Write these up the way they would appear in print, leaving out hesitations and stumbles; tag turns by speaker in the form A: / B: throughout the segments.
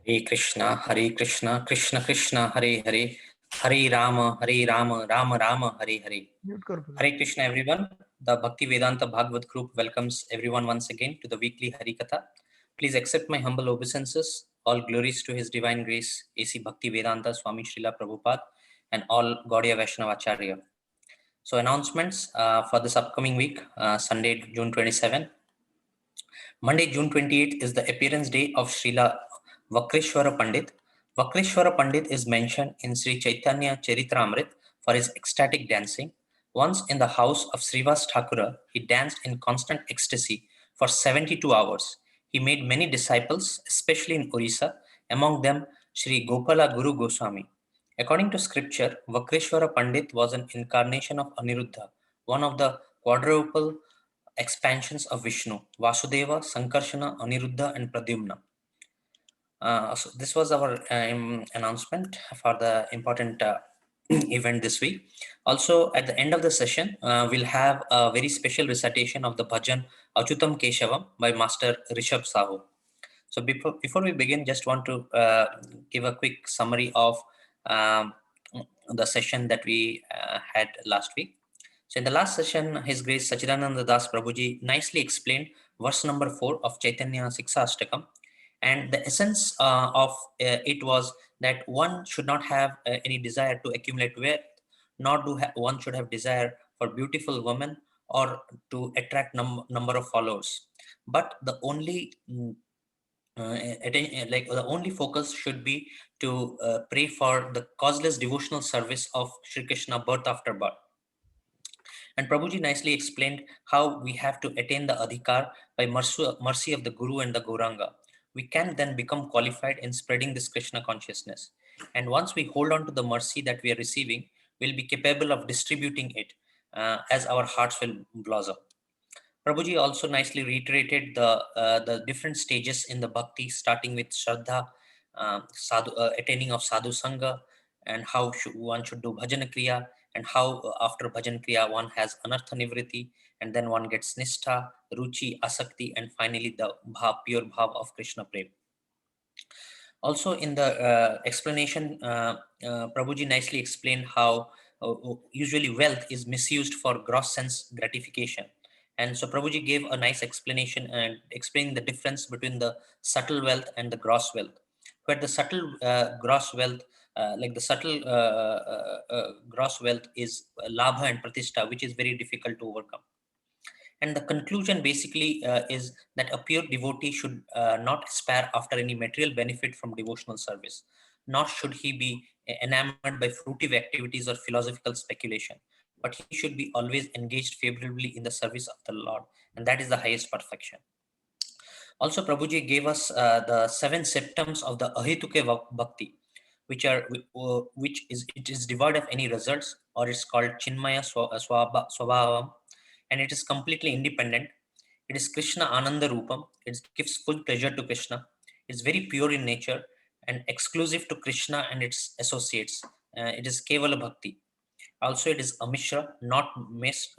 A: Hare Krishna, Krishna Krishna, Hare Hare, Hare Rama, Rama Rama, Hare Hare. Hare Krishna, everyone. The Bhakti Vedanta Bhagavad group welcomes everyone once again to the weekly Hari Katha. Please accept my humble obeisances. All glories to His Divine Grace, A.C. Bhakti Vedanta Swami Srila Prabhupada, and all Gaudiya Vaishnava Acharya. So, announcements for this upcoming week, Sunday, June 27. Monday, June 28th is the appearance day of Srila Vakreshwara Pandit. Vakreshwara Pandit is mentioned in Shri Chaitanya Charitamrita for his ecstatic dancing. Once in the house of Srivas Thakura, he danced in constant ecstasy for 72 hours. He made many disciples, especially in Orissa, among them Sri Gopala Guru Goswami. According to scripture, Vakreshwara Pandit was an incarnation of Aniruddha, one of the quadruple expansions of Vishnu: Vasudeva, Sankarshana, Aniruddha, and Pradyumna. So this was our announcement for the important event this week. Also, at the end of the session, we'll have a very special recitation of the bhajan Achutam Keshavam by Master Rishabh Sahu. So before we begin, just want to give a quick summary of um, the session that we had last week. So in the last session, His Grace Satchitananda Dasa Prabhuji nicely explained verse number 4 of Chaitanya Shikashtakam, and the essence of it was that one should not have any desire to accumulate wealth, nor one should have desire for beautiful women or to attract number of followers, but the only like the only focus should be to pray for the causeless devotional service of Shri Krishna birth after birth. And Prabhuji nicely explained how we have to attain the adhikar by mercy of the Guru and the Gauranga. We can then become qualified in spreading this Krishna consciousness. And once we hold on to the mercy that we are receiving, we'll be capable of distributing it as our hearts will blossom. Prabhuji also nicely reiterated the different stages in the bhakti, starting with Shraddha, attaining of Sadhu Sangha, and how one should do Bhajana Kriya, and how after Bhajan Kriya one has Anartha Nivriti, and then one gets Nishtha, Ruchi, Asakti, and finally the pure bhav of Krishna Prem. Also in the explanation, Prabhuji nicely explained how usually wealth is misused for gross sense gratification. And so Prabhuji gave a nice explanation and explaining the difference between the subtle wealth and the gross wealth. Where the subtle gross wealth, like the subtle gross wealth is labha and pratishtha, which is very difficult to overcome. And the conclusion basically is that a pure devotee should not aspire after any material benefit from devotional service, nor should he be enamored by fruitive activities or philosophical speculation, but he should be always engaged favorably in the service of the Lord, and that is the highest perfection. Also, Prabhuji gave us the 7 symptoms of the ahituke bhakti, which is it is devoid of any results, or it's called chinmaya swabhavam, and it is completely independent. It is Krishna Ananda Rupam. It gives full pleasure to Krishna. It's very pure in nature and exclusive to Krishna and its associates. It is Kevala Bhakti. Also, it is Amishra, not mixed,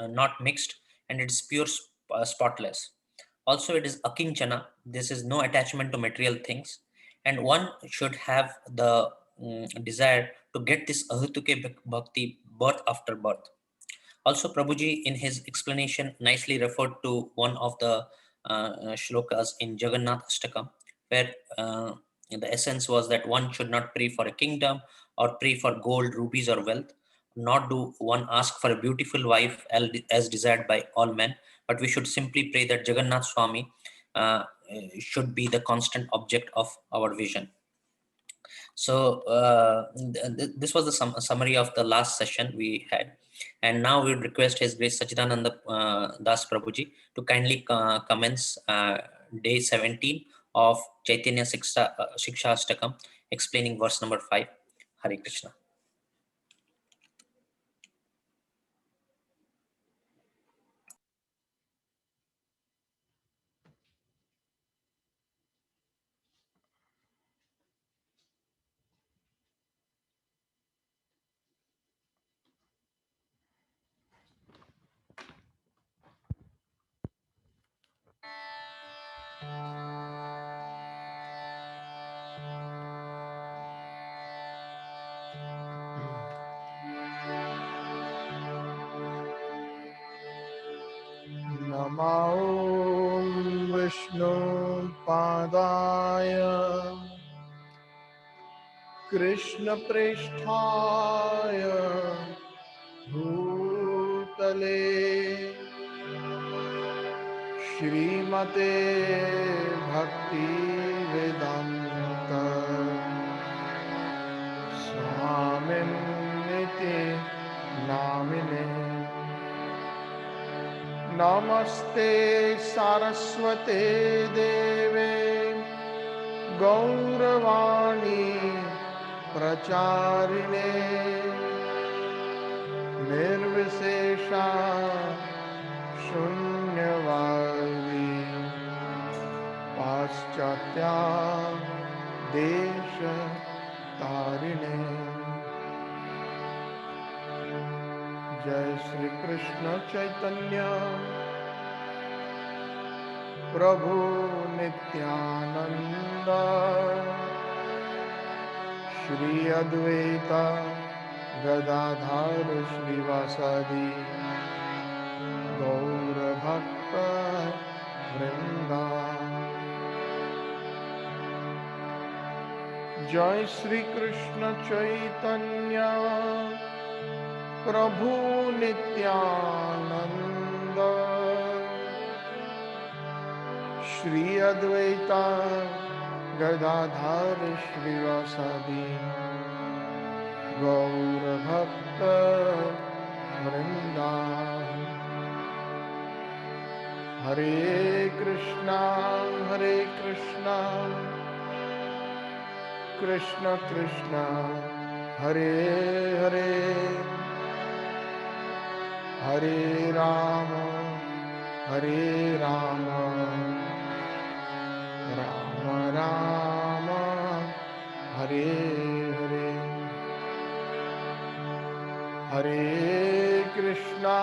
A: and it is pure, spotless. Also, it is Akinchana. This is no attachment to material things, and one should have the desire to get this Ahituke Bhakti birth after birth. Also, Prabhuji, in his explanation, nicely referred to one of the shlokas in Jagannath Ashtakam, where the essence was that one should not pray for a kingdom or pray for gold, rubies, or wealth, nor do one ask for a beautiful wife as desired by all men, but we should simply pray that Jagannath Swami should be the constant object of our vision. So this was the summary of the last session we had, and now we would request His Grace Satchitananda Das Prabhuji to kindly commence day 17 of Chaitanya Shikashtakam, explaining verse number 5. Hare Krishna.
B: नमो विष्णु पादाय कृष्ण पृष्ठाय भूतले श्रीमते भक्ति वेदांत स्वामिन्निति नामिने। नमस्ते सारस्वते देवे गौरवाणी प्रचारिणे निर्विशेषा शून्यवादी पाश्चात्या देश तारिणे। जय श्री कृष्ण चैतन्य प्रभु नित्यानंद श्री अद्वैता गदाधर श्रीवासादि गौर भक्त वृंदा। जय श्री कृष्ण चैतन्य प्रभु नित्यानंद श्री अद्वैता गदाधर श्रीवासादि गौर भक्त वृंदा। हरे कृष्णा कृष्ण कृष्ण हरे हरे हरे राम राम राम हरे हरे। हरे कृष्णा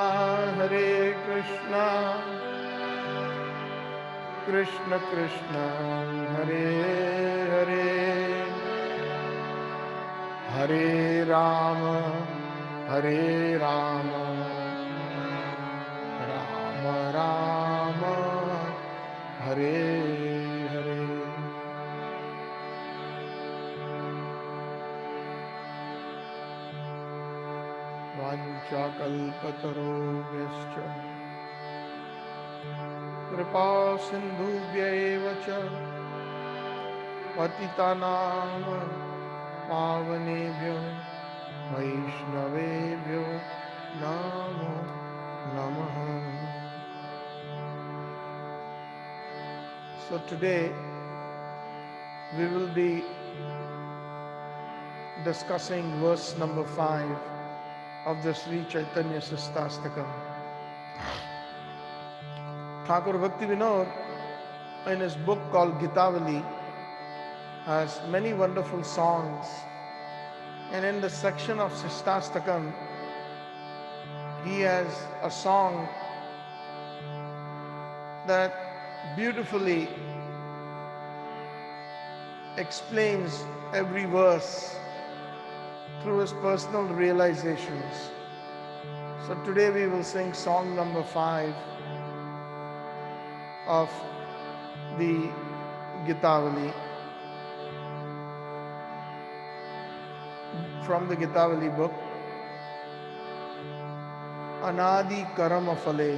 B: कृष्ण कृष्ण हरे हरे हरे राम राम राम हरे हरे। वाञ्छाकल्पतरुभ्यश्च कृपा सिन्धुभ्यैव च पतितानां पावनेभ्यो वैष्णवेभ्यो नमो नमः। So today we will be discussing verse number 5 of the Shri Chaitanya Shikashtakam. Thakur Bhakti Vinod, in his book called Gitavali, has many wonderful songs, and in the section of Shikashtakam, he has a song that beautifully explains every verse through his personal realizations. So today we will sing song number 5 of the Gitavali, from the Gitavali book, Anadi Karama-phale.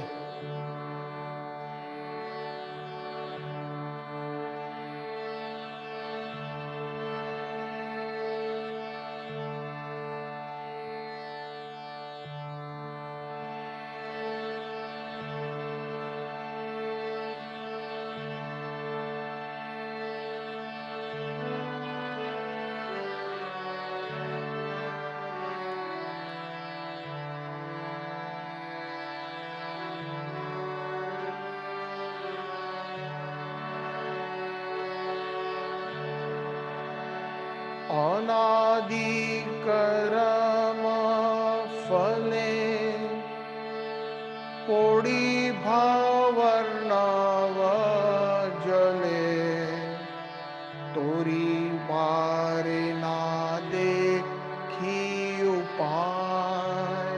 B: अनादि कर्म-phale कोडी भावर्णव-जले तोरी बारे ना देखी उपाय।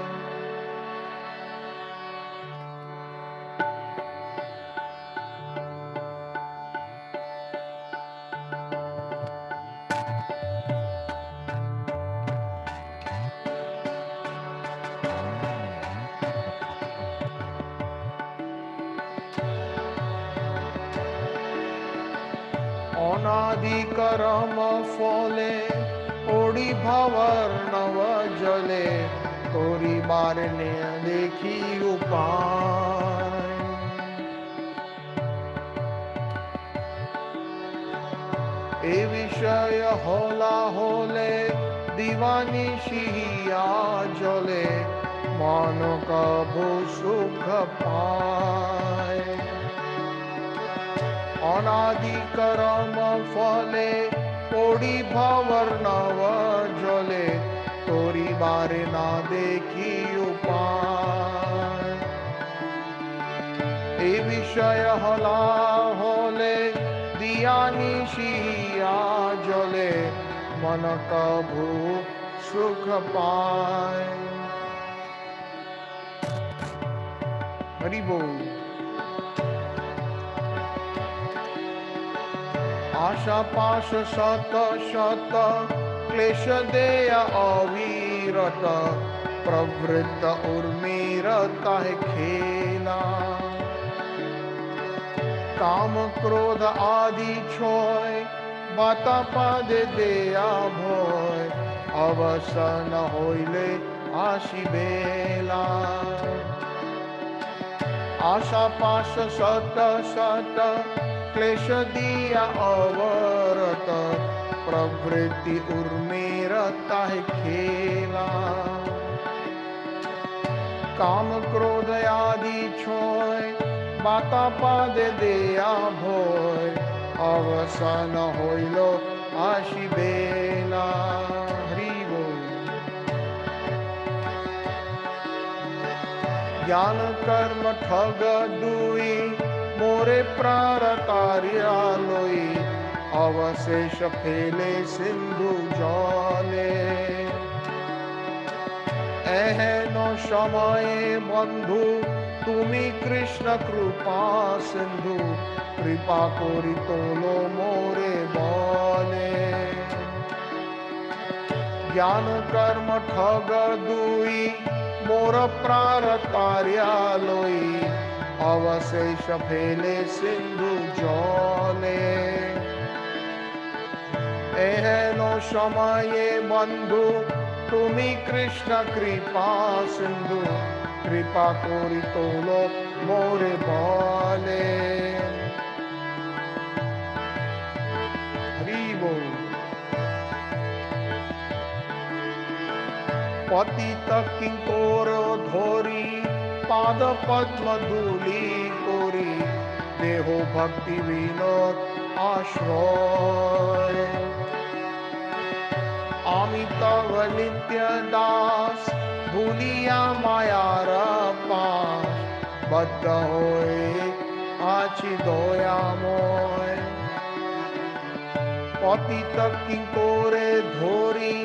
B: অনাদি করম ফলে ওড়ি ভবর্ণব জলে করিবার নে দেখি উপায়। এ বিষয় হলা হলে দিবানিশিয়া জলে মন কবু সুখ পায়। অনাদি করম ফলে পড়ি ভবর্ণব জলে করিবার না দেখি উপায়। এই বিষয় হলা হলে দিয়ানিশিয়া জলে মন কবু সুখ পায়। হরি বল। আশা পাশ শত শত ক্লেশ দেয়া অবিরত প্রবৃত্ত উর্মিরত খেলা। কাম ক্রোধ আদি ছয় বাতা পাদে দেয়া ভয় অবসন হইলে আসিবেলা। আশা পাশ শত শত ক্লেশ দিয়া অবরত প্রবৃত্তি উর্মিরত খেলা। কাম ক্রোধ আদি ছয় বাতা পাদে দেয়া ভয় অবসান হইল আসিবেলা। হরি বল। জ্ঞান কর্ম ঠগ দুই মোরে প্রার কার্যালয় অবশেষ ফেলে সিন্ধু জলে। এহেন সময়ে বন্ধু তুমি কৃষ্ণ কৃপা সিন্ধু কৃপা করি তোলো মোরে বলে। জ্ঞান কর্ম ঠগ দুই মোর প্রার কার্যালয় অবশেষ ফেলে সিন্ধু জলে। এহেন সময়ে বন্ধু তুমি কৃষ্ণ কৃপা সিন্ধু কৃপা করি তোলো মোরে বলে। হরি বল। পতিত কিঙ্কর ধরি পাদ পদ্ম ধূলি করি দেহ ভক্তি বিনোদ আশ্রয়। আমি তব নিত্য দাস ভুলিয়া মায়ার পাশ বদ্ধ হয়ে আছি দয়াময়। পতিত কিঙ্করে ধরি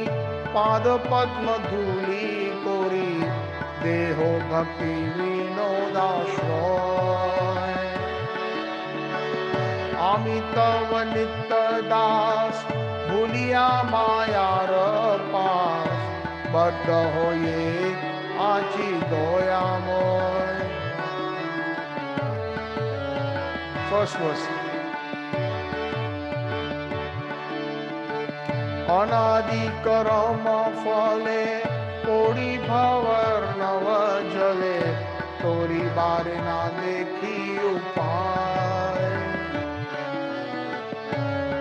B: পাদ পদ্ম ধূলি করি দেহ ভক্তি বিনোদ আশ্রয়। আমি তব নিত্য দাস ভুলিয়া মায়ার পাশ বদ্ধ হয়ে আছি দয়াময়। First verse. অনাদি করম ফলে পড়ি ভবর্ণব জলে করিবার না দেখি উপায়।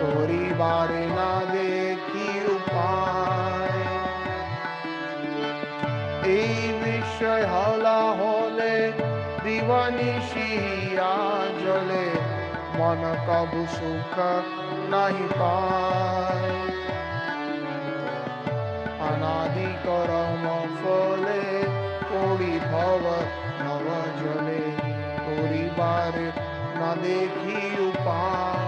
B: করিবার না দেখি উপায়। এই বিষয় হলা হলে দিবানিশিয়া জলে মন কবু সুখ নাহি পায়। অনাদি করম ফলে পড়ি ভবর্ণব জলে করিবার না দেখি উপায়।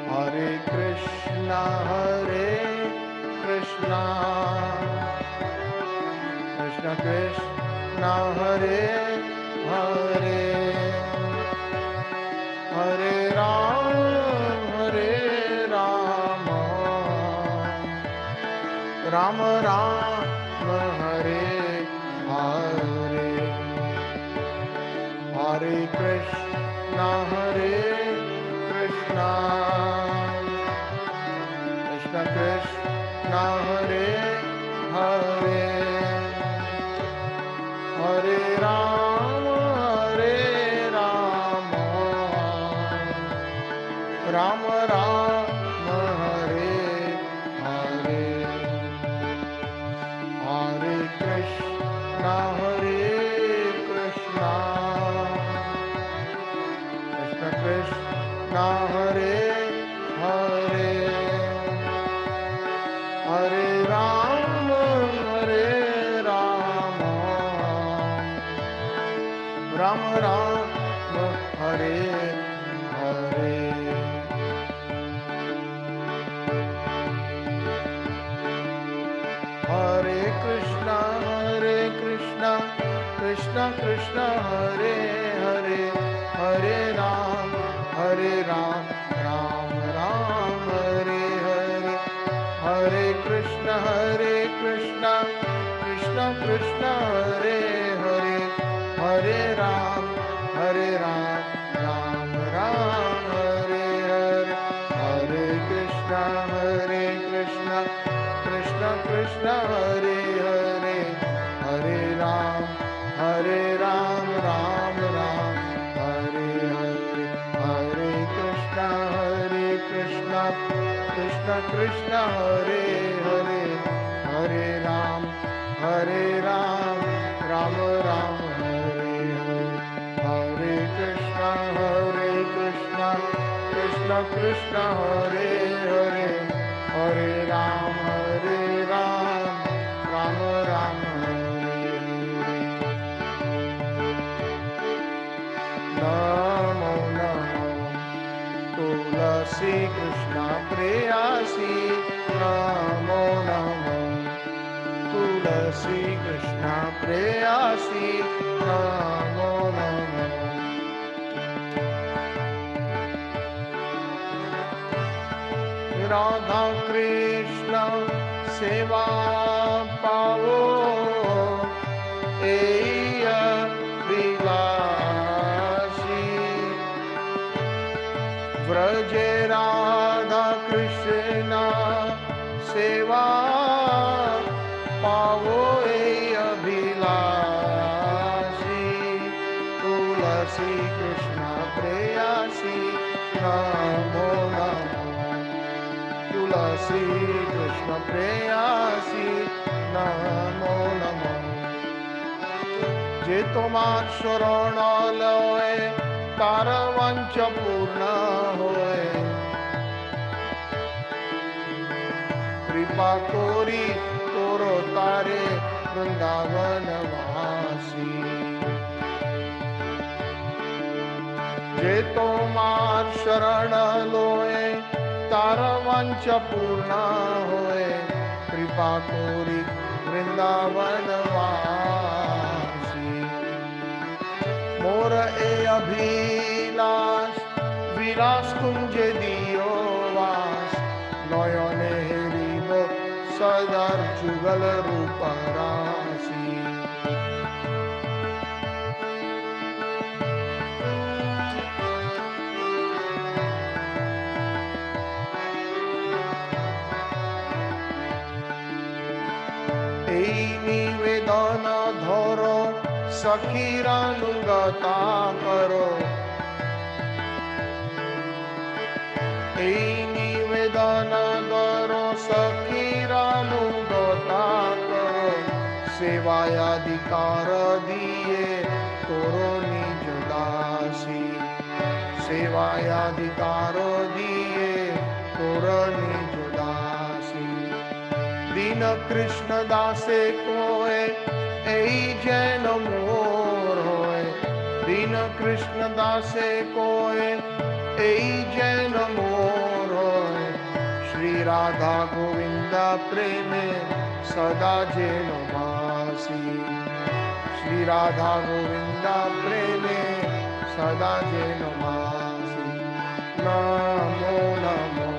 B: হরে Krishna Krishna Krishna Hare Hare Hare Ram Ram Ram Hare Hare. Hare Krishna, Krishna Krishna Hare Hare, Hare Rama, Rama Rama, Hare Hare, Hare Krishna, Hare Krishna, Krishna Krishna, Hare Hare, Hare Rama, Rama Rama, Hare Hare. Hare Krishna, Krishna Krishna, Hare Hare, Hare Ram, Ram Ram, Hare Hare, Hare Krishna, Krishna Krishna, Hare Hare, Hare Ram, Ram Ram, Hare Hare, Hare Krishna, Krishna Krishna, Hare Hare, Hare Ram, Ram Ram, Hare Hare, Hare Krishna, Krishna Krishna, Hare Hare, Hare Ram, Ram Ram, Hare Hare, Hare Krishna, Krishna Krishna, Hare Hare, Hare Ram, Ram Ram, Hare Hare. Namo Namo Tulasi Krishna Preyasi, Namo Namo Tulasi Krishna Preyasi, Namo Namo Radha Krishna Seva Pavo, Eya Vilasi, Vraje Radha Krishna Seva Pavo, Eya Vilasi, Tulasi Krishna Preyasi, Namo Namo Tulasi Krishna Preyasi, Namo Namo. Je tomar sharana loe, tara vancha purna hoye, kripa kori toro tare Vrindavan vasi. Je tomar sharana loe, तारा वांछा पूर्णा होए, कृपा कोरी वृंदावन वासी। मोर ए अभिलाष विलास कुंजे दियो वास, नयने हेरिब सदार जुगल रूप राशि। निवेदन धरो सखीरानुगता करो, निवेदन धरो सखीरानुगता करो, सेवायाधिकार दिए करो निज दासी, सेवायाधिकार दिए करो निज दासी। दीन कृष्ण दासे कोय ऐ जैन मोर होय, दीन कृष्ण दासे कोय ऐ जैन मोर होय, श्री राधा गोविंद प्रेमे सदा जैन वासी, श्री राधा गोविंद प्रेमे सदा जैन वासी। नमो नमो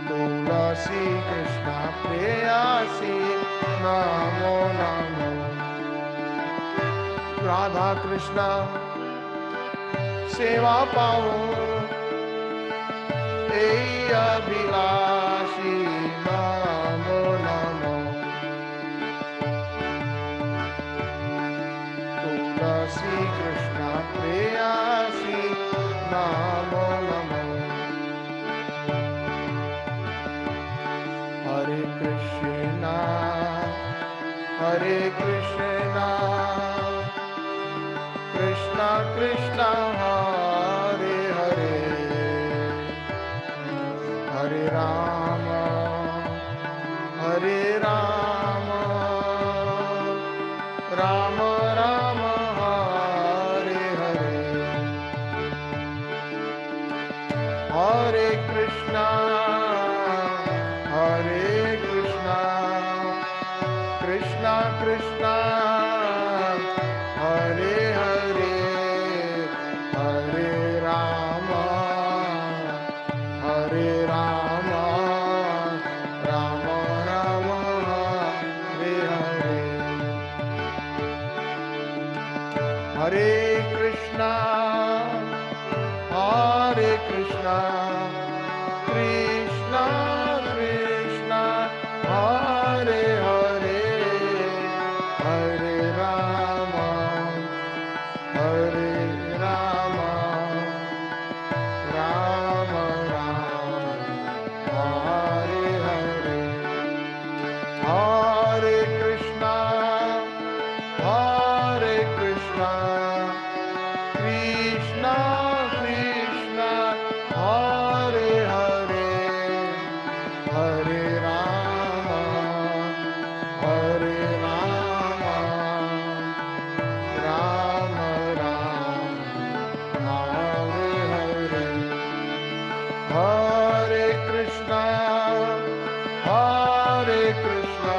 B: तुलसी कृष्ण प्रेयसी, नमो नमो राधा कृष्ण सेवा पाओ এই अभिलाषी नमो नमो तुलसी कृष्ण प्रेयसी नमो नमो हरे कृष्णा कृष्णा कृष्णा हरे हरे हरे राम राम राम हरे हरे हरे कृष्णा कृष्णा कृष्णा हरे हरे हरे राम राम राम हरे हरे हरे कृष्णा कृष्णा कृष्णा हरे हरे हरे राम राम राम हरे हरे हरे कृष्णा कृष्णा कृष्णा हरे हरे हरे राम राम राम हरे हरे हरे कृष्णा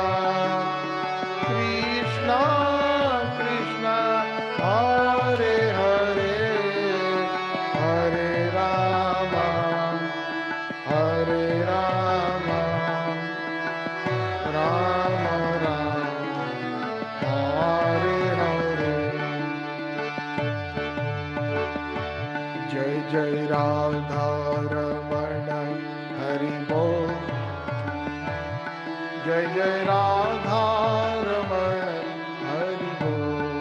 B: कृष्णा कृष्णा हरे हरे हरे राम राम राम हरे हरे जय जय राधा रमण हरि बोल जय जय राधा रमण हरि बोल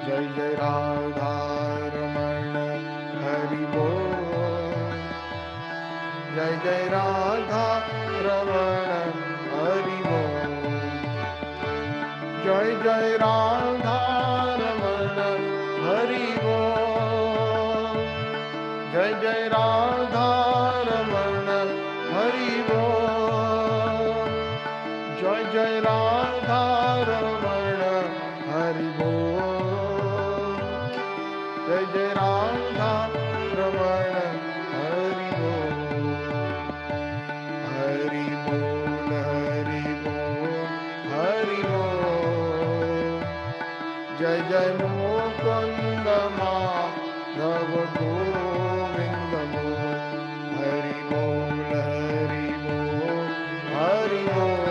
B: जय जय राधा रमण हरि बोल जय जय राधा रमण हरि बोल जय जय राधा रमण हरि बोल जय जय राधा रमण हरि बोल जय जय राधा रमण हरि बोल जय जय राधा रमण हरि बोल हरि बोल हरि बोल हरि बोल जय जय मुकुंद माधव गोविंद बोल हरि बोल हरि बोल हरि बोल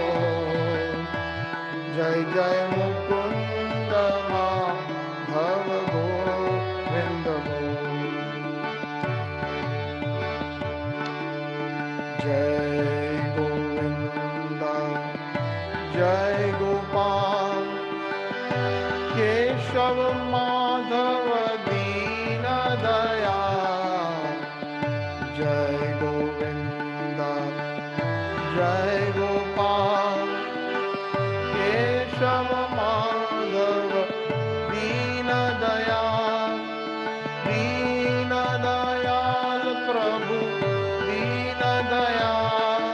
B: जय जय मुकुंद माधव गोविंद बोल जय गोविंद जय गोपाल केशव माधव दीन दयाल जय गोविंद जय गोपाल केशव माधव दीन दयाल प्रभु दीन दयाल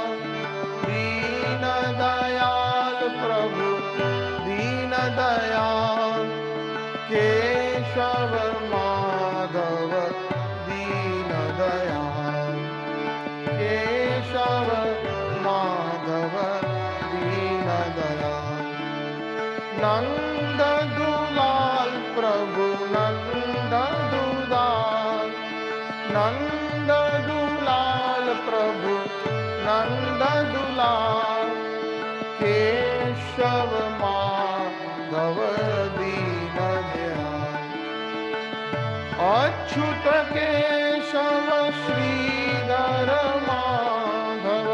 B: प्रभु दीन दयाल केशव माधव दीन दयाल केशव माधव दीन दयाल नंद दुलाल प्रभु नंद दुलाल प्रभु नंद दुलाल केशव माधव दीन दयाल केशव श्रीधर माधव,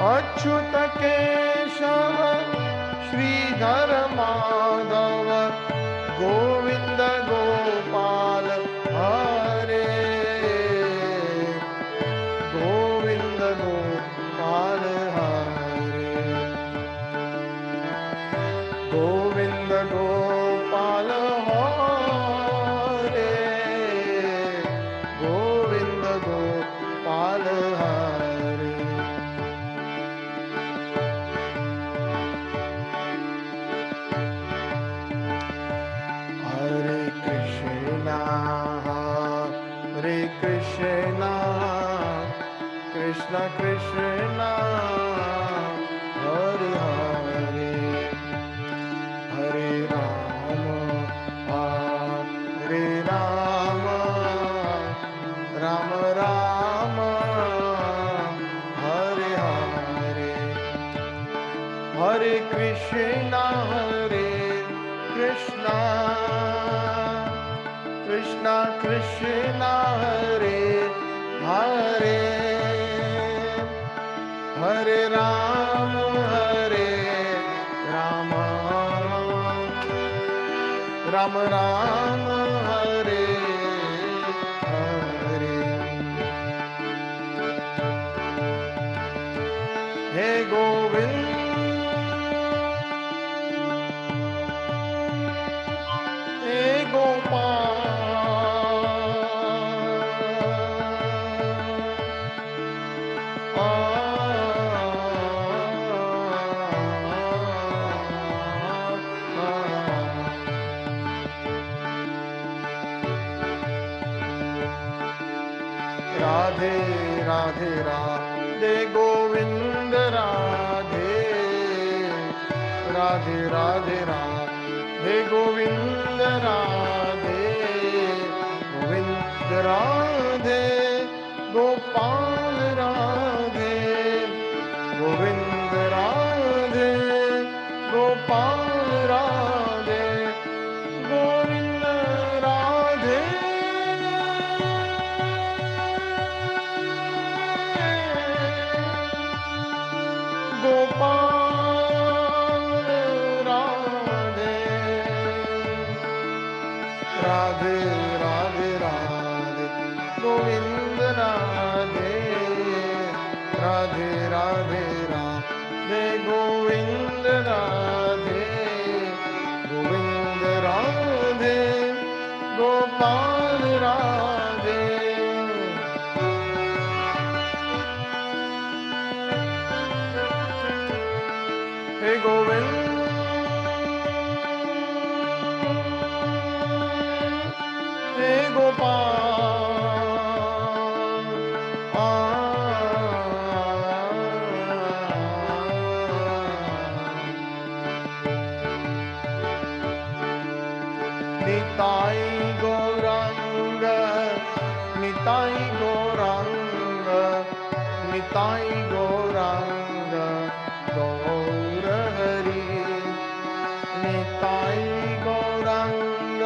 B: अच्युत केशव श्रीधर माधव, गोविंद गोपाल हरे, गोविंद गोपाल हरे, गोविंद गोपाल हरे, गोविंद गोपाल हरे। हरे कृष्णा कृष्ण कृष्ण हरे हरे, हरे राम राम राम हरे हरे, हरे कृष्णा कृष्ण कृष्ण हरे हरे, हरे राम राम राम हरे हरे। हे गोविंद हे गोपाल, राधे राधे राधे गोविंद राधे, राधे राधे राधे गोविंद राधे, गोविंद राधे गोपाल राधे, गोविंद राधे गोपाल राधे, गोविंद राधे गोपाल राधे, राधे राधे राधे गोविंद राधे, राधे राधे राधे गोविंद राधे, गोविंद राधे गोपाल राधे। हे गोविंद हे गोपाल निताई गौरांग, निताई गौरांग, निताई गौरांग गौर हरि, निताई गौरांग,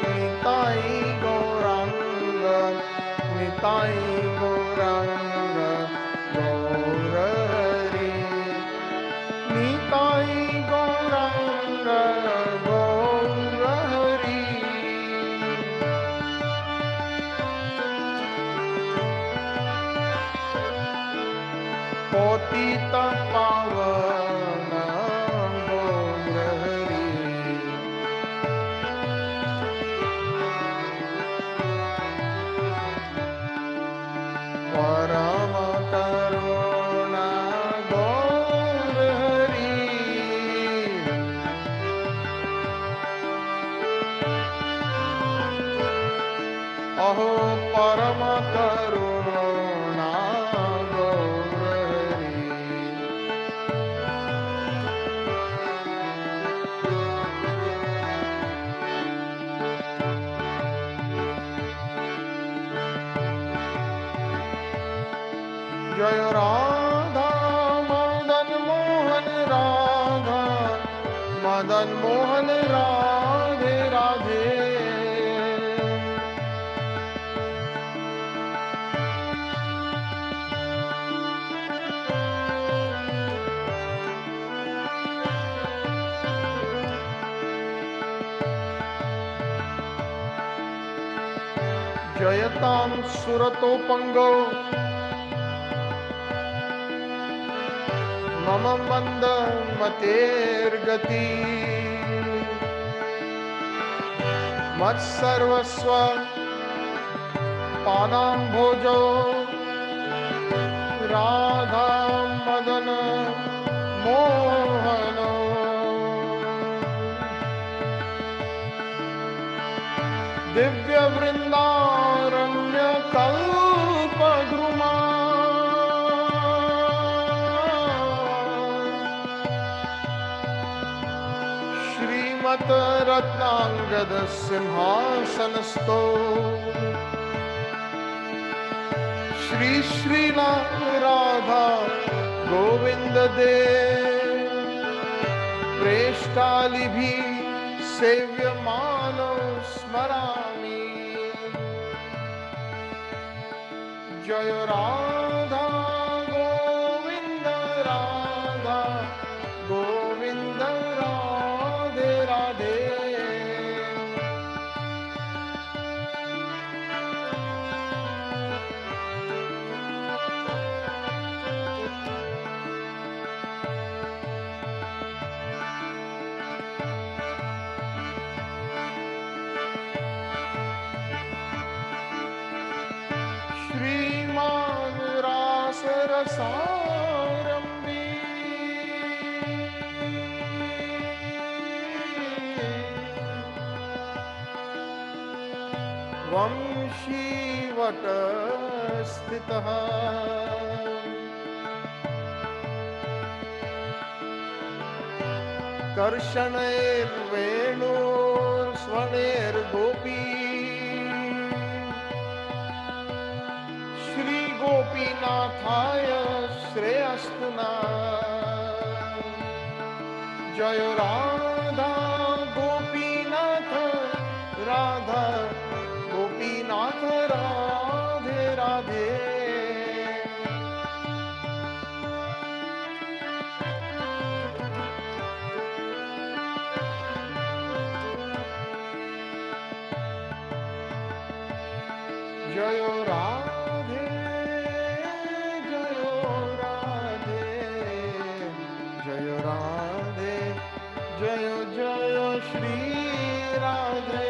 B: निताई गौरांग, निताई गौरांग गौर हरि, निताई गौरांग गौर हरि। पतित पावन गौर हरि, परम करुणा गौर हरि, अहो परम करुणा गौर हरि, जय राधा मदन मोहन राधा, मदन मोहन राधे राधे, जयतां सुरतोपंगो मम मंद मतेर्गति मत्सर्वस्व पादाम्भोजो राधा मदन मोहनो दिव्य वृंदारण्य कल्पद्रुमा श्रीमत रत्नांगद सिंहासनस्थो श्री श्रीला राधा गोविंद दे प्रेष्ठालिभि सेव्यमानो स्मरामि जय राधा गोविंद राधा गोविंद राधे राधे श्रीमान रास रसारंभी वंशीवट स्थितः कर्षणैर्वेणुर्स्वनैर्गोपी श्री गोपीनाथाय श्रेयस्तु नः जय राधा गोपीनाथ राधा गोपीनाथ राधे राधे जय राधे जय राधे जय राधे जय जय श्री राधे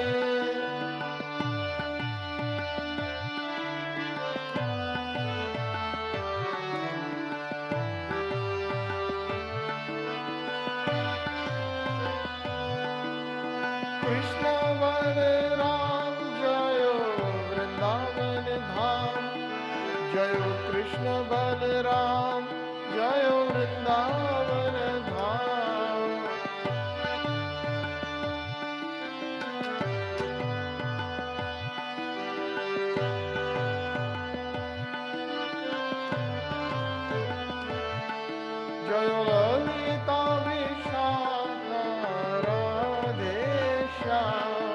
B: कृष्ण बलराम जय वृंदावन धाम जय कृष्ण बलराम जय वृंदावन धाम जय ललिता विशाखा राधे श्याम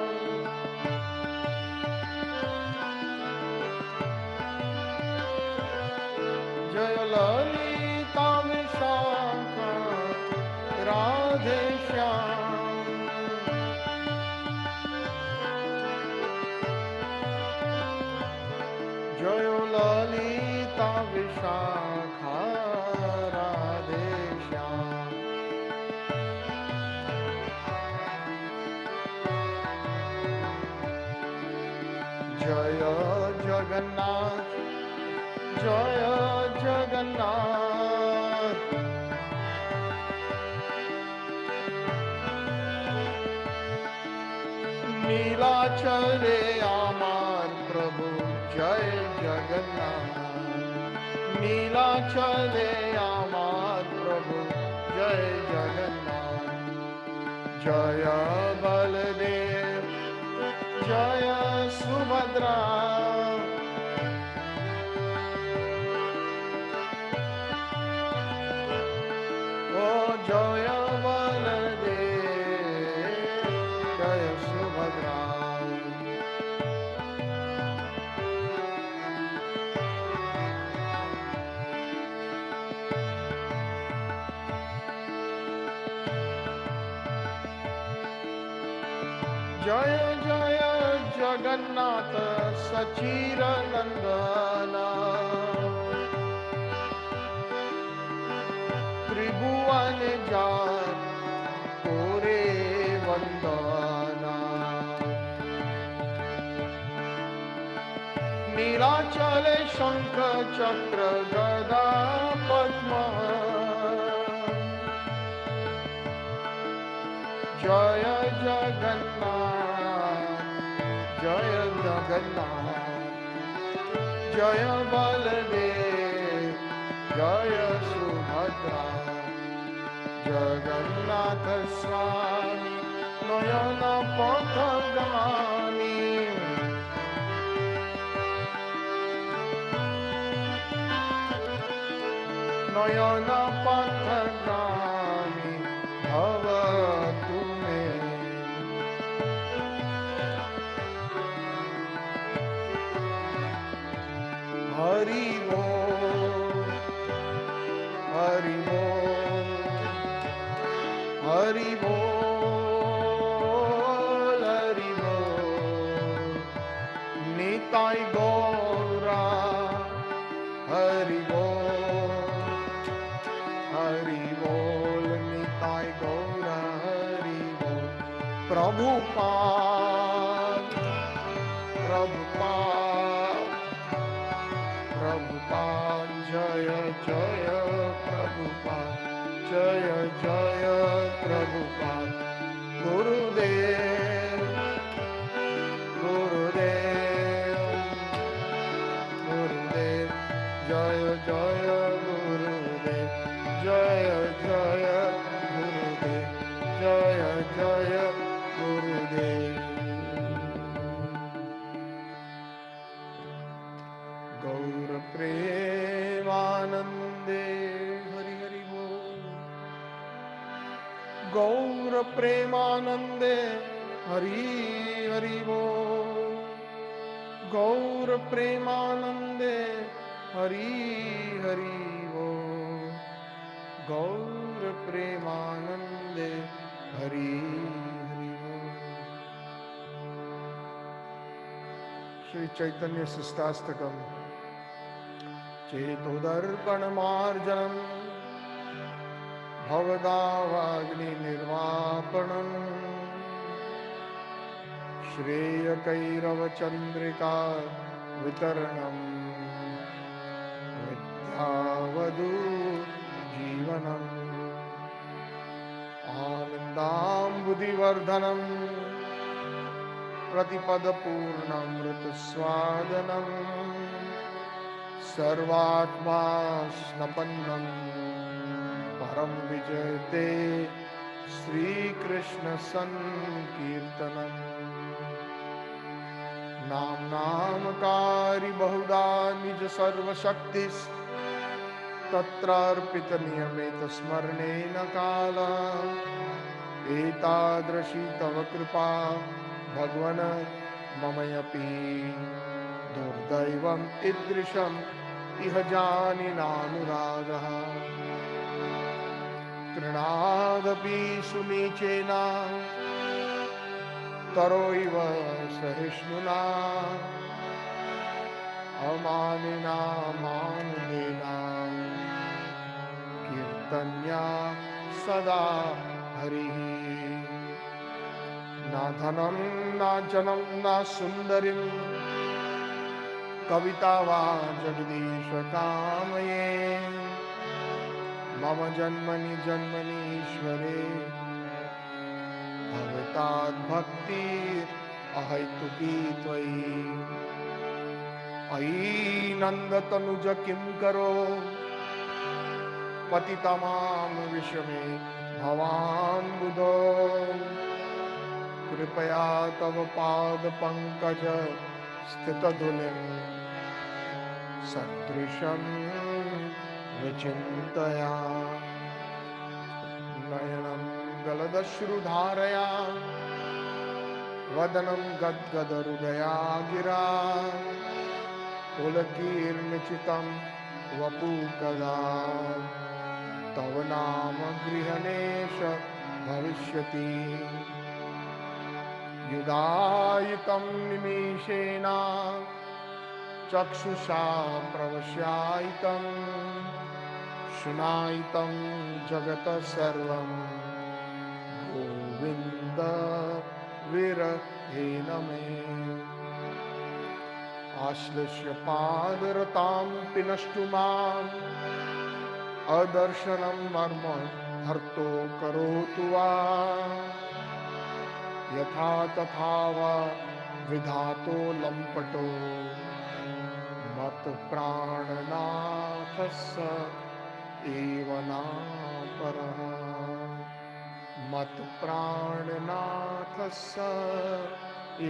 B: जय ललिता विशाखा राधे श्याम जय ललिता विशाखा राधे श्याम जय जगन्नाथ जय जगन्नाथ नीलाचले आमार प्रभु जय जगन्नाथ नीलाचले आमार प्रभु जय जगन्नाथ जय बलदेव जय सुभद्रा ओ जय बलदेव जय सुभद्रा जय जय जगन्नाथ सचिरनंदना त्रिभुवन जान कोरे वंदना नीलाचले शंख चक्र गदा पद्म जय जगन्नाथ जय जगन्नाथ जय बलदेव जय सुभद्रा जगन्नाथ स्वामी नयन पथगामी नयन पथगामी भव तुमे हरि बोल हरि बोल हरि बोल हरि बोल निताई गौरा हरि बोल निताई गौरा हरि बोल प्रभुपाद प्रभुपाद प्रभुपाद जय जय प्रभुपाद जय जय प्रभुपाद गुरुदेव गुरुदेव गुरुदेव जय जय गुरुदेव जय जय गुरुदेव जय जय गुरुदेव गौर प्रेमानंदे हरि हरि बोल गौर प्रेमानंदे हरि हरि बोल गौर प्रेमानंदे हरि हरि बोल गौर प्रेमानंदे हरि हरि बोल श्री चैतन्य शिष्टाष्टकम चेतोदर्पण मार्जनम भवदावाग्नि निर्वापणम श्रेय कैरव चंद्रिका वितरणम विद्यावधू जीवनम आनंदाम्बुधिवर्धनम प्रतिपद पूर्णमृत स्वादनम सर्वात्मा स्नपन्नम परम विजयते श्री कृष्ण संकीर्तनम नाम नामकारी बहुधा निज सर्वशक्तिस् तत्रार्पित नियमित स्मरणेन काल एतादृशी तव कृपा भगवन् ममयपि दुर्दैवम् ईदृशम् इह जानिनानुरागः तृणादपि सुनीचेन तरोइव सहिष्णुना अमानिना मानुदेना कीर्तन्या सदा हरिः न धनं न जनं न सुन्दरीं कविता वा जगदीश कामये मम जन्मनि जन्मनीश्वरे भवताद्भक्ति अहैतुकी त्वयि अयि नन्दतनुज किं करो पतितमां विषमे भवाम्बुधो कृपया तव पाद पंकज स्थितधुलिं सदृशं विचिन्तया नयनं गलदश्रुधारया वदनं गद्गदहृदया गिरा पुलकीर्णचितं वपुकदा तव नाम गृहणेश भविष्यति युगायितं निमेषेण चक्षुषा प्रवश्यायितं शुनायितं जगतः सर्वं गोविन्द विरहेण मे आश्लिष्य पादरतां पिनष्टु माम् अदर्शनं मर्म हर्तो करोतु वा यथा तथा वा विधातो लम्पटो मत प्राणनाथस्य एव नापरः मत प्राणनाथस्य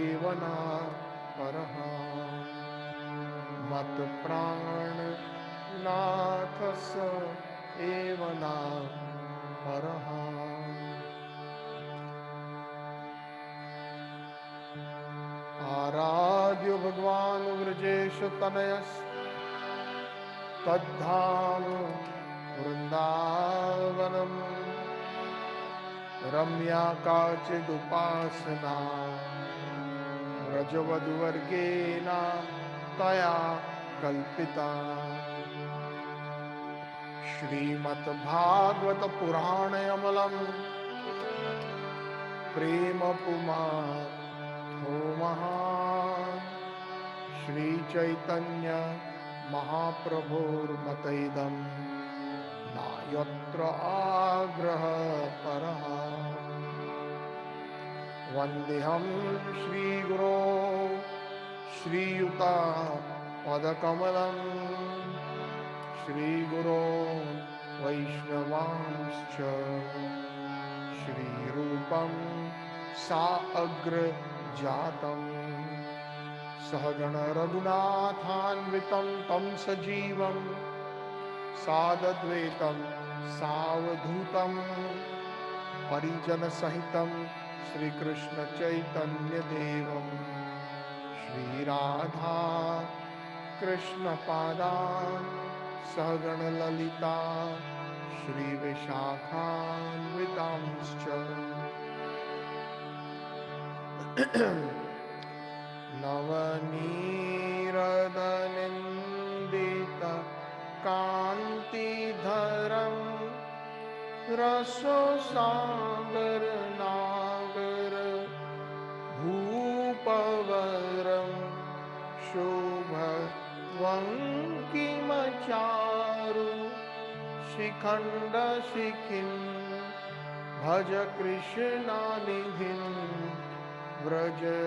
B: एव नापरः मत प्राणनाथस्य एव नापरः आराध्यो भगवान् व्रजेश तनयस् तद्धाम वृन्दावनम् रम्या काचिदुपासना व्रजवधूवर्गेण तया कल्पिता श्रीमद्भागवत पुराणमलम् प्रेम पुमान् श्री चैतन्य महाप्रभुर्मतैदं नायत्र आग्रह परः वन्देऽहं श्रीगुरो श्रीयुता पदकमलं श्रीगुरो वैष्णवांश्च श्रीरूपं साग्रजातम् सहगण रघुनाथान्वितं तं सजीवं साद्वैतं सावधूतं परिजनसहितं श्रीकृष्ण चैतन्यदेवं श्रीराधा कृष्णपादान् सहगण ललिता श्रीविशाखान्वितांश्च नवनीरदनिन्दित कान्तिधरं रससागर नागर भूपवरं शुभवङ्किमचारु शिखण्ड शिखिं भज कृष्णनिधिं व्रजराजसुतम्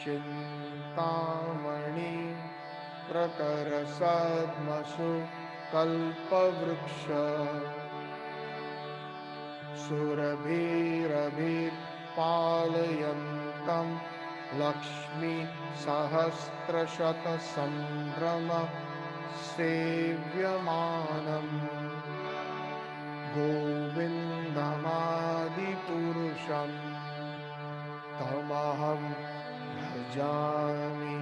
B: चिन्तामणि प्रकरसद्मसु कल्पवृक्ष सुरभिरभिपालयन्तं लक्ष्मी सहस्रशतसम्भ्रम सेव्यमानम् गोविन्दमादिपुरुषं तमहं भजामि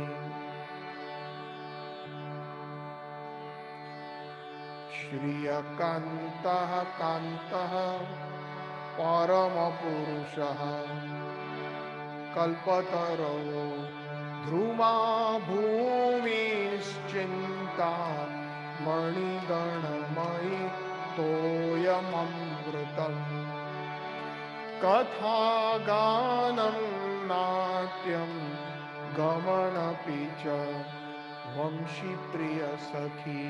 B: श्रियकान्तः कान्तः परमपुरुषः कल्पतरो ध्रुवा भूमिश्चिन्ता मणिगणमयि तोयममृतं कथागानं नाट्यं गमनपि च वंशीप्रियसखी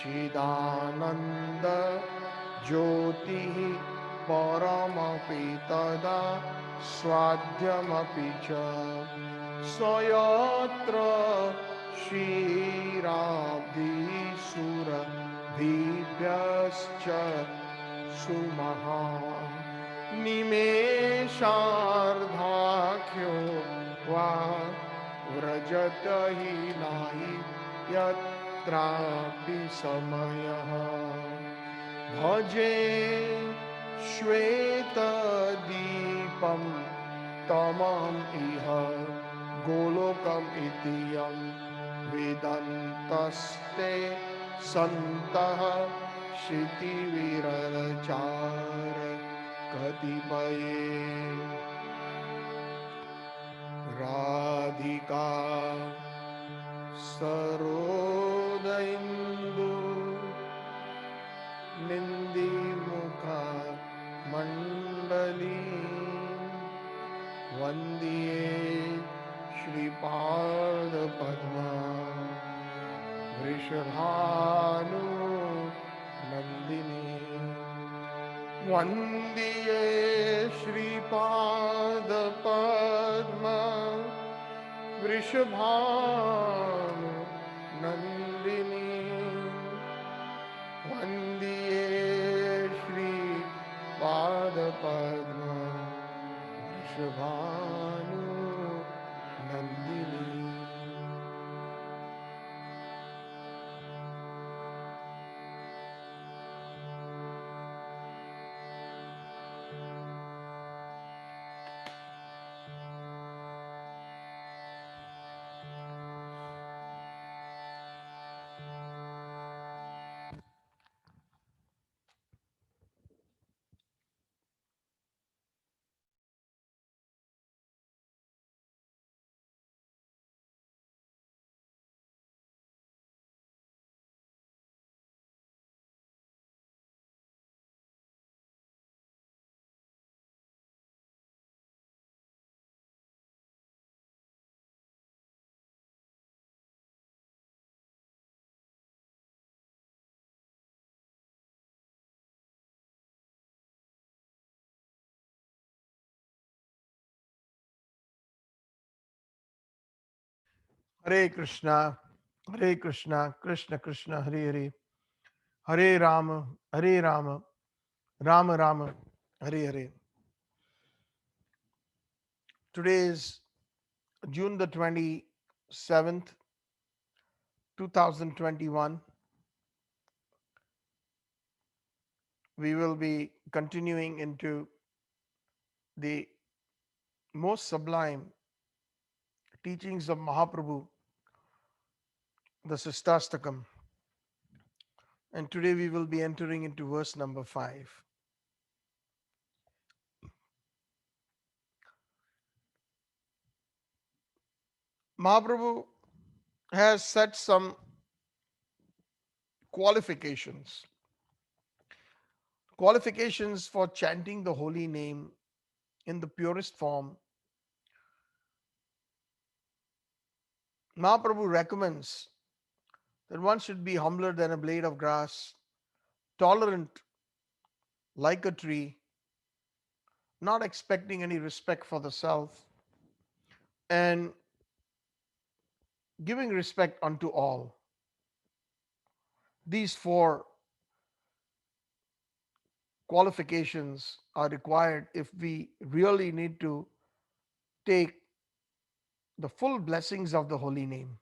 B: चिदानन्द ज्योतिः परमपि तदा स्वाद्यमपि च स्वयत्र क्षीराब्धिसुरभिभ्यश्च सुमहा निमेषार्धाख्यो वा व्रजत हि नाहि यत्रापि समयः भजे श्वेतदीपं तमम् इह गोलोकम् इति यं वेदन्तस्ते सन्तः क्षितिविरचार कतिपये राधिका सरोदइन्दु निन्दिमुखा मण्डली वन्द्ये श्रीपादपद्मा Vrishabhanu Nandini वन्द्ये श्रीपादपद्मा Vrishabhanu Nandini वन्द्ये श्रीपादपद्मा Vrishabhanu Nandini. Hare Krishna, Hare Krishna, Krishna Krishna, Hare Hare, Hare Rama, Hare Rama, Rama Rama, Hare Hare. Today is June the 27th, 2021. We will be continuing into the most sublime teachings of Mahaprabhu, the Shikashtakam. And today we will be entering into verse number 5. Mahaprabhu has set some qualifications. Qualifications for chanting the holy name in the purest form. Mahaprabhu recommends that one should be humbler than a blade of grass, tolerant like a tree, not expecting any respect for the self, and giving respect unto all. These four qualifications are required if we really need to take the full blessings of the holy name.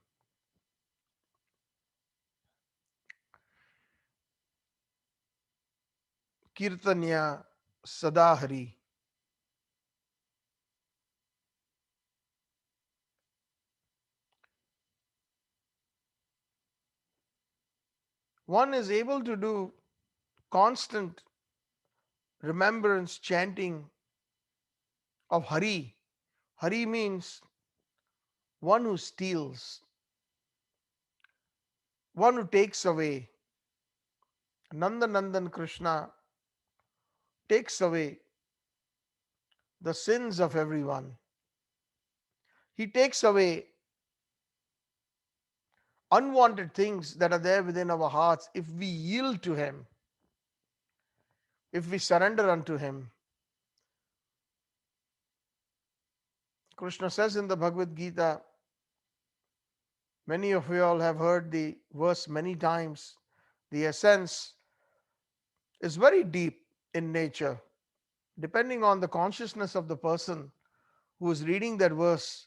B: Kirtanya Sadahari. One is able to do constant remembrance chanting of Hari. Hari means one who steals, one who takes away. Nanda Nandan Krishna takes away the sins of everyone. He takes away unwanted things that are there within our hearts if we yield to Him, if we surrender unto Him. Krishna says in the Bhagavad Gita, many of you all have heard the verse many times. The essence is very deep in nature. Depending on the consciousness of the person who is reading that verse,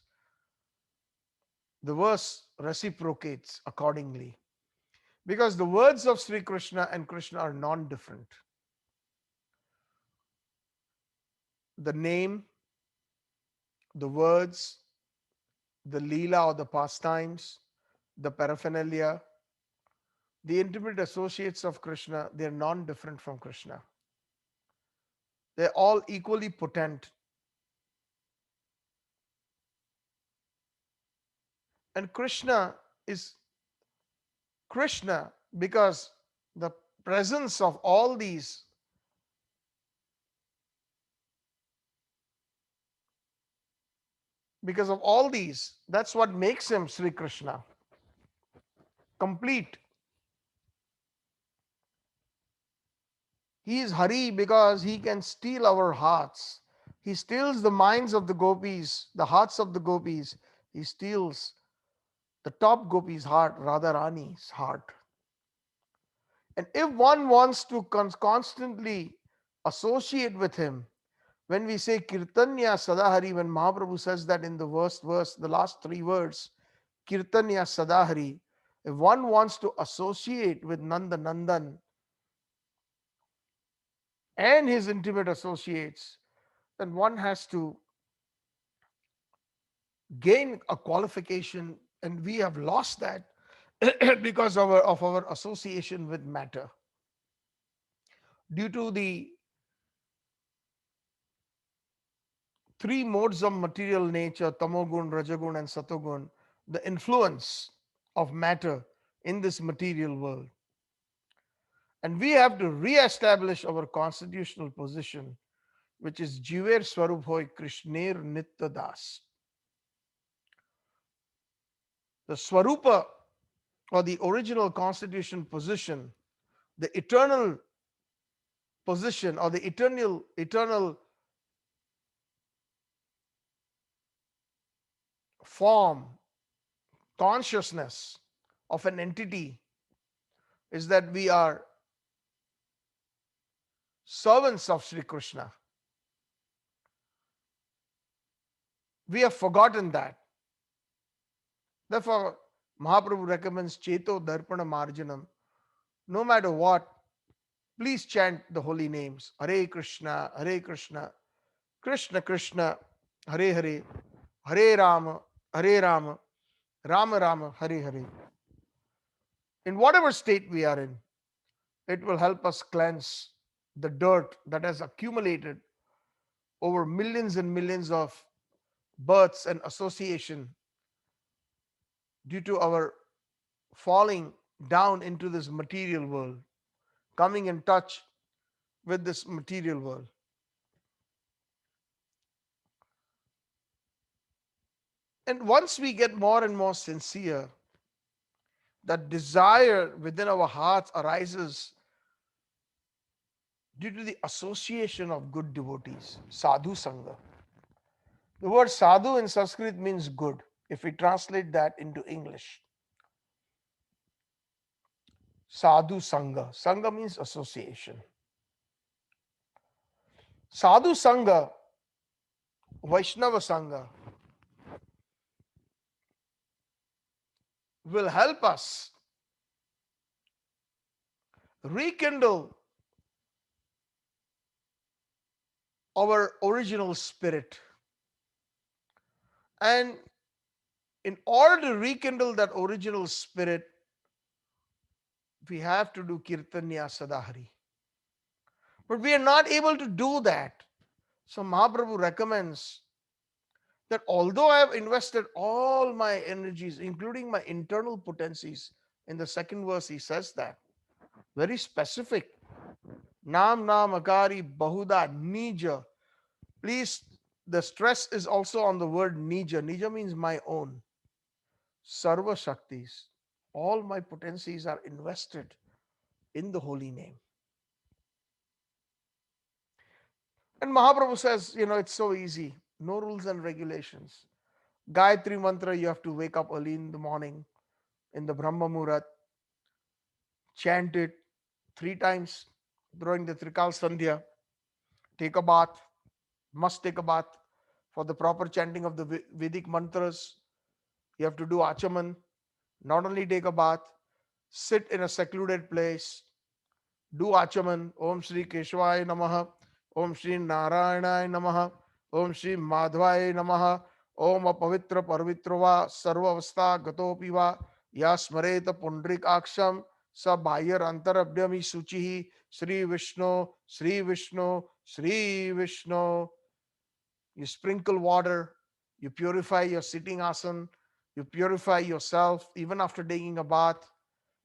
B: the verse reciprocates accordingly. Because the words of Sri Krishna and Krishna are non-different. The name, the words, the leela or the pastimes, the paraphernalia, the intimate associates of Krishna, they're non-different from Krishna. They're all equally potent. And Krishna is Krishna because the presence of all these, that's what makes him Sri Krishna, complete. He is Hari because he can steal our hearts. He steals the minds of the gopis, the hearts of the gopis. He steals the top gopi's heart, Radharani's heart. And if one wants to constantly associate with him, when we say Kirtanya Sadahari, when Mahaprabhu says that in the verse, the last three words, Kirtanya Sadahari, if one wants to associate with Nanda Nandan and his intimate associates, then one has to gain a qualification, and we have lost that because of our association with matter. Due to the three modes of material nature, tamogun, rajagun, and satogun, the influence of matter in this material world. And we have to re-establish our constitutional position, which is Jiver Swarup Hoy Krishner Nitya Das. The Swarupa, or the original constitution position, the eternal position, or the eternal form, consciousness of an entity, is that we are servants of Sri Krishna. We have forgotten that. Therefore, Mahaprabhu recommends Cheto Darpana Marjanam. No matter what, please chant the holy names. Hare Krishna, Krishna Krishna, Hare Hare, Hare Rama, Rama Rama, Hare Hare. In whatever state we are in, it will help us cleanse the dirt that has accumulated over millions and millions of births and association due to our falling down into this material world, coming in touch with this material world. And once we get more and more sincere, that desire within our hearts arises due to the association of good devotees, sadhu sangha. The word sadhu in Sanskrit means good. If we translate that into English, sadhu sangha. Sangha means association. Sadhu sangha, Vaishnava sangha, will help us rekindle our original spirit. And in order to rekindle that original spirit, we have to do Kirtanya Sadahari. But we are not able to do that. So Mahaprabhu recommends that although I have invested all my energies, including my internal potencies, in the second verse he says that, very specific. Nam Nam Akari Bahuda Nija. Please, the stress is also on the word Nija. Nija means my own. Sarva Shaktis. All my potencies are invested in the holy name. And Mahaprabhu says, it's so easy. No rules and regulations. Gayatri Mantra, you have to wake up early in the morning, in the Brahma Muhurat, chant it 3 times during the Trikal Sandhya, take a bath, must take a bath. For the proper chanting of the Vedic mantras, you have to do Achaman, not only take a bath, sit in a secluded place, do Achaman, Om Shri Keshwaya Namaha, Om Shri Narayanaya Namaha, Om Shri Madhvaya Namaha, Om Apavitra Parvitrava Sarvavastha Gatopiva Ya Smareta Pundrik Aksham Sabhayar antarabhyami suchihi, Sri Vishnu, Sri Vishnu, Sri Vishnu. You sprinkle water, you purify your sitting asan, you purify yourself even after taking a bath.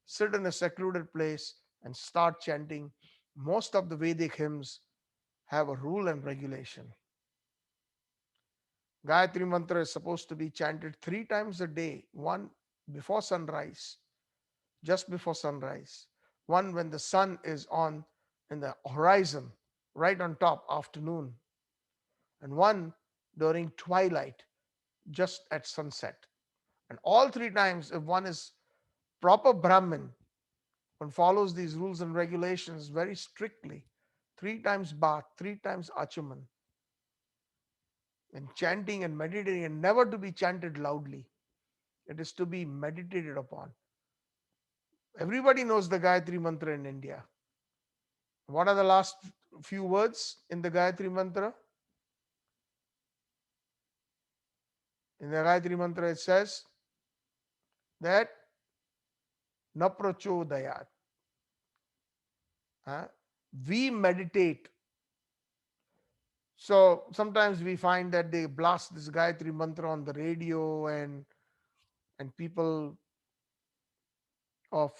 B: Sit in a secluded place and start chanting. Most of the Vedic hymns have a rule and regulation. Gayatri Mantra is supposed to be chanted 3 times a day, one before sunrise, just before sunrise, one when the sun is on in the horizon, right on top, afternoon, and one during twilight, just at sunset. And all 3 times, if one is proper Brahmin, one follows these rules and regulations very strictly. 3 times bath, 3 times achaman, and chanting and meditating, and never to be chanted loudly. It is to be meditated upon. Everybody knows the Gayatri Mantra in India. What are the last few words in the Gayatri Mantra? In the Gayatri Mantra, it says that na prachodayat. We meditate. So sometimes we find that they blast this Gayatri Mantra on the radio, and people of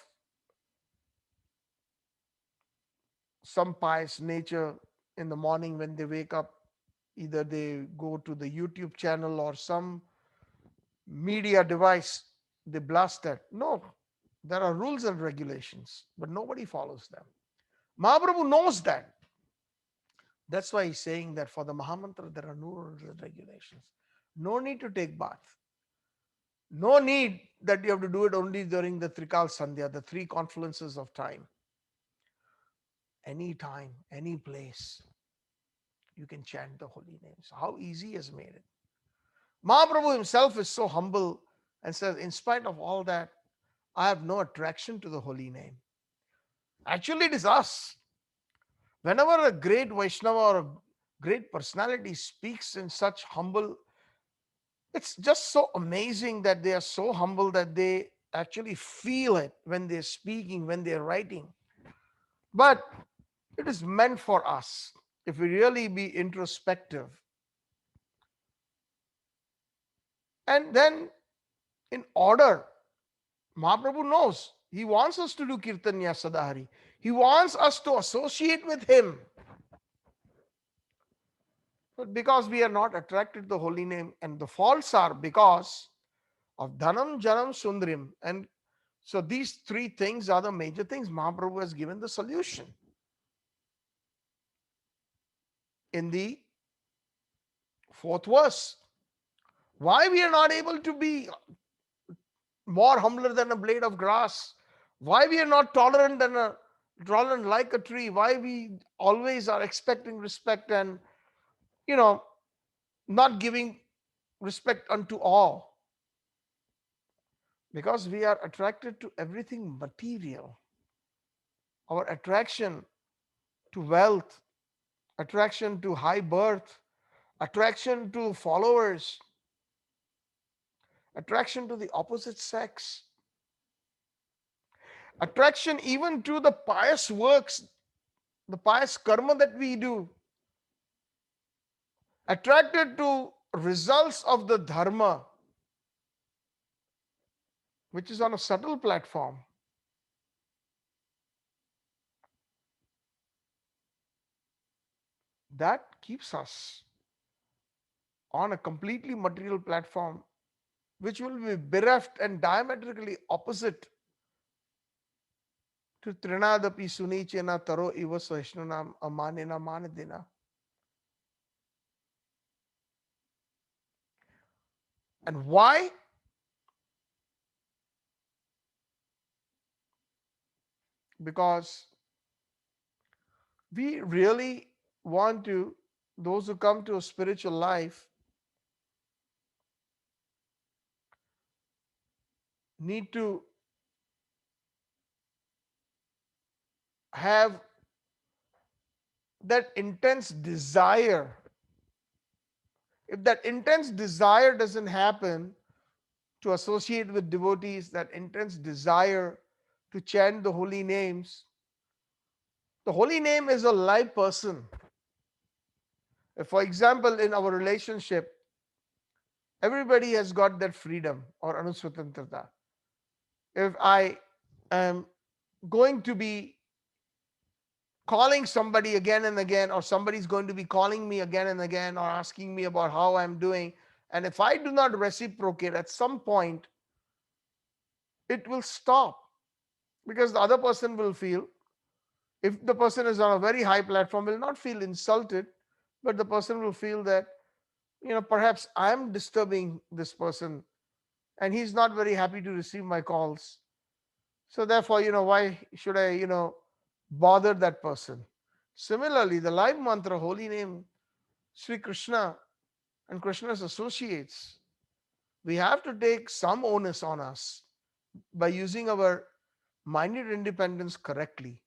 B: some pious nature, in the morning when they wake up, either they go to the YouTube channel or some media device, they blast that. No, there are rules and regulations, but nobody follows them. Mahaprabhu knows that. That's why he's saying that for the Mahamantra, there are no rules and regulations. No need to take bath. No need that you have to do it only during the Trikal Sandhya, the 3 confluences of time. Any time, any place, you can chant the holy names. How easy he has made it. Mahaprabhu himself is so humble and says, in spite of all that, I have no attraction to the holy name. Actually, it is us. Whenever a great Vaishnava or a great personality speaks in such humble, it's just so amazing that they are so humble that they actually feel it when they're speaking, when they're writing. But it is meant for us. If we really be introspective, and then in order, Mahaprabhu knows he wants us to do Kirtanya Sadahari. He wants us to associate with him. But because we are not attracted to the holy name, and the faults are because of Dhanam, Janam, Sundrim. And so these 3 things are the major things. Mahaprabhu has given the solution in the 4th verse. Why we are not able to be more humbler than a blade of grass? Why we are not tolerant like a tree? Why we always are expecting respect and you know not giving respect unto all? Because we are attracted to everything material. Our attraction to wealth, attraction to high birth, attraction to followers, attraction to the opposite sex, attraction even to the pious works, the pious karma that we do, attracted to results of the dharma, which is on a subtle platform. That keeps us on a completely material platform, which will be bereft and diametrically opposite to Trinadapi Sunichena Taro Iva Sahishnanam Amanena Manadina. And why? Because we really want to, those who come to a spiritual life need to have that intense desire. If that intense desire doesn't happen to associate with devotees, that intense desire to chant the holy names. The holy name is a live person. If, for example, in our relationship, everybody has got that freedom or anuswatantrata. If I am going to be calling somebody again and again, or somebody's going to be calling me again and again, or asking me about how I'm doing, and if I do not reciprocate, at some point it will stop, because the other person will feel, if the person is on a very high platform, will not feel insulted, but the person will feel that, perhaps I'm disturbing this person and he's not very happy to receive my calls. So therefore, why should I, bother that person? Similarly, the live mantra, holy name, Sri Krishna and Krishna's associates, we have to take some onus on us by using our minute independence correctly.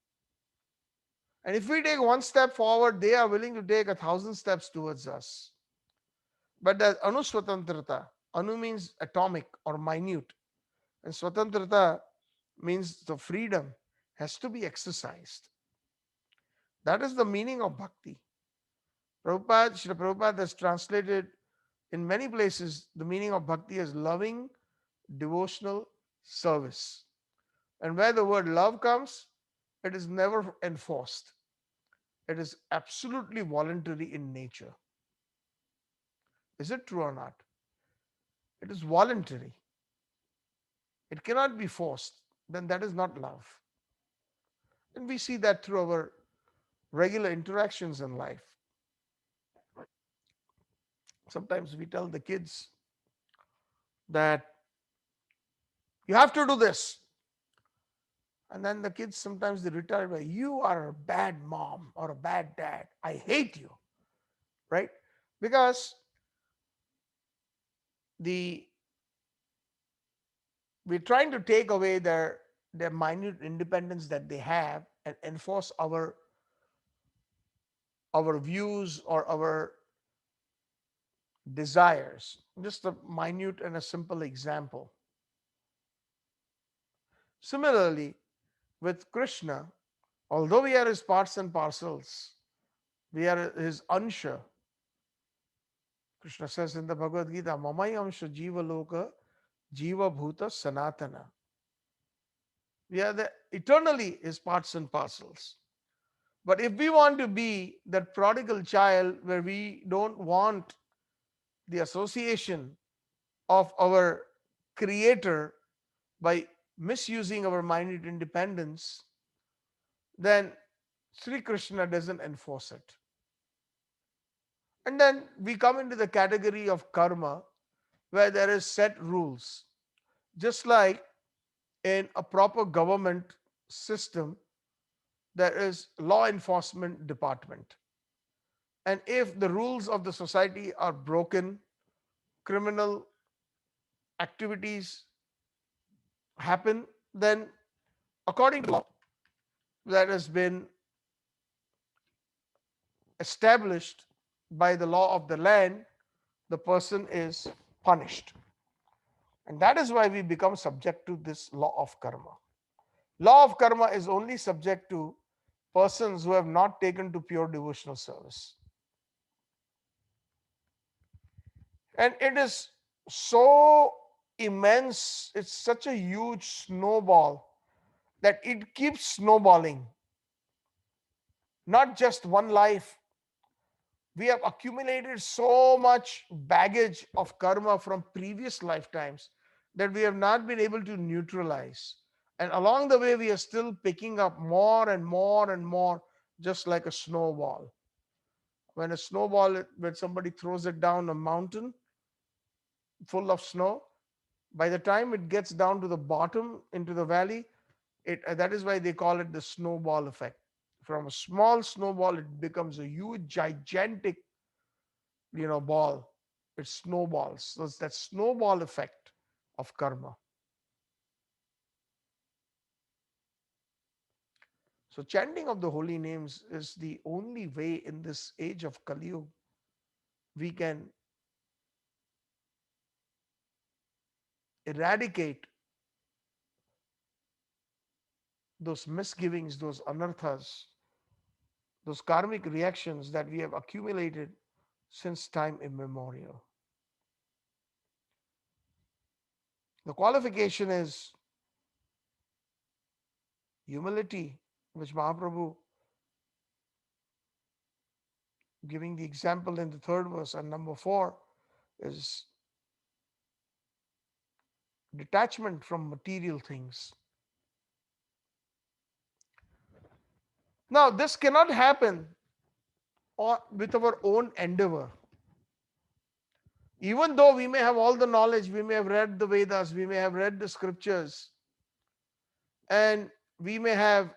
B: And if we take one step forward, they are willing to take 1,000 steps towards us. But that anuswatantrata, anu means atomic or minute, and swatantrata means the freedom has to be exercised. That is the meaning of bhakti. Srila Prabhupada has translated in many places the meaning of bhakti as loving devotional service. And where the word love comes, it is never enforced. It is absolutely voluntary in nature. Is it true or not? It is voluntary. It cannot be forced. Then that is not love. And we see that through our regular interactions in life. Sometimes we tell the kids that you have to do this. And then the kids sometimes they retire by, you are a bad mom or a bad dad. I hate you. Right? Because the we're trying to take away their minute independence that they have and enforce our views or our desires. Just a minute and a simple example. Similarly, with Krishna, although we are his parts and parcels, we are his ansha. Krishna says in the Bhagavad Gita, Mamai amsha jiva loka jiva bhuta sanatana. We are eternally his parts and parcels. But if we want to be that prodigal child where we don't want the association of our creator by misusing our minute independence, then Sri Krishna doesn't enforce it. And then we come into the category of karma where there is set rules. Just like in a proper government system, there is law enforcement department. And if the rules of the society are broken, criminal activities happen, then according to law that has been established by the law of the land, the person is punished. And that is why we become subject to this law of karma. Law of karma is only subject to persons who have not taken to pure devotional service. And it is so immense, it's such a huge snowball that it keeps snowballing. Not just one life. We have accumulated so much baggage of karma from previous lifetimes that we have not been able to neutralize. And along the way, we are still picking up more and more and more, just like a snowball. When somebody throws it down a mountain full of snow, by the time it gets down to the bottom into the valley, that is why they call it the snowball effect. From a small snowball, it becomes a huge, gigantic, ball. It snowballs. So it's that snowball effect of karma. So chanting of the holy names is the only way in this age of Kali Yuga we can eradicate those misgivings, those anarthas, those karmic reactions that we have accumulated since time immemorial. The qualification is humility, which Mahaprabhu giving the example in the third verse, and number 4 is detachment from material things. Now, this cannot happen with our own endeavor. Even though we may have all the knowledge, we may have read the Vedas, we may have read the scriptures, and we may have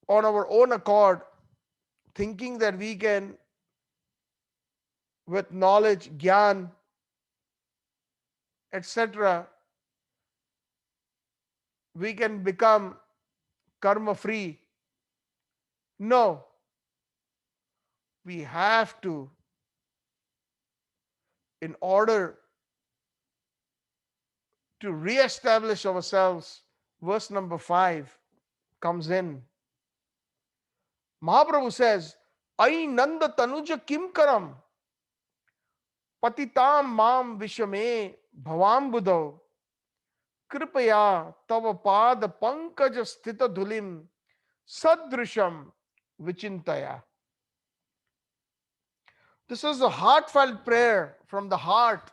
B: on our own accord thinking that we can, with knowledge, gyan, etc., we can become karma free. No, we have to, in order to re-establish ourselves, verse number 5 comes in. Mahaprabhu says, Ai nanda tanuja kim karam patitam mam vishame bhavam budho kripaya tava pad pankaj sthita dhulim sadrisham vichintaya. This is a heartfelt prayer from the heart.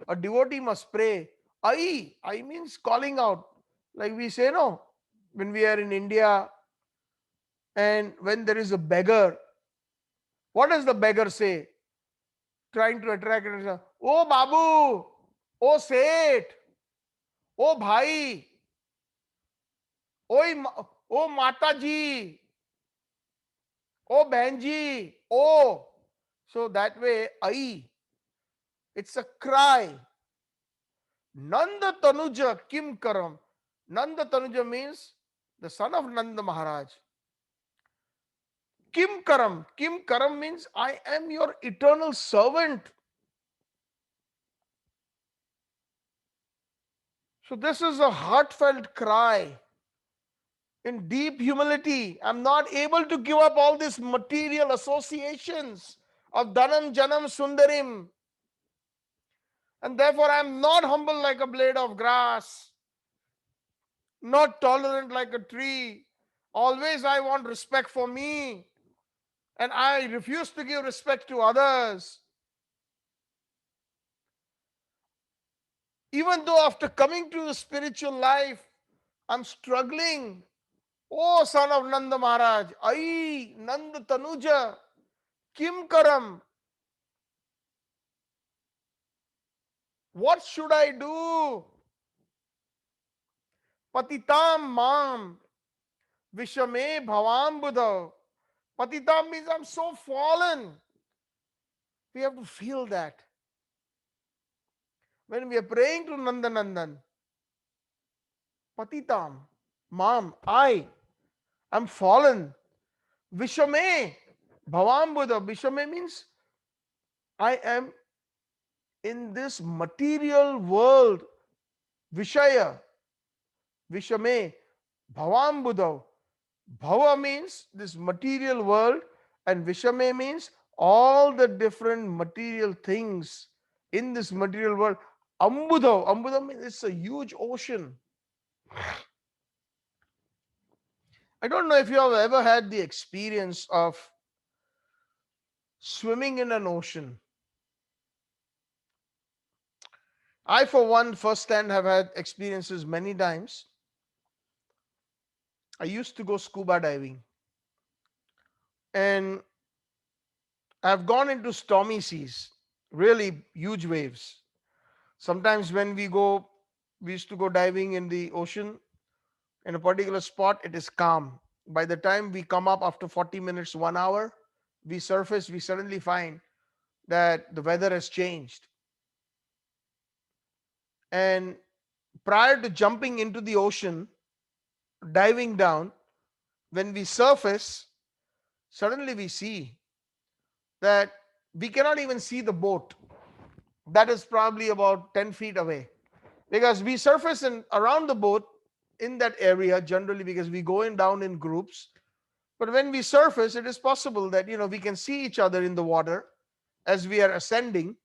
B: A devotee must pray. I means calling out. Like we say, no, when we are in India and when there is a beggar, what does the beggar say? Trying to attract attention. Oh Babu, oh Seth, oh Bhai, oh Mataji, oh Benji, oh. So that way, it's a cry. Nanda Tanuja Kim Karam. Nanda Tanuja means the son of Nanda Maharaj. Kim Karam. Kim Karam means I am your eternal servant. So this is a heartfelt cry in deep humility. I'm not able to give up all these material associations of Dhanam, Janam, Sundarim. And therefore I'm not humble like a blade of grass, not tolerant like a tree. Always I want respect for me, and I refuse to give respect to others. Even though after coming to the spiritual life, I'm struggling. Oh, son of Nanda Maharaj, Ai, Nanda Tanuja, Kim Karam, what should I do? Patitam Mam, Vishame Bhavam Buddha. Patitam means I'm so fallen. We have to feel that. When we are praying to Nanda Nandan, Patitam, Mam, I am fallen. Vishame, Bhavam Buddha. Vishame means I am in this material world. Vishaya, Vishame, Bhavam Buddha. Bhava means this material world, and Vishame means all the different material things in this material world. Ambudha, Ambudha means it's a huge ocean. I don't know if you have ever had the experience of swimming in an ocean. I, for one, firsthand have had experiences many times. I used to go scuba diving, and I've gone into stormy seas, really huge waves. Sometimes when we used to go diving in the ocean in a particular spot, it is calm. By the time we come up after 40 minutes, 1 hour, we surface, we suddenly find that the weather has changed. And prior to jumping into the ocean, diving down, when we surface, suddenly we see that we cannot even see the boat. that is probably about 10 feet away, because we surface in around the boat in that area generally, because we go in down in groups. But when we surface, it is possible that we can see each other in the water as we are ascending,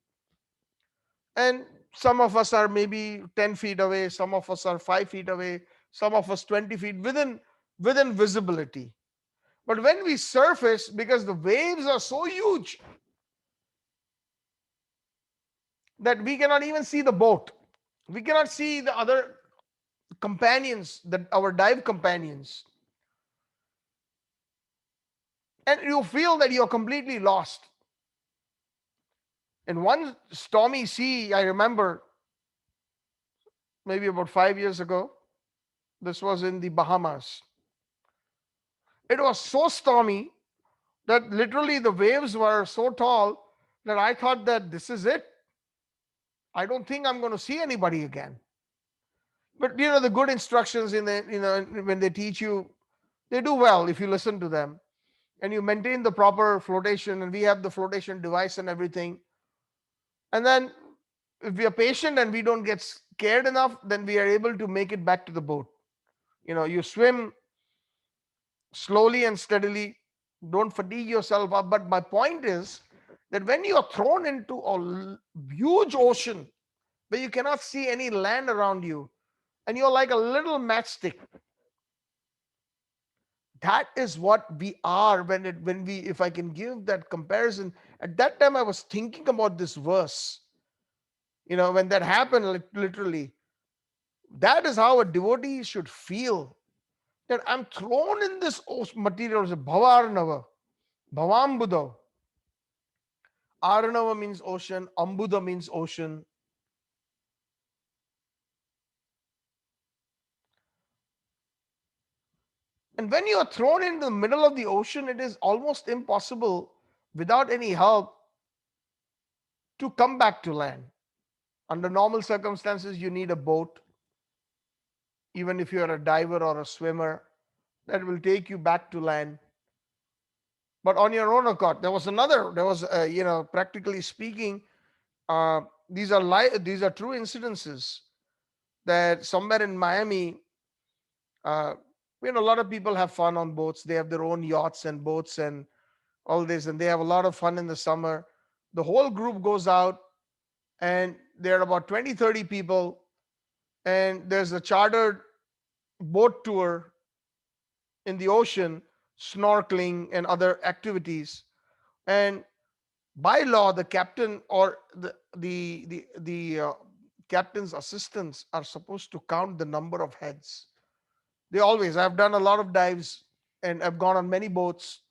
B: and some of us are maybe 10 feet away, some of us are 5 feet away, some of us 20 feet within visibility. But when we surface, because the waves are so huge that we cannot even see the boat, we cannot see the other companions, that our dive companions, and you feel that you're completely lost. In one stormy sea, I remember maybe about 5 years ago, this was in the Bahamas. It was so stormy that literally the waves were so tall that I thought that this is it. I don't think I'm going to see anybody again. But the good instructions in the when they teach you, they do well if you listen to them and you maintain the proper flotation. And we have the flotation device and everything. And then if we are patient and we don't get scared enough, then we are able to make it back to the boat. You swim slowly and steadily, don't fatigue yourself up. But my point is that when you are thrown into a huge ocean where you cannot see any land around you, and you're like a little matchstick, that is what we are when we, if I can give that comparison. At that time I was thinking about this verse, when that happened, literally, that is how a devotee should feel, that I'm thrown in this material. Bhavārnava, bhavāmbudo. Arnava means ocean, ambuda means ocean. And when you are thrown in the middle of the ocean, it is almost impossible without any help to come back to land. Under normal circumstances, you need a boat, even if you are a diver or a swimmer, that will take you back to land. But on your own accord, practically speaking, uh, these are true incidences, that somewhere in Miami, uh, a lot of people have fun on boats. They have their own yachts and boats and all this, and they have a lot of fun in the summer. The whole group goes out, and there are about 20, 30 people, and there's a chartered boat tour in the ocean, snorkeling and other activities. And by law, the captain or the captain's assistants are supposed to count the number of heads. They always, I've done a lot of dives and I've gone on many boats,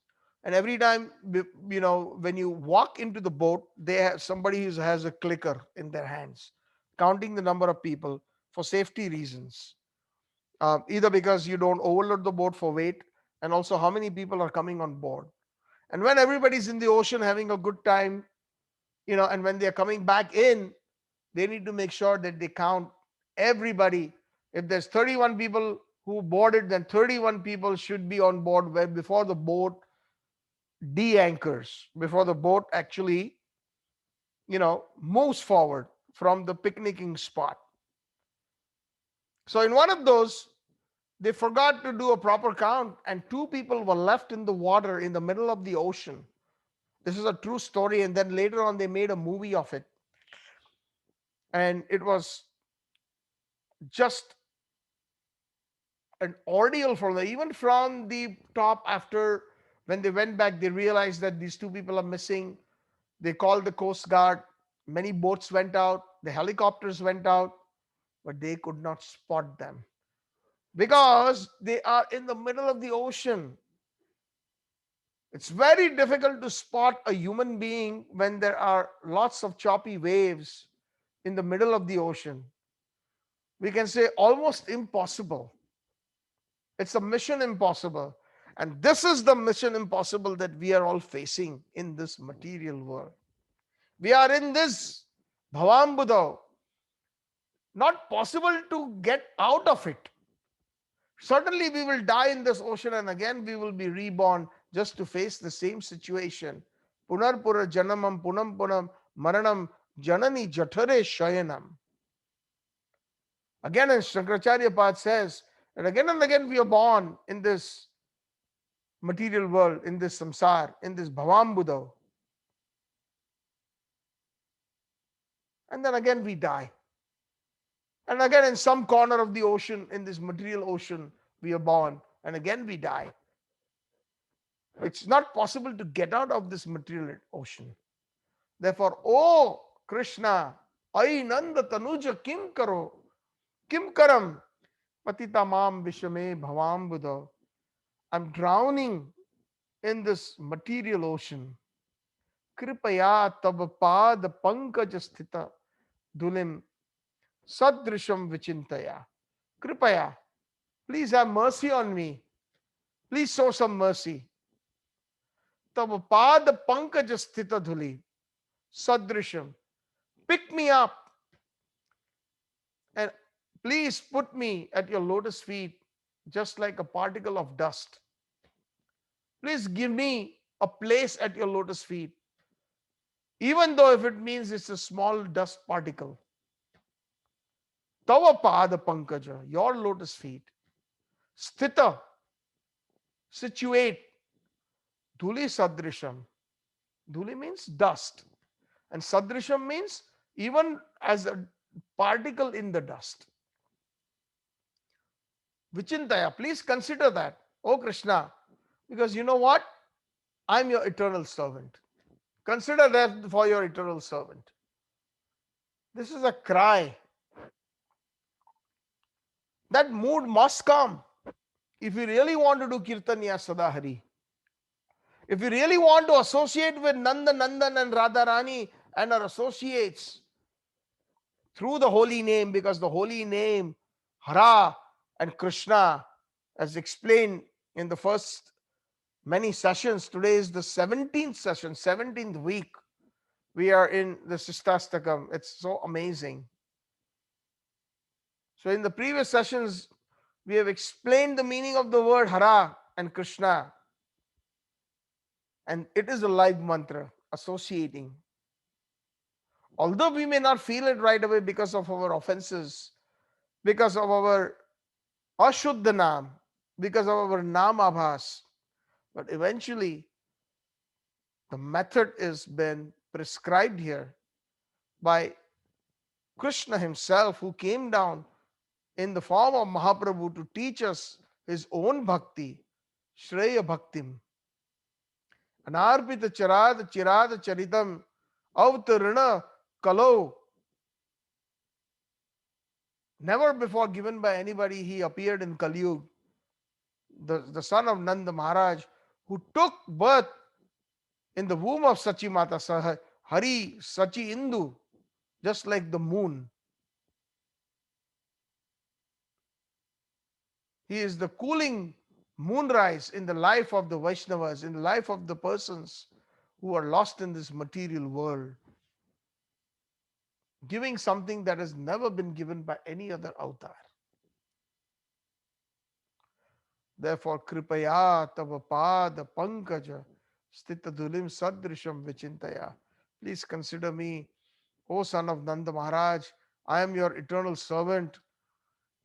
B: and every time, when you walk into the boat, they have somebody who has a clicker in their hands, counting the number of people for safety reasons. Either because you don't overload the boat for weight, and also how many people are coming on board. And when everybody's in the ocean having a good time, and when they're coming back in, they need to make sure that they count everybody. If there's 31 people who boarded, then 31 people should be on board before the boat de-anchors, before the boat actually, moves forward from the picnicking spot. So in one of those, they forgot to do a proper count, and two people were left in the water in the middle of the ocean. This is a true story, and then later on, they made a movie of it. And it was just an ordeal for them. Even from the top, after when they went back, they realized that these two people are missing. They called the Coast Guard. Many boats went out, the helicopters went out, but they could not spot them because they are in the middle of the ocean. It's very difficult to spot a human being when there are lots of choppy waves in the middle of the ocean. We can say almost impossible. It's a mission impossible. And this is the mission impossible that we are all facing in this material world. We are in this bhavāmbudo, not possible to get out of it. Certainly, we will die in this ocean, and again we will be reborn just to face the same situation. Punar pura janamam punam punam maranam Janani Jathare Shayanam. Again, as Shankaracharya Pad says, that again and again we are born in this material world, in this samsar, in this bhavāmbuddha, and then again we die. And again, in some corner of the ocean, in this material ocean, we are born, and again we die. It's not possible to get out of this material ocean. Therefore, oh Krishna, Ai Nanda Tanuja Kim Karo, Kim Karam, Patita Mam Vishame Bhavam Buddha. I'm drowning in this material ocean. Kripaya Tab Pad Pankaj Sthita Dulim Sadrisham Vichintaya. Kripaya, please have mercy on me. Please show some mercy. Tab Pad Pankaj Sthita Dhuli Sadrisham. Pick me up and please put me at your lotus feet just like a particle of dust. Please give me a place at your lotus feet, even though if it means it's a small dust particle. Tava pada pankaja, your lotus feet. Sthita, situate. Dhuli sadrisham. Dhuli means dust. And sadrisham means even as a particle in the dust. Vichintaya, please consider that. Oh Krishna, because you know what? I'm your eternal servant. Consider that for your eternal servant. This is a cry. That mood must come if you really want to do Kirtanya Sadahari. If you really want to associate with Nanda Nandan and Radharani and our associates through the holy name, because the holy name, Hara and Krishna, as explained in the first many sessions, today is the 17th session, 17th week. We are in the Shikashtakam. It's so amazing. So, in the previous sessions, we have explained the meaning of the word Hara and Krishna. And it is a live mantra, associating. Although we may not feel it right away because of our offenses, because of our Ashuddhanam, because of our Namabhas, but eventually the method is been prescribed here by Krishna himself, who came down in the form of Mahaprabhu to teach us his own bhakti, Shreya Bhaktim. Anarpita Charad Chirad Charitam Avtarana Kalo. Never before given by anybody, he appeared in Kali Yuga, the son of Nanda Maharaj, who took birth in the womb of Sachi Mata Hari Sachi Indu, just like the moon. He is the cooling moonrise in the life of the Vaishnavas, in the life of the persons who are lost in this material world, giving something that has never been given by any other avatar. Therefore, Kripaya Tava Pada Pankaja Stita Dhulim Sadrisham Vichintaya. Please consider me, O son of Nanda Maharaj. I am your eternal servant.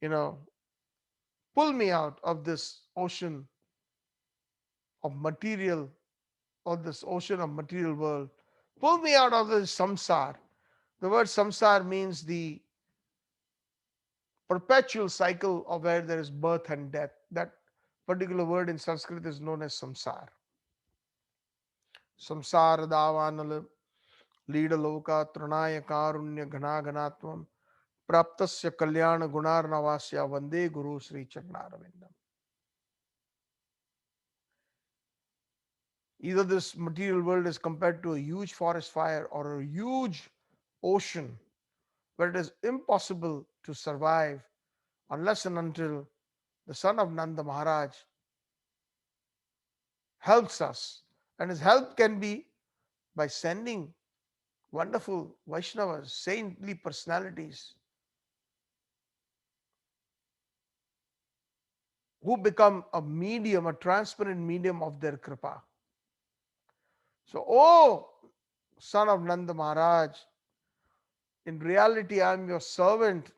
B: You know, pull me out of this ocean of material, or this ocean of material world. Pull me out of this samsar. The word samsar means the perpetual cycle of where there is birth and death. That particular word in Sanskrit is known as samsar. Samsara davanal लीडलोका तृणाय कारुण्य घनाघनात्वम प्राप्तस्य कल्याण गुणार्णवास्य वंदे गुरु Shri चरणारविंदम. Either this material world is compared to a huge forest fire or a huge ocean where it is impossible to survive unless and until the son of Nanda Maharaj helps us. And his help can be by sending wonderful Vaishnavas, saintly personalities who become a medium, a transparent medium of their kripa. So, oh son of Nanda Maharaj, In reality, I'm your servant.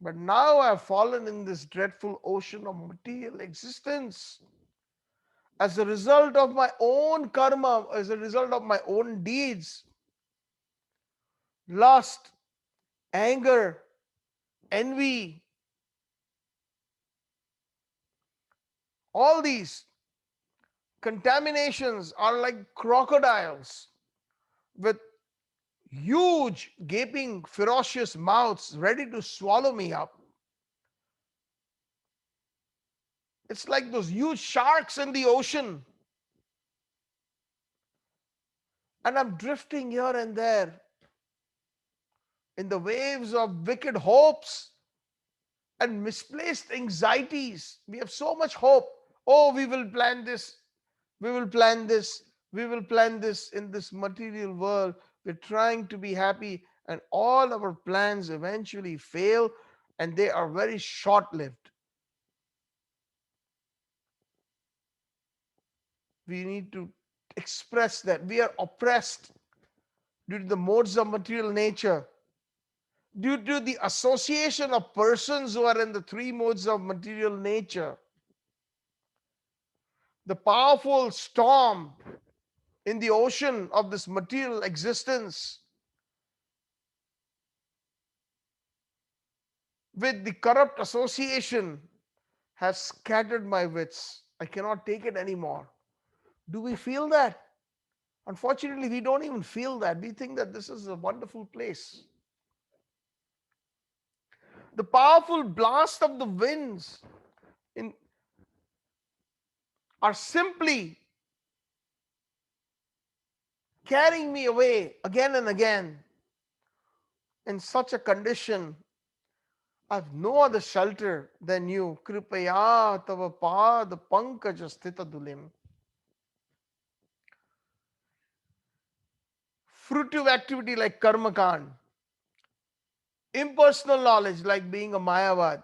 B: But now I've fallen in this dreadful ocean of material existence as a result of my own karma, as a result of my own deeds, lust, anger, envy, all these contaminations are like crocodiles with huge, gaping, ferocious mouths ready to swallow me up. It's like those huge sharks in the ocean. And I'm drifting here and there in the waves of wicked hopes and misplaced anxieties. We have so much hope. Oh, we will plan this. We will plan this. We will plan this in this material world. We're trying to be happy, and all our plans eventually fail, and they are very short lived. We need to express that we are oppressed due to the modes of material nature, due to the association of persons who are in the three modes of material nature. The powerful storm in the ocean of this material existence with the corrupt association has scattered my wits. I cannot take it anymore. Do we feel that? Unfortunately, we don't even feel that. We think that this is a wonderful place. The powerful blast of the winds in, are simply carrying me away again and again. In such a condition, I have no other shelter than you. Kripaya tava pad pankaja sthita dulim. Fruitive activity like karma kand, impersonal knowledge like being a mayavad.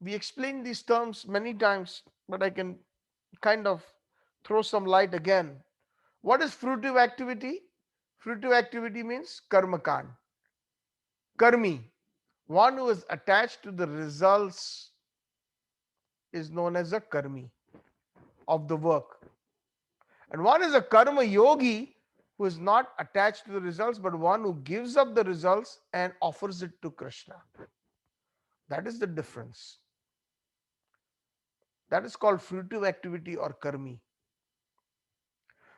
B: We explained these terms many times, but I can kind of throw some light again. What is fruitive activity? Fruitive activity means karma kand. Karmi, one who is attached to the results, is known as a karmi of the work. And one is a karma yogi who is not attached to the results, but one who gives up the results and offers it to Krishna. That is the difference. That is called fruitive activity or karmi.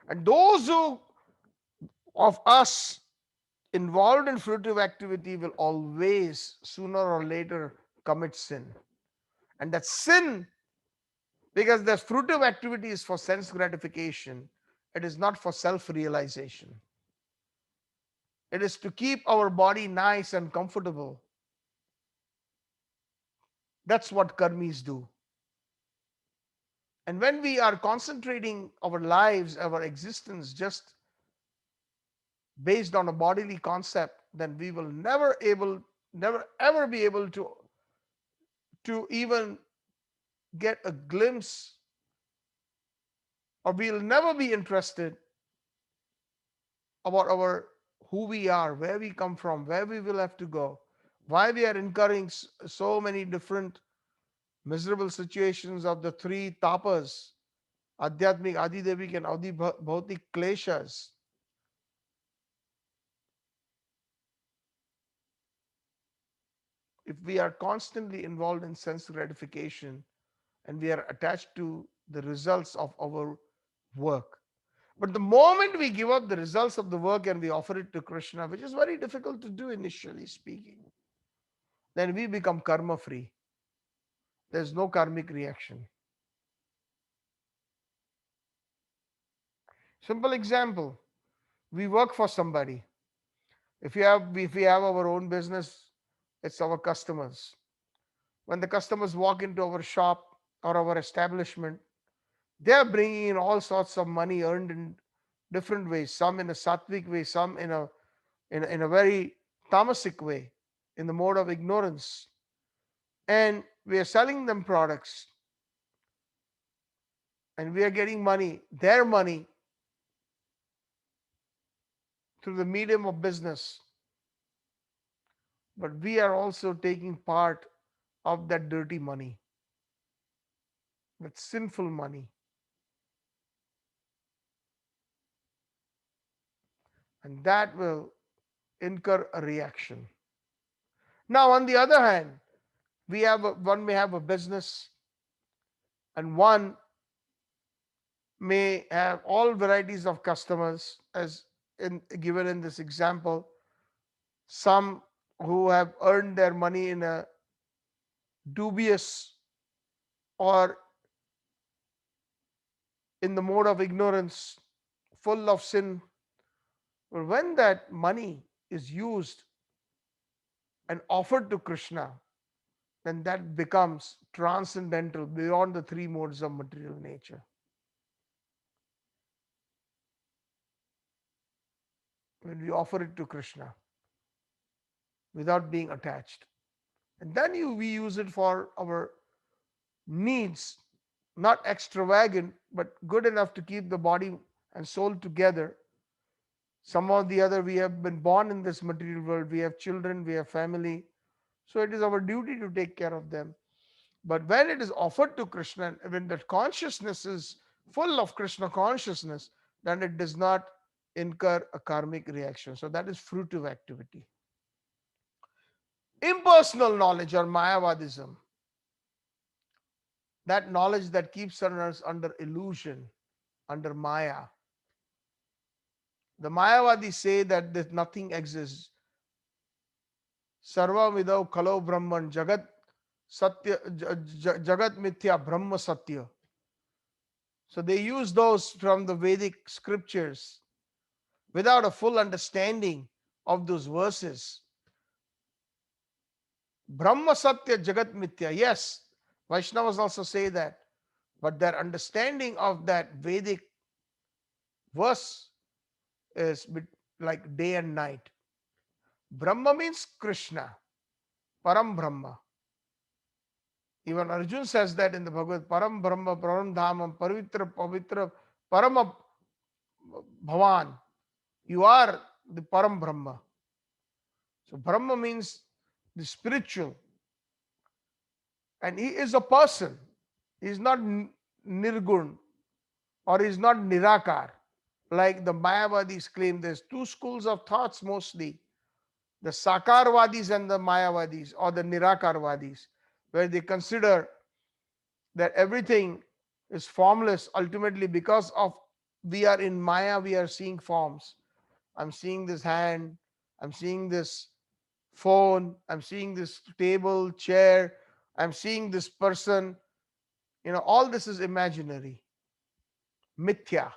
B: And those who of us involved in fruitive activity will always, sooner or later, commit sin. And that sin, because the fruitive activity is for sense gratification, it is not for self realization. It is to keep our body nice and comfortable. That's what karmis do. And when we are concentrating our lives, our existence just based on a bodily concept, then we will never ever be able to even get a glimpse, or we'll never be interested about our who we are, where we come from, where we will have to go, why we are incurring so many different miserable situations of the three tapas, adhyatmic, adidevik, and adibhautik kleshas. If we are constantly involved in sense gratification and we are attached to the results of our work, but the moment we give up the results of the work and we offer it to Krishna, which is very difficult to do initially speaking, then we become karma free. There's no karmic reaction. Simple example, we work for somebody. If we have our own business, it's our customers. When the customers walk into our shop or our establishment, they are bringing in all sorts of money earned in different ways, some in a sattvic way, some in a very tamasic way, in the mode of ignorance. And we are selling them products and we are getting money, their money, through the medium of business, but we are also taking part of that dirty money, that sinful money, and that will incur a reaction. Now, on the other hand, one may have a business, and one may have all varieties of customers, as given in this example. Some who have earned their money in a dubious or in the mode of ignorance, full of sin. But when that money is used and offered to Krishna, then that becomes transcendental beyond the three modes of material nature. When we offer it to Krishna without being attached. And then we use it for our needs, not extravagant, but good enough to keep the body and soul together. Some or the other, we have been born in this material world, we have children, we have family. So it is our duty to take care of them. But when it is offered to Krishna, when that consciousness is full of Krishna consciousness, then it does not incur a karmic reaction. So that is fruitive activity. Impersonal knowledge or Mayavadism, that knowledge that keeps us under illusion, under Maya. The Mayavadis say that nothing exists. Sarva vidau kalo brahman jagat satya jagat mithya brahma satya. So they use those from the Vedic scriptures without a full understanding of those verses. Brahma satya jagat mithya. Yes, Vaishnavas also say that. But their understanding of that Vedic verse is like day and night. Brahma means Krishna, Param Brahma. Even Arjun says that in the Bhagavad, Param Brahma, Param Dhamam, Pavitra, Pavitra, Param Bhavan. You are the Param Brahma. So Brahma means the spiritual. And he is a person. He is not Nirgun or he is not Nirakar. Like the Mayavadis claim, there's two schools of thoughts mostly. The Sakarvadis and the Mayavadis, or the Nirakarvadis, where they consider that everything is formless ultimately because of we are in Maya, we are seeing forms. I'm seeing this hand, I'm seeing this phone, I'm seeing this table, chair, I'm seeing this person. All this is imaginary. Mithya,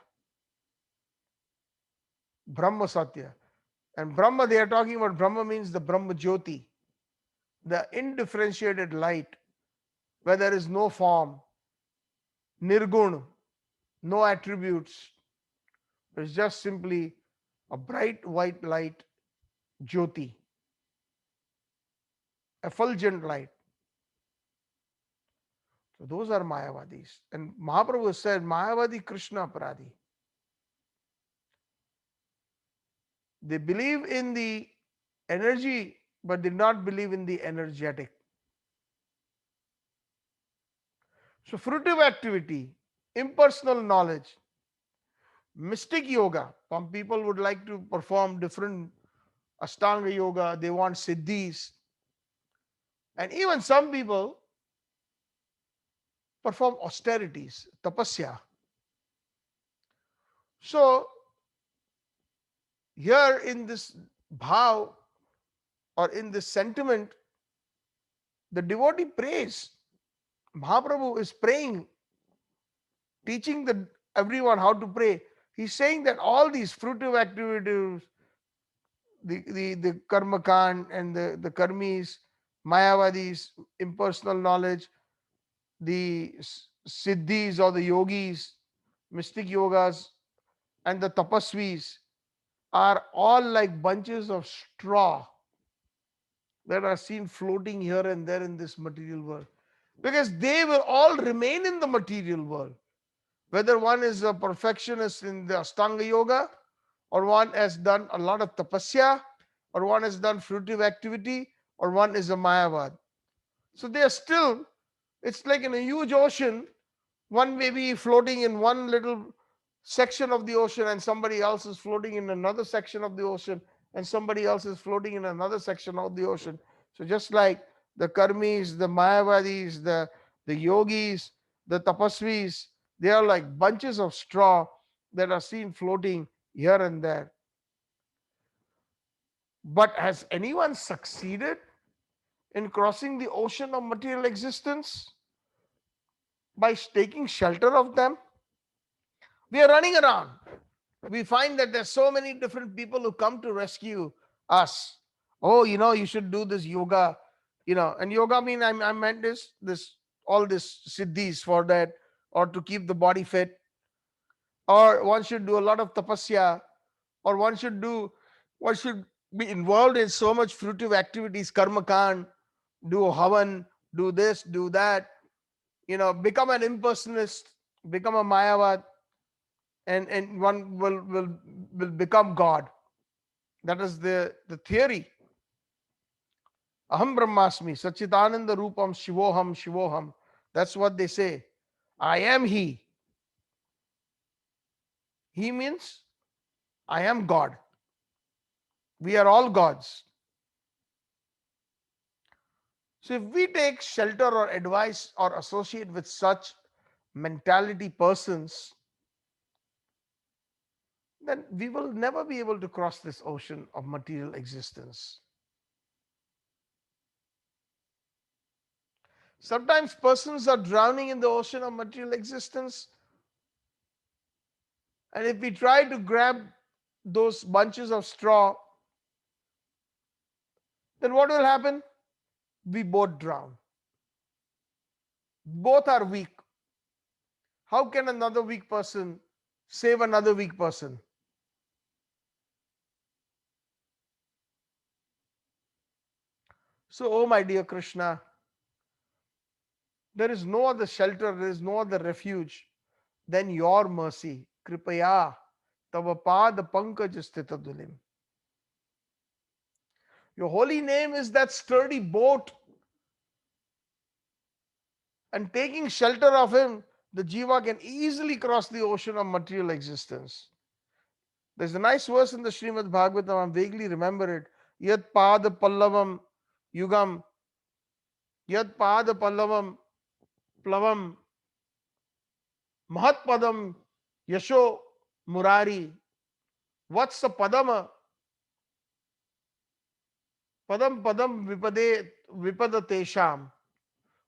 B: Brahma Satya. And Brahma, they are talking about Brahma means the Brahma Jyoti, the indifferentiated light, where there is no form, nirgun, no attributes. It's just simply a bright white light, Jyoti, effulgent light. So those are Mayavadis. And Mahaprabhu said, Mayavadi Krishna Aparadhi. They believe in the energy, but did not believe in the energetic. So fruitive activity, impersonal knowledge, mystic yoga. Some people would like to perform different Ashtanga yoga. They want siddhis. And even some people perform austerities, tapasya. So here in this bhav or in this sentiment, the devotee prays. Mahaprabhu is praying, teaching everyone how to pray. He's saying that all these fruitive activities, the karma kand and the karmis, mayavadis, impersonal knowledge, the siddhis or the yogis, mystic yogas, and the tapasvis are all like bunches of straw that are seen floating here and there in this material world. Because they will all remain in the material world. Whether one is a perfectionist in the Ashtanga Yoga or one has done a lot of tapasya, or one has done fruitive activity, or one is a mayavad. So they are still, it's like in a huge ocean, one may be floating in one little section of the ocean, and somebody else is floating in another section of the ocean, and somebody else is floating in another section of the ocean. So just like the karmis, the mayavadis, the yogis, the tapasvis, they are like bunches of straw that are seen floating here and there. But has anyone succeeded in crossing the ocean of material existence by taking shelter of them? We are running around. We find that there's so many different people who come to rescue us. Oh, you should do this yoga, and yoga mean I meant this all this siddhis for that, or to keep the body fit, or one should do a lot of tapasya, or one should be involved in so much fruitive activities, karma kand, do havan, do this, do that, become an impersonalist, become a mayavad, and one will become God. That is the theory. Aham Brahmasmi, Satchitananda Rupam, Shivoham, Shivoham. That's what they say. I am He. He means I am God. We are all gods. So if we take shelter or advice or associate with such mentality persons, then we will never be able to cross this ocean of material existence. Sometimes persons are drowning in the ocean of material existence, and if we try to grab those bunches of straw, then what will happen? We both drown. Both are weak. How can another weak person save another weak person? So, oh my dear Krishna, there is no other shelter, there is no other refuge than your mercy. Kripaya tava pad pankaj sthita dulim. Your holy name is that sturdy boat, and taking shelter of him, the jiva can easily cross the ocean of material existence. There's a nice verse in the Srimad Bhagavatam, I vaguely remember it. Yat pada pallavam yugam, yat pada pallavam plavam, mahat padam yasho murari, vatsa padama, padam padam vipada tesham.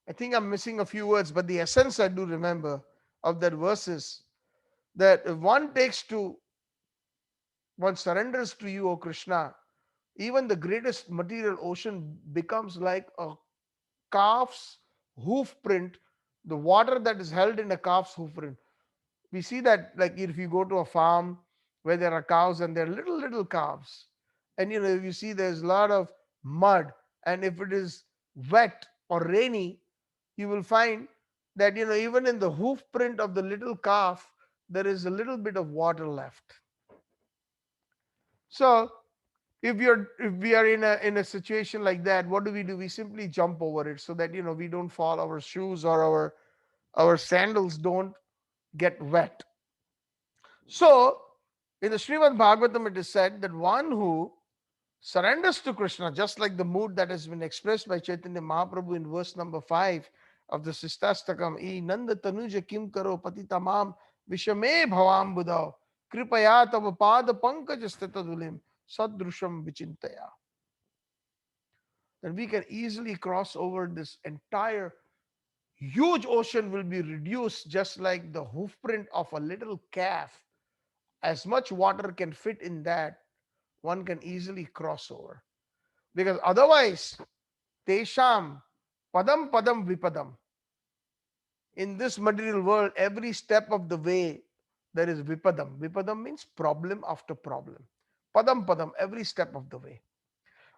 B: I think I'm missing a few words, but the essence I do remember of that verse is that if one surrenders to you, O Krishna, even the greatest material ocean becomes like a calf's hoof print, the water that is held in a calf's hoof print. We see that, like, if you go to a farm where there are cows and they're little calves, and you see there's a lot of mud, and if it is wet or rainy, you will find that even in the hoof print of the little calf there is a little bit of water left. So if we are in a situation like that, what do? We simply jump over it so that we don't fall, our shoes or our sandals don't get wet. So in the Srimad Bhagavatam it is said that one who surrenders to Krishna, just like the mood that has been expressed by Chaitanya Mahaprabhu in verse number 5 of the Shikashtakam, E Nanda Tanuja Kim Karo Patitamam Vishame Bhavam Budao Kripaya Tava Pada Pankaj Stitadulim Sadrusham Vichintaya. Then we can easily cross over this entire huge ocean, will be reduced just like the hoofprint of a little calf. As much water can fit in that, one can easily cross over. Because otherwise, Tesham Padam Padam Vipadam. In this material world, every step of the way, there is Vipadam. Vipadam means problem after problem. Padam Padam, every step of the way.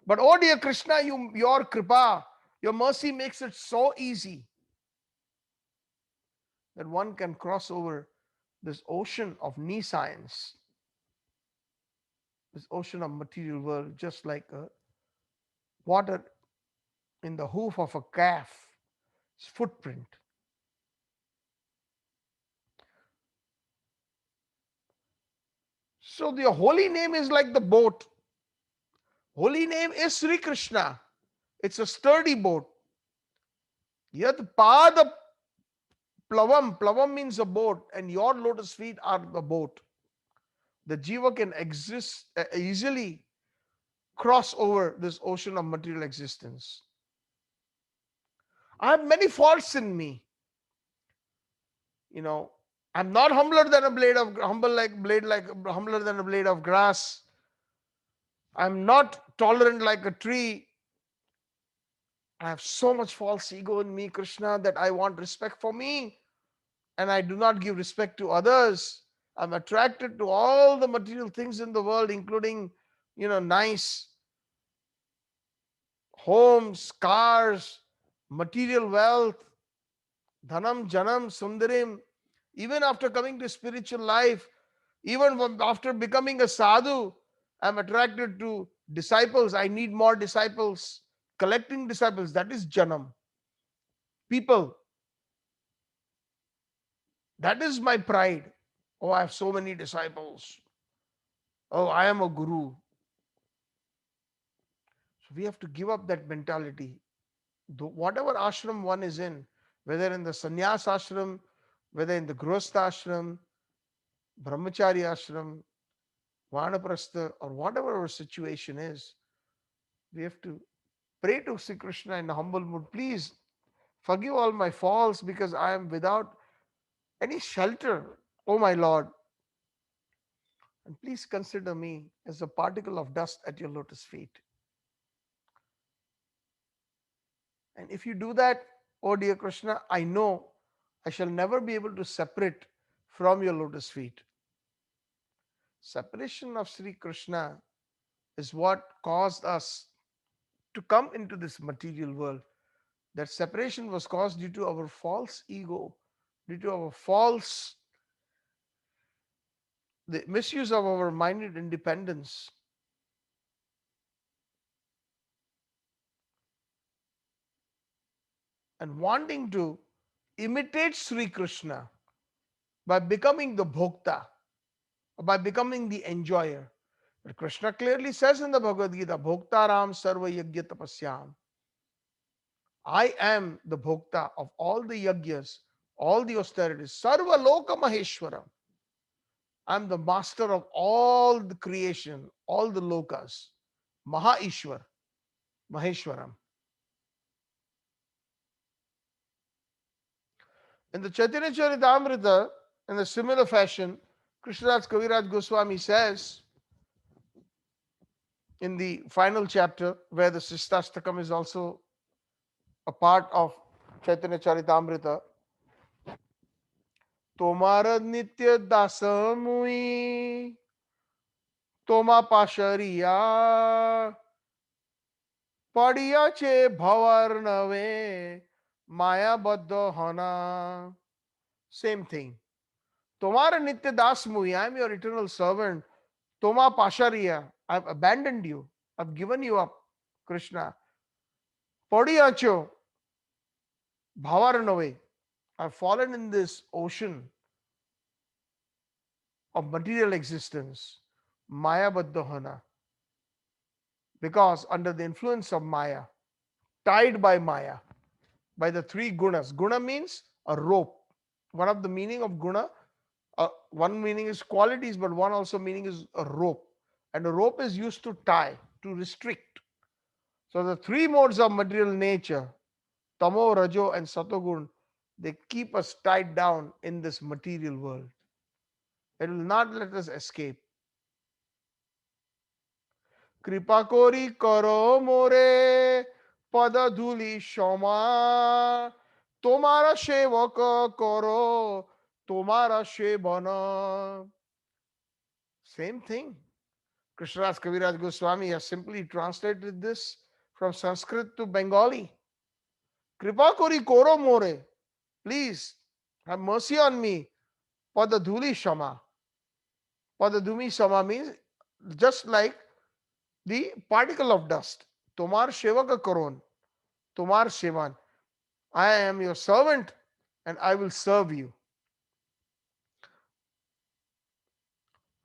B: But oh dear Krishna, your Kripa, your mercy makes it so easy that one can cross over this ocean of knee science. this ocean of material world, just like water in the hoof of a calf's footprint. So the holy name is like the boat. Holy name is Sri Krishna. It's a sturdy boat. Yat pada plavam. Plavam means a boat, and your lotus feet are the boat. The jiva can exist easily cross over this ocean of material existence. I have many faults in me. You know, I'm not humbler than a blade of humbler than a blade of grass. I'm not tolerant like a tree. I have so much false ego in me, Krishna, that I want respect for me, and I do not give respect to others. I'm attracted to all the material things in the world, including, nice homes, cars, material wealth, dhanam, janam, sundarim. Even after coming to spiritual life, even after becoming a sadhu, I'm attracted to disciples. I need more disciples. Collecting disciples, that is janam. People, that is my pride. Oh, I have so many disciples. Oh, I am a guru. So we have to give up that mentality. Whatever ashram one is in, whether in the sannyas ashram, whether in the grihastha ashram, brahmachari ashram, vanaprastha, or whatever our situation is, we have to pray to Sri Krishna in a humble mood. Please forgive all my faults because I am without any shelter, oh my Lord. And please consider me as a particle of dust at your lotus feet. And if you do that, oh dear Krishna, I know I shall never be able to separate from your lotus feet. Separation of Sri Krishna is what caused us to come into this material world. That separation was caused due to our false ego, due to our false, the misuse of our minded independence. And wanting to imitate Sri Krishna by becoming the bhokta, by becoming the enjoyer. But Krishna clearly says in the Bhagavad Gita, Bhoktaram sarva yajna tapasyam. I am the bhokta of all the yagyas, all the austerities. Sarva loka maheshwaram. I'm the master of all the creation, all the lokas. Maha Ishwar, Maheshwaram. In the Chaitanya Charitamrita, in a similar fashion, Krishnadas Kaviraj Goswami says in the final chapter, where the Shikashtakam is also a part of Chaitanya Charitamrita, Tomara Nitya Dasamui, Toma Pashariya, Padiyache Bhavārnave, Maya Baddha Hana. Same thing. Tomara Nitya Dasmui, I am your eternal servant. Toma Pashariya, I have abandoned you. I have given you up, Krishna. Padiyacho Bhavārnave, I have fallen in this ocean of material existence. Maya Baddha, because under the influence of Maya, tied by Maya, by the three gunas. Guna means a rope. One of the meaning of guna, one meaning is qualities, but one also meaning is a rope. And a rope is used to tie, to restrict. So the three modes of material nature, tamo, rajo, and satogun, they keep us tied down in this material world. It will not let us escape. Kripa kori karo more pada dhuli shoma tomara sevaka karo tomara sevana. Same thing. Krishnadas Kaviraj Goswami has simply translated this from Sanskrit to Bengali. Kripa kori koro more. Please have mercy on me. Pada dhuli shama. Pada dhumi shama means just like the particle of dust. Tomar Shevaka Karon, Tomar Shevan. I am your servant and I will serve you.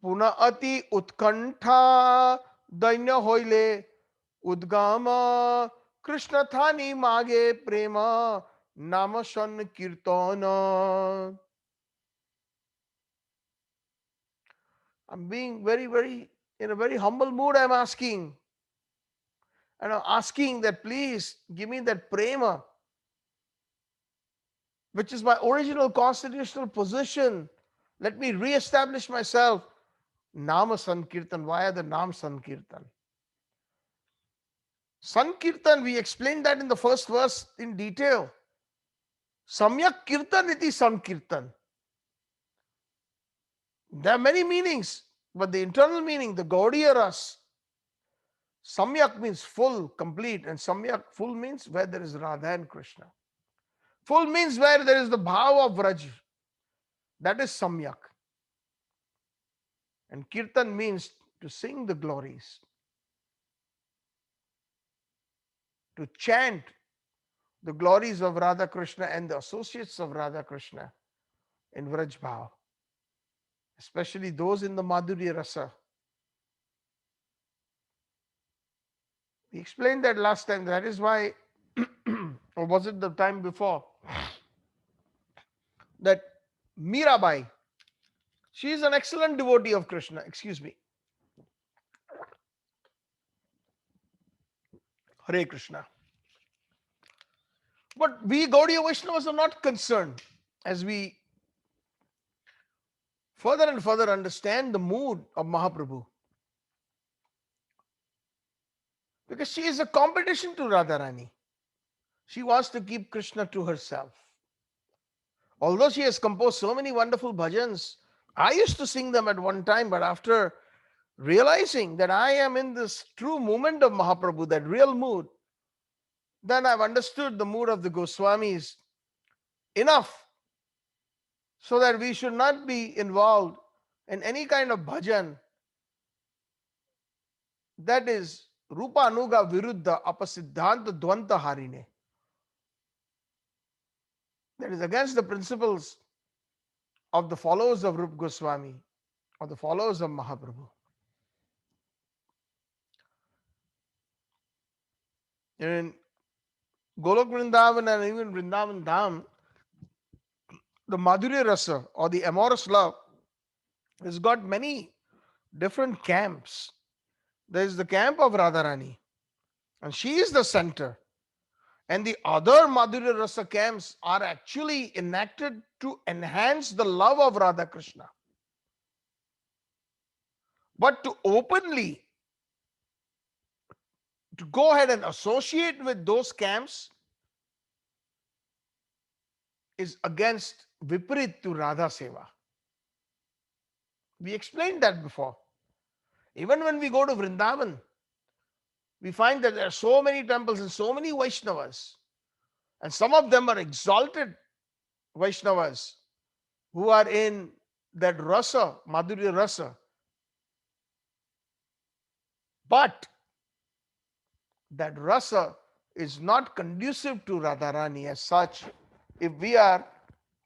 B: Puna ati utkantha dainya hoile udgama Krishna thani mage prema namasan kirtana. I'm being very, in a very humble mood. I'm asking. And I'm asking that please give me that prema, which is my original constitutional position. Let me re-establish myself. Nama Sankirtan, via the Nam Sankirtan. Sankirtan, we explained that in the first verse in detail. Samyak Kirtan iti Sankirtan. There are many meanings, but the internal meaning, the Gaudiya Ras, Samyak means full, complete, and Samyak, full means where there is Radha and Krishna. Full means where there is the bhava of Vraj. That is Samyak. And Kirtan means to sing the glories, to chant the glories of Radha Krishna and the associates of Radha Krishna in Vraj Bhav, especially those in the Madhurya Rasa. We explained that last time. That is why, or was it the time before, that Mirabai, she is an excellent devotee of Krishna. Excuse me. Hare Krishna. But we Gaudiya Vaishnavas are not concerned as we further and further understand the mood of Mahaprabhu. Because she is a competition to Radharani. She wants to keep Krishna to herself. Although she has composed so many wonderful bhajans, I used to sing them at one time, but after realizing that I am in this true movement of Mahaprabhu, that real mood, then I've understood the mood of the Goswamis enough so that we should not be involved in any kind of bhajan that is Rupa Anuga Viruddha Apasiddhanta Dvanta Harine. That is against the principles of the followers of Rupa Goswami or the followers of Mahaprabhu. In Golok Vrindavan and even Vrindavan Dham, the Madhurya Rasa or the amorous love has got many different camps. There is the camp of Radharani, and she is the center. And the other Madhurya Rasa camps are actually enacted to enhance the love of Radha Krishna. But to openly to go ahead and associate with those camps is against Viparit to Radha Seva. We explained that before. Even when we go to Vrindavan, we find that there are so many temples and so many Vaishnavas, and some of them are exalted Vaishnavas who are in that rasa, Madhurya rasa. But that rasa is not conducive to Radharani as such if we are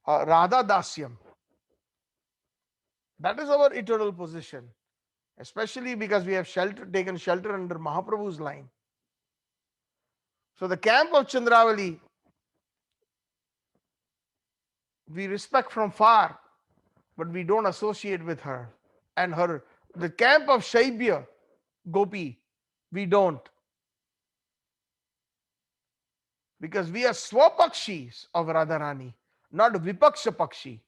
B: Radha Dasyam. That is our eternal position, especially because we have taken shelter under Mahaprabhu's line. So the camp of Chandravali, we respect from far, but we don't associate with her. And the camp of Shaibya, Gopi, we don't. Because we are Swapakshis of Radharani, not Vipaksha Pakshi,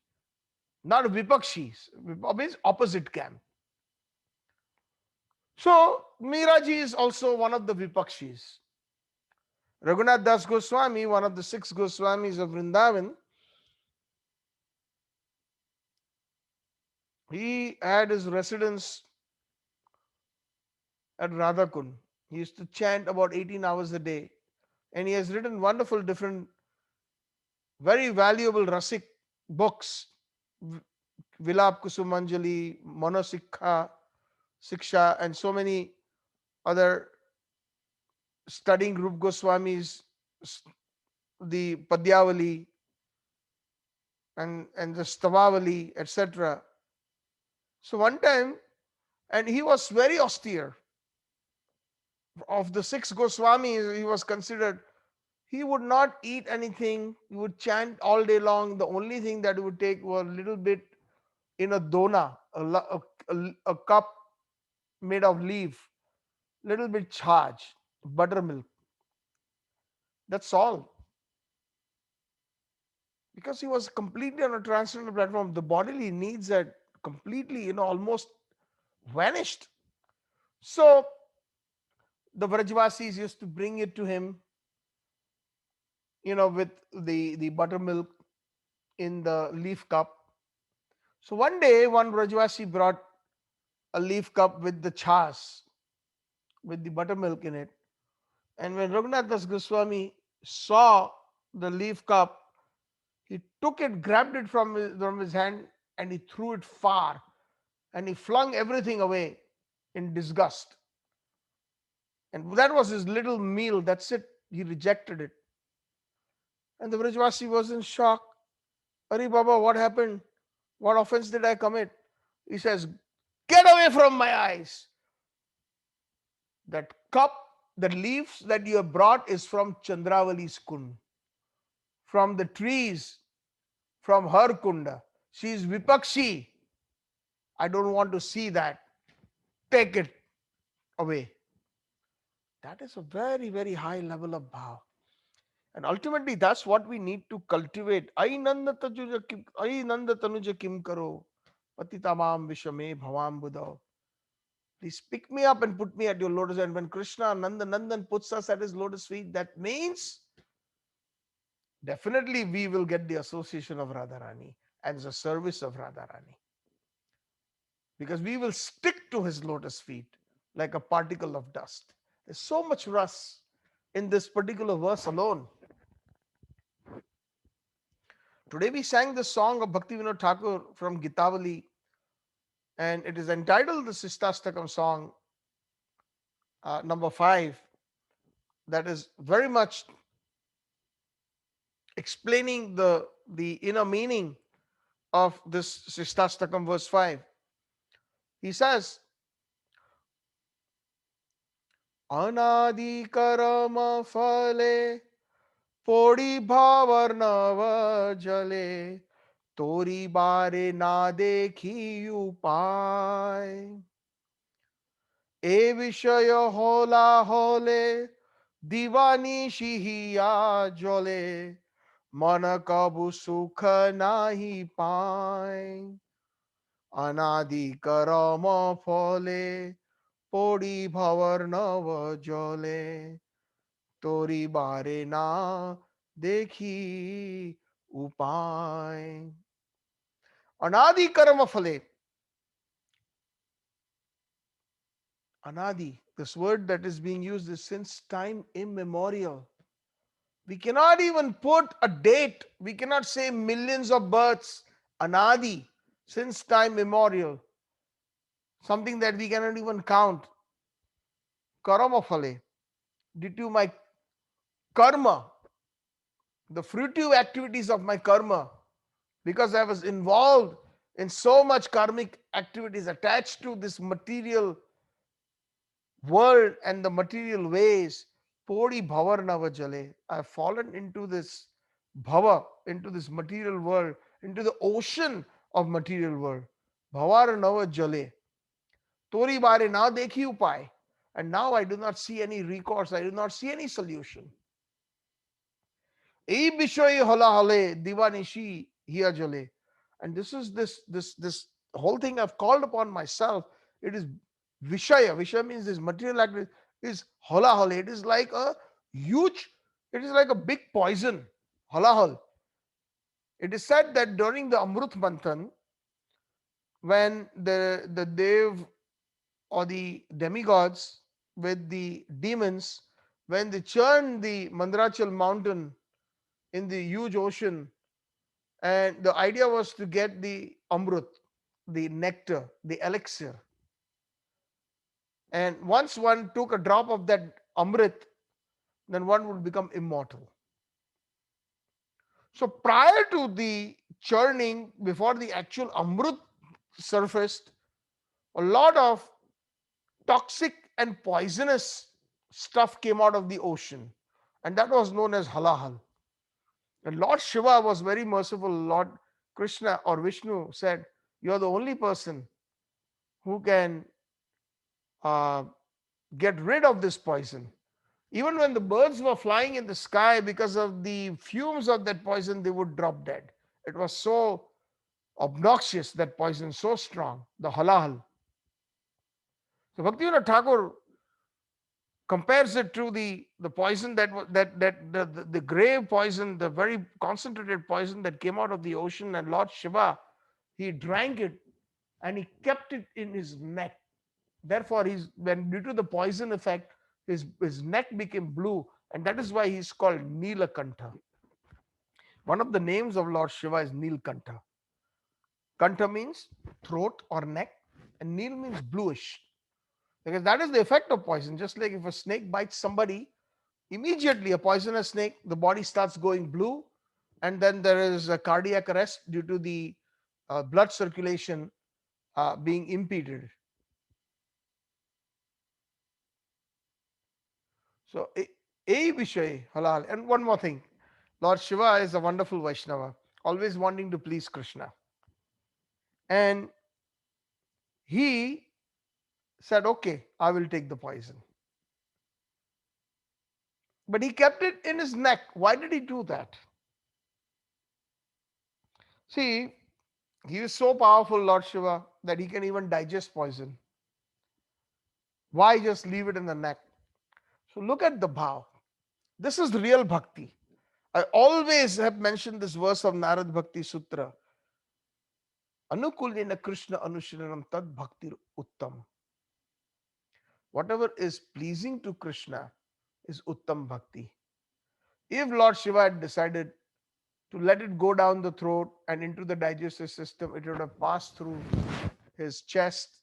B: not Vipakshis, means opposite camp. So Miraji is also one of the Vipakshis. Raghunath Das Goswami, one of the 6 Goswamis of Vrindavan, he had his residence at Radhakund. He used to chant about 18 hours a day. And he has written wonderful, different, very valuable Rasik books. Vilap Kusumanjali, Manosikha, Siksha, and so many other studying group Goswamis, the Padyavali and the Stavavali, etc. So one time, and he was very austere. Of the six Goswamis, he was considered. He would not eat anything. He would chant all day long. The only thing that he would take was a little bit in a dona, a cup made of leaf, little bit charge, buttermilk. That's all. Because he was completely on a transcendental platform. The bodily needs had completely, almost vanished. So the Vrajvasis used to bring it to him, with the buttermilk in the leaf cup. So one day, one Vrajvasi brought a leaf cup with the chas, with the buttermilk in it. And when Raghunath Das Goswami saw the leaf cup, he took it, grabbed it from his hand, and he threw it far. And he flung everything away in disgust. And that was his little meal. That's it. He rejected it. And the Vrajvasi was in shock. Ari Baba, what happened? What offense did I commit? He says, get away from my eyes. That cup, the leaves that you have brought is from Chandravali's kund, from the trees, from her kunda. She is Vipakshi. I don't want to see that. Take it away. That is a very, very high level of bhav. And ultimately, that's what we need to cultivate. Ai nanda tanuja kim karo, patitamam vishame bhavam buddha. Please pick me up and put me at your lotus. And when Krishna Nanda Nandan puts us at his lotus feet, that means definitely we will get the association of Radharani and the service of Radharani. Because we will stick to his lotus feet like a particle of dust. There's so much rus in this particular verse alone. Today we sang the song of Bhaktivinoda Thakur from Gitavali, and it is entitled the Shikashtakam song, number 5, that is very much explaining the inner meaning of this Shikashtakam verse 5. He says, Anadi karama-phale podi bhavārnava-jale tori bare na dekhi upay. E vishaya hola hole divani shihiya jole mana kabu sukha nahi pay. Anadi karama-phale podi bhavārnava-jale tori bare na dekhi upay. Anadi karama-phale. Anadi, this word that is being used is since time immemorial. We cannot even put a date. We cannot say millions of births. Anadi, since time immemorial. Something that we cannot even count. Karama-phale, due to my karma, the fruitive activities of my karma, because I was involved in so much karmic activities attached to this material world and the material ways. Podi bhavārnava-jale. I have fallen into this bhava, into this material world, into the ocean of material world. Bhavārnava-jale. Tori bare na dekhi upay. And now I do not see any recourse. I do not see any solution. Ei bishoy hola hale divanishi hiya jale. And this is this whole thing I've called upon myself. It is Vishaya. Vishaya means this material act is holahol. It is like a huge, it is like a big poison. Holahol. It is said that during the Amrut Manthan, when the Dev or the demigods with the demons, when they churn the Mandrachal mountain in the huge ocean, and the idea was to get the Amrut, the nectar, the elixir. And once one took a drop of that Amrit, then one would become immortal. So prior to the churning, before the actual Amrit surfaced, a lot of toxic and poisonous stuff came out of the ocean, and that was known as halahal. And Lord Shiva was very merciful. Lord Krishna or Vishnu said, "You are the only person who can uh, get rid of this poison." Even when the birds were flying in the sky, because of the fumes of that poison, they would drop dead. It was so obnoxious, that poison, so strong, the halahal. So Bhaktivinoda Thakur compares it to the poison the grave poison, the very concentrated poison that came out of the ocean, and Lord Shiva, he drank it and he kept it in his neck. Therefore, when due to the poison effect, his neck became blue, and that is why he's called Neelakantha. One of the names of Lord Shiva is Neelkantha. Kantha means throat or neck, and Neel means bluish. Because that is the effect of poison. Just like if a snake bites somebody, immediately a poisonous snake, the body starts going blue, and then there is a cardiac arrest due to the blood circulation being impeded. So, a Vishay halal. And one more thing, Lord Shiva is a wonderful Vaishnava, always wanting to please Krishna. And he said, "Okay, I will take the poison." But he kept it in his neck. Why did he do that? See, he is so powerful, Lord Shiva, that he can even digest poison. Why just leave it in the neck? So look at the bhav. This is real bhakti. I always have mentioned this verse of Narad Bhakti Sutra. Anukulena Krishna Anushilanam Tad Bhaktir Uttam. Whatever is pleasing to Krishna is Uttam Bhakti. If Lord Shiva had decided to let it go down the throat and into the digestive system, it would have passed through his chest,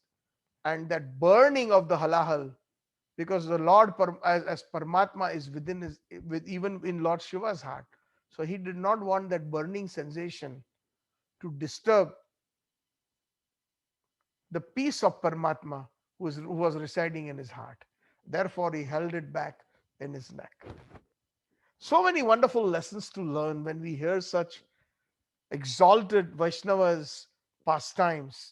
B: and that burning of the halahal, because the Lord as Paramatma is within his, with even in Lord Shiva's heart. So he did not want that burning sensation to disturb the peace of Paramatma who was residing in his heart. Therefore, he held it back in his neck. So many wonderful lessons to learn when we hear such exalted Vaishnavas' pastimes.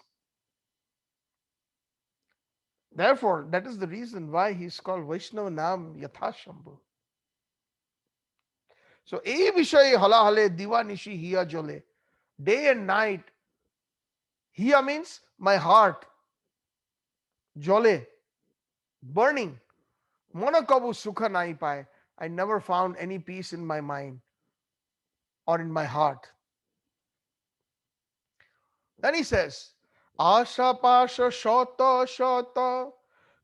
B: Therefore, that is the reason why he's called Vaishnava Nam Yathashambhu. So, E Vishay Halahale Divanishi Hiya Jole. Day and night. Hiya means my heart. Jole, burning. Monakabu Sukha Nai Pai. I never found any peace in my mind or in my heart. Then he says, Asha Pasha Shota Shota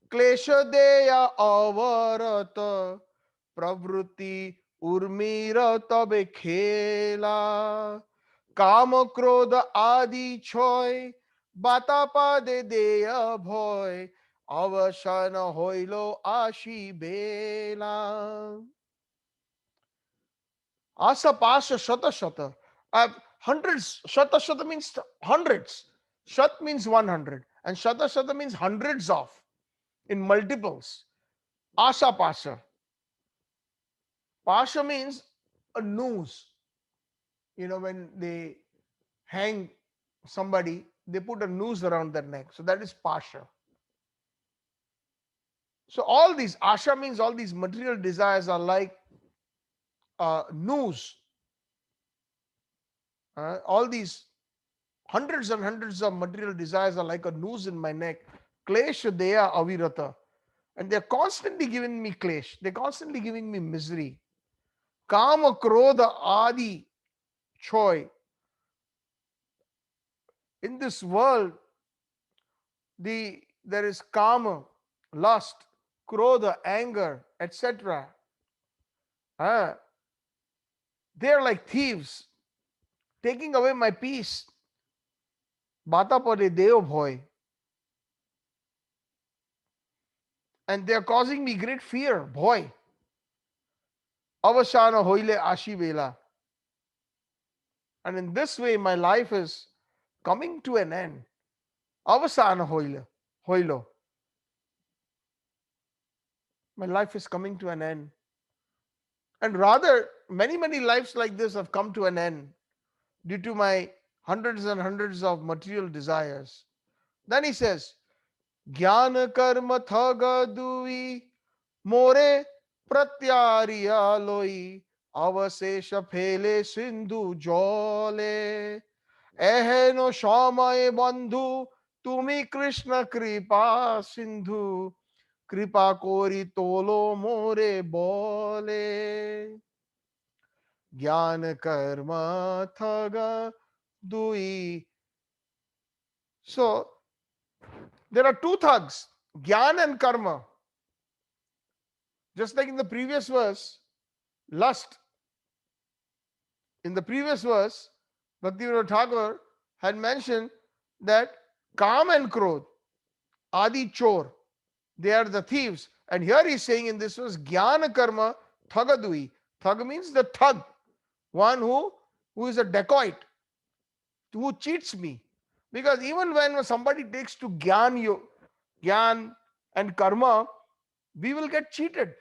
B: Klesha Deya Avarata Pravruti Urmira Tabe Khela কাম ক্রোধ আদি ছয় বাতাপাদে দেয়া ভয় অবসান হইল আসি বেলা asa pasha shata shata. Hundreds. Shata shata means hundreds. Shat means 100, and shata shata means hundreds of, in multiples. Asa pasha. Pasha means a noose. When they hang somebody, they put a noose around their neck. So that is pasha. So all these, asha means all these material desires are like noose. All these hundreds and hundreds of material desires are like a noose in my neck. Klesha deya avirata. And they're constantly giving me klesh. They're constantly giving me misery. Kama krodha adi choy. In this world, there is kama, lust, krodha, anger, etc. They're like thieves, taking away my peace. Bata pare deo bhoy. and they are causing me great fear. Boy, avasana hoile ashi vela. And in this way, my life is coming to an end. Avasana hoilo. My life is coming to an end. And rather, many, many lives like this have come to an end due to my hundreds and hundreds of material desires. Then he says, Jnana karma thaga dui more pratyariya loi avasesha phele sindhu jole eheno shamaye bandhu tumi Krishna kripa sindhu kripa kori tolo more bole jnana karma thaga dui. So there are two thugs, Gyan and Karma. Just like in the previous verse, lust. In the previous verse, Bhaktivinoda Thakur had mentioned that Kam and Krodh, Adi Chor, they are the thieves. And here he's saying in this verse, Jnana Karma Thagadui. Thug means the thug, one who is a dacoit, who cheats me. Because even when somebody takes to Gyan and Karma, we will get cheated.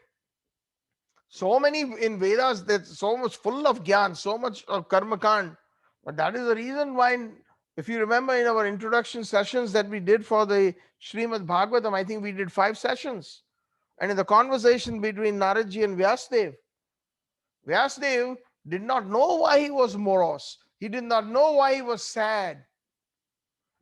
B: So many in Vedas, that's so much full of Gyan, so much of Karma Kand. But that is the reason why, if you remember in our introduction sessions that we did for the Srimad Bhagavatam, I think we did 5 sessions. And in the conversation between Naradji and Vyasdev, Vyasdev did not know why he was morose. He did not know why he was sad.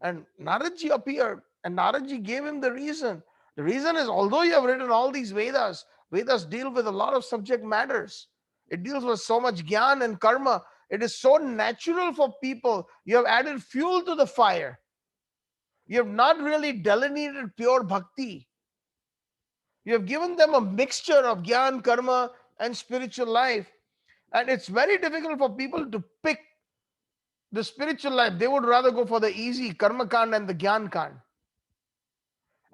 B: And Naradji appeared, and Naradji gave him the reason. The reason is, although you have written all these Vedas, Vedas deal with a lot of subject matters. It deals with so much Gyan and Karma. It is so natural for people. You have added fuel to the fire. You have not really delineated pure bhakti. You have given them a mixture of Gyan, Karma, and spiritual life. And it's very difficult for people to pick the spiritual life. They would rather go for the easy Karma Kand and the Gyan Kand.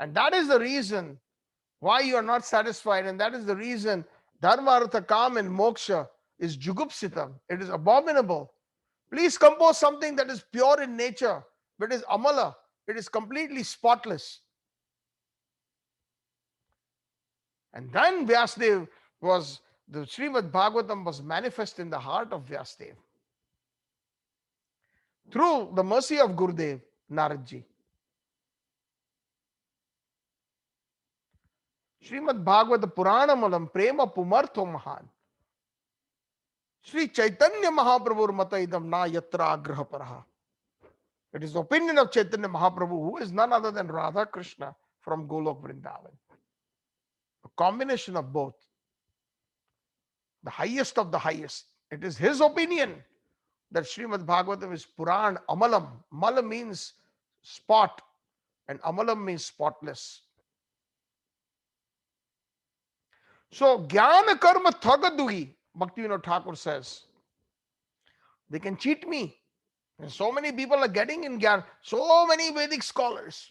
B: And that is the reason why you are not satisfied. And that is the reason Dharma, Artha, Kam, and Moksha is Jugupsitam. It is abominable. Please compose something that is pure in nature, but is Amala. It is completely spotless. And then Vyasdev was, the Srimad Bhagavatam was manifest in the heart of Vyasdev through the mercy of Gurudev, Naradji. Srimad Bhagavata Purana Malam Prema Pumartho Mahan. Shri Chaitanya Mahaprabhu Mata Idam Na Yatra Agraha Paraha. It is the opinion of Chaitanya Mahaprabhu, who is none other than Radha Krishna from Golok Vrindavan. A combination of both. The highest of the highest. It is his opinion that Srimad Bhagavatam is Puran Amalam. Malam means spot, and Amalam means spotless. So, Jnana Karma Thagadui, Bhaktivinoda Thakur says, they can cheat me. And so many people are getting in Jnana. So many Vedic scholars.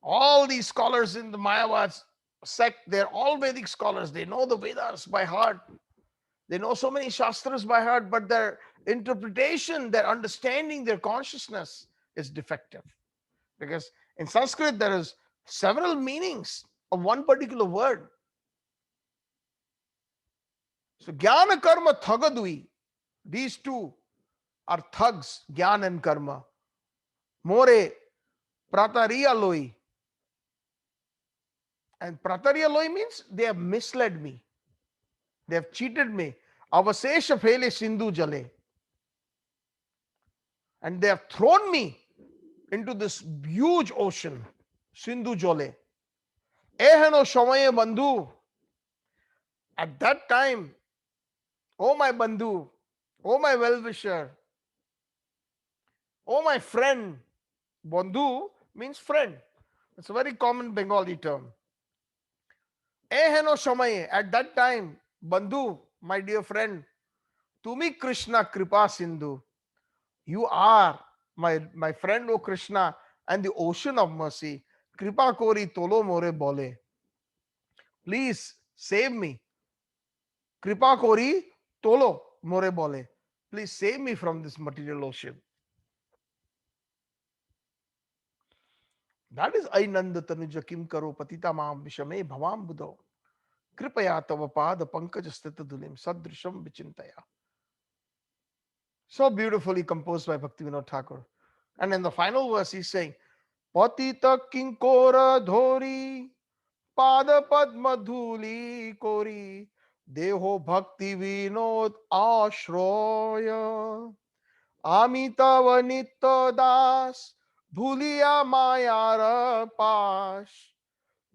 B: All these scholars in the Mayavad sect, they're all Vedic scholars. They know the Vedas by heart. They know so many Shastras by heart, but their interpretation, their understanding, their consciousness is defective. Because in Sanskrit, there is several meanings of one particular word. So Jnana Karma Thagadui, these two are thugs, Jnana and Karma. More Pratariya Loi. And Pratariya Loi means they have misled me. They have cheated me. Avasesha phele Sindhu Jale. And they have thrown me into this huge ocean, Sindhu Jale. Ehano Shamaye Bandhu. At that time, oh my Bandhu, oh my well-wisher, oh my friend. Bandhu means friend. It's a very common Bengali term. Eheno Shamaye. At that time, Bandhu, my dear friend, Tumi Krishna Kripa Sindhu. You are my friend, O Krishna, and the ocean of mercy. Kripa Kori Tolo More Bole. Please save me. Kripa kori tolo more bole. Please save me from this material ocean. That is Ainanda Tanuja Kim Karo Patita Mam Vishame Bhavam Buddho. Kripaya Tava Pada Pankaj Stita Dulim Sadrisham Vichintaya. So beautifully composed by Bhaktivinoda Thakur. And in the final verse, he's saying, Patita Kinkora Dhori Pada Padma Dhuli Kori Deho Bhakti Vinod Ashroya Amita Nitya Das Bhuliya Mayara Pash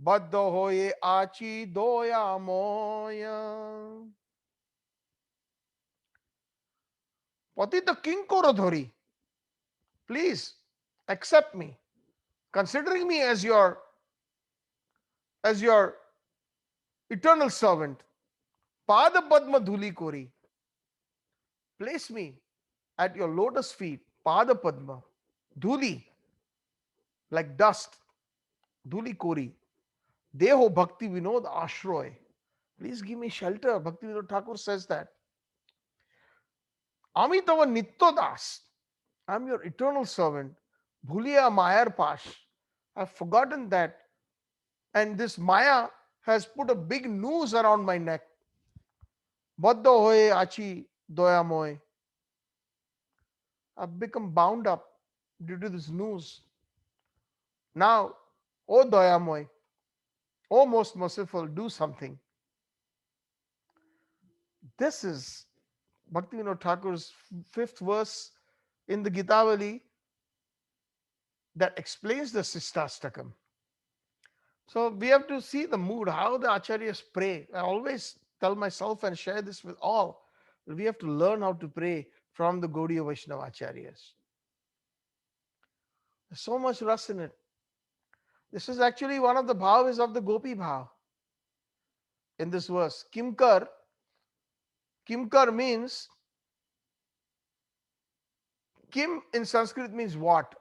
B: Baddha Hoye Achi Doya Moya. Patita Kinkora Dhori, please accept me, considering me as your eternal servant. Pada Padma Dhuli Kori, place me at your lotus feet. Pada Padma Dhuli, like dust. Dhuli Kori, Deho Bhakti Vinod Ashroy, please give me shelter. Bhakti Vinod Thakur says that. Amitava Nitya Das, I'm your eternal servant. Bhuliya Mayar Pash, I've forgotten that, and this Maya has put a big noose around my neck. Baddha hoye achi doya moy, I've become bound up due to this noose. Now, O doya moy, O most merciful, do something. This is Bhaktivinoda Thakur's fifth verse in the Gitavali that explains the Shikashtakam. So we have to see the mood, how the acharyas pray. I always tell myself and share this with all. We have to learn how to pray from the Gaudiya Vaishnava acharyas. There's so much rust in it. This is actually one of the bhavas of the Gopi bhav in this verse. Kimkar. Kimkar means, Kim in Sanskrit means what?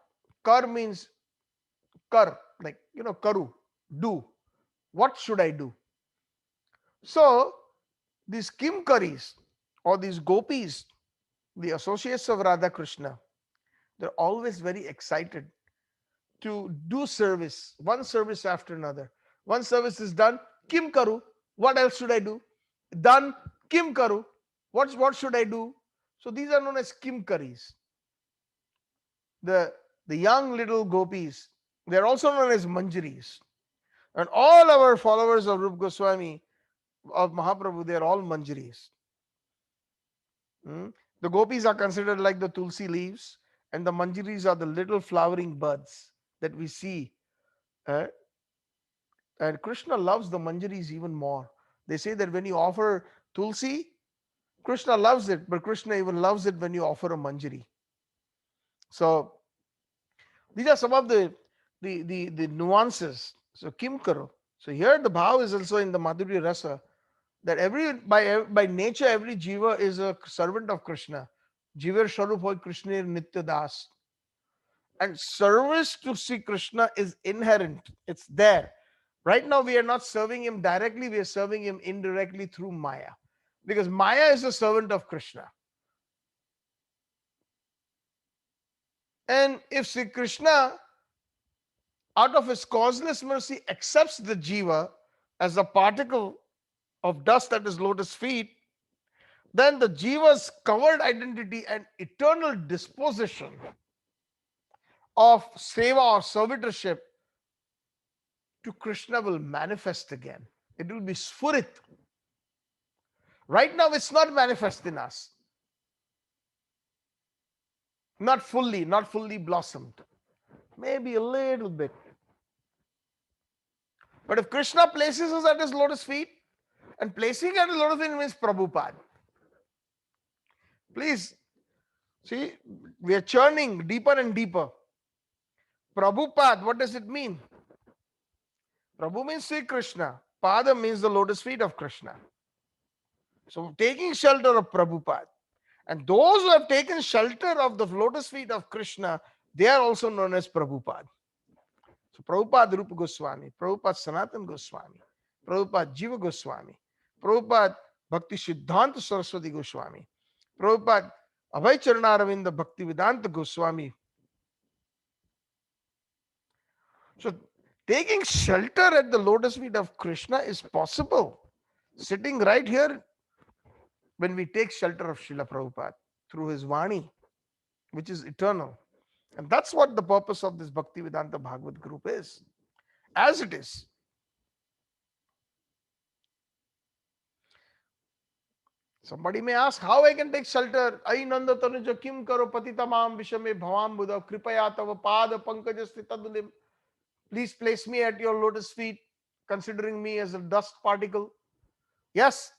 B: Kar means kar, like, karu, do. What should I do? So, these Kimkaris or these gopis, the associates of Radha Krishna, they're always very excited to do service, one service after another. One service is done, Kim Karu, what else should I do? Done, Kim Karu, what should I do? So these are known as Kimkaris. The young little gopis, they're also known as Manjaris. And all our followers of Rupa Goswami, of Mahaprabhu, they're all Manjaris. The gopis are considered like the tulsi leaves, and the Manjaris are the little flowering buds that we see. And Krishna loves the Manjaris even more. They say that when you offer tulsi, Krishna loves it, but Krishna even loves it when you offer a Manjari. So these are some of the nuances. So Kim Karo. So here the bhav is also in the Madhurya Rasa, that by nature every jiva is a servant of Krishna. Jivar Sharup hoy Krishnir Nitya Das. And service to Sri Krishna is inherent. It's there. Right now we are not serving him directly, we are serving him indirectly through Maya. Because Maya is a servant of Krishna. And if Sri Krishna, out of his causeless mercy, accepts the jiva as a particle of dust at his lotus feet, then the jiva's covered identity and eternal disposition of seva or servitorship to Krishna will manifest again. It will be sfurit. Right now it's not manifest in us. Not fully blossomed. Maybe a little bit. But if Krishna places us at his lotus feet, and placing at his lotus feet means Prabhupada. Please, see, we are churning deeper and deeper. Prabhupada, what does it mean? Prabhu means Sri Krishna. Pada means the lotus feet of Krishna. So taking shelter of Prabhupada. And those who have taken shelter of the lotus feet of Krishna, they are also known as Prabhupada. So Prabhupada Rupa Goswami, Prabhupada Sanatana Goswami, Prabhupada Jiva Goswami, Prabhupada Bhakti Siddhanta Saraswati Goswami, Prabhupada Abhay Charanaраvinda Bhakti Vedanta Goswami. So taking shelter at the lotus feet of Krishna is possible. Sitting right here when we take shelter of Srila Prabhupada through his Vani, which is eternal. And that's what the purpose of this Bhakti Vedanta Bhagavad group is. As it is. Somebody may ask how I can take shelter. Ai nanda tanuja kim karo patitamam vishame bhavam buddha kripaya tava pada pankaja stitadulim. Please place me at your lotus feet, considering me as a dust particle. Yes,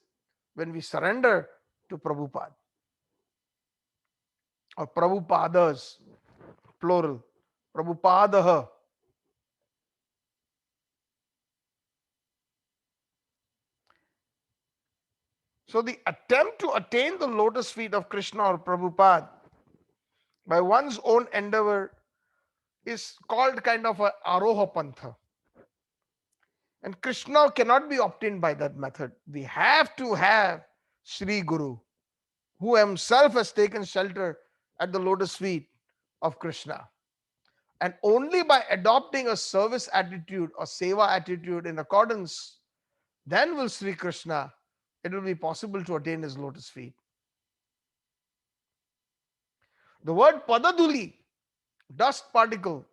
B: when we surrender to Prabhupada or Prabhupadas, plural, Prabhupadaha. So the attempt to attain the lotus feet of Krishna or Prabhupada by one's own endeavor is called kind of a aroha pantha. And Krishna cannot be obtained by that method. We have to have Sri Guru, who himself has taken shelter at the lotus feet of Krishna. And only by adopting a service attitude or seva attitude in accordance, then will Sri Krishna, it will be possible to attain his lotus feet. The word padaduli, dust particle,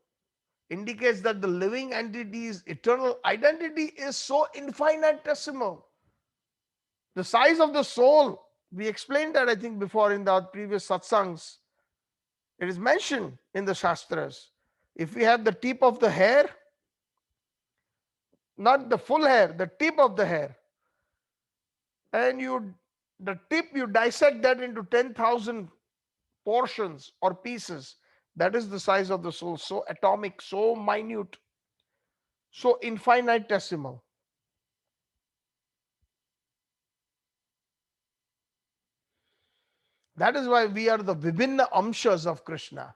B: indicates that the living entity's eternal identity is so infinitesimal. The size of the soul, we explained that I think before in the previous satsangs. It is mentioned in the Shastras. If we have the tip of the hair, not the full hair, the tip of the hair, and the tip you dissect that into 10,000 portions or pieces, that is the size of the soul, so atomic, so minute, so infinitesimal. That is why we are the Vibhinna Amshas of Krishna,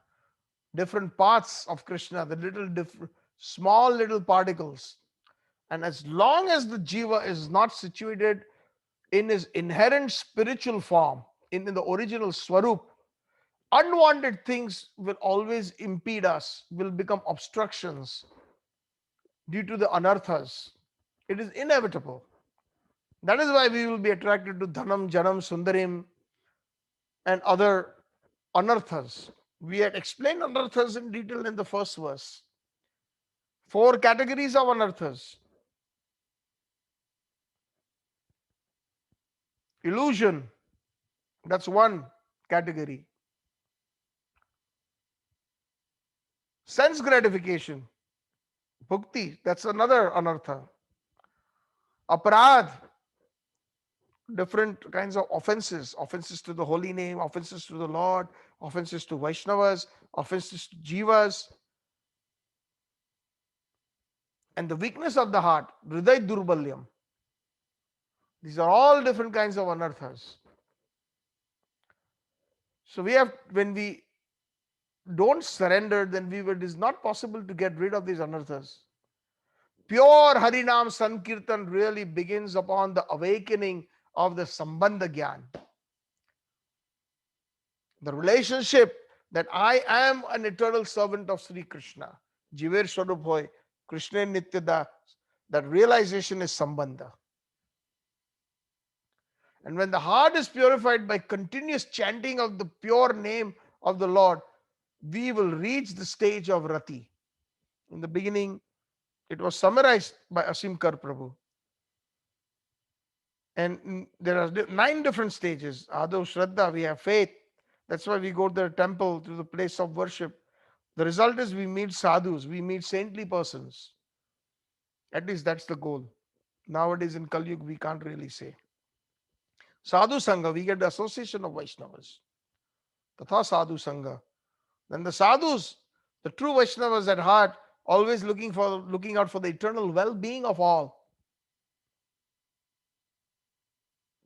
B: different parts of Krishna, the little different, small little particles. And as long as the jiva is not situated in his inherent spiritual form, in the original swarup, unwanted things will always impede us, will become obstructions due to the anarthas. It is inevitable. That is why we will be attracted to dhanam, janam, sundarim, and other anarthas. We had explained anarthas in detail in the first verse. 4 categories of anarthas. Illusion, that's one category. Sense gratification, bhukti, that's another anartha. Aparadh, different kinds of offenses, offenses to the holy name, offenses to the Lord, offenses to Vaishnavas, offenses to Jivas, and the weakness of the heart, hriday durbalyam. These are all different kinds of anarthas. So we have, when we don't surrender, then it is not possible to get rid of these anarthas. Pure Harinam Sankirtan really begins upon the awakening of the Sambandha Gyan. The relationship that I am an eternal servant of Sri Krishna, Jiver Swarup Hoy, Krishna Nityada, that realization is Sambandha. And when the heart is purified by continuous chanting of the pure name of the Lord, we will reach the stage of Rati. In the beginning, it was summarized by Asim Kar Prabhu. And there are 9 different stages. Adav Shraddha, we have faith. That's why we go to the temple, to the place of worship. The result is we meet sadhus, we meet saintly persons. At least that's the goal. Nowadays in Kali Yuga, we can't really say. Sadhu Sangha, we get the association of Vaishnavas. Tatha Sadhu Sangha. Then the sadhus, the true Vaishnavas at heart, always looking out for the eternal well-being of all.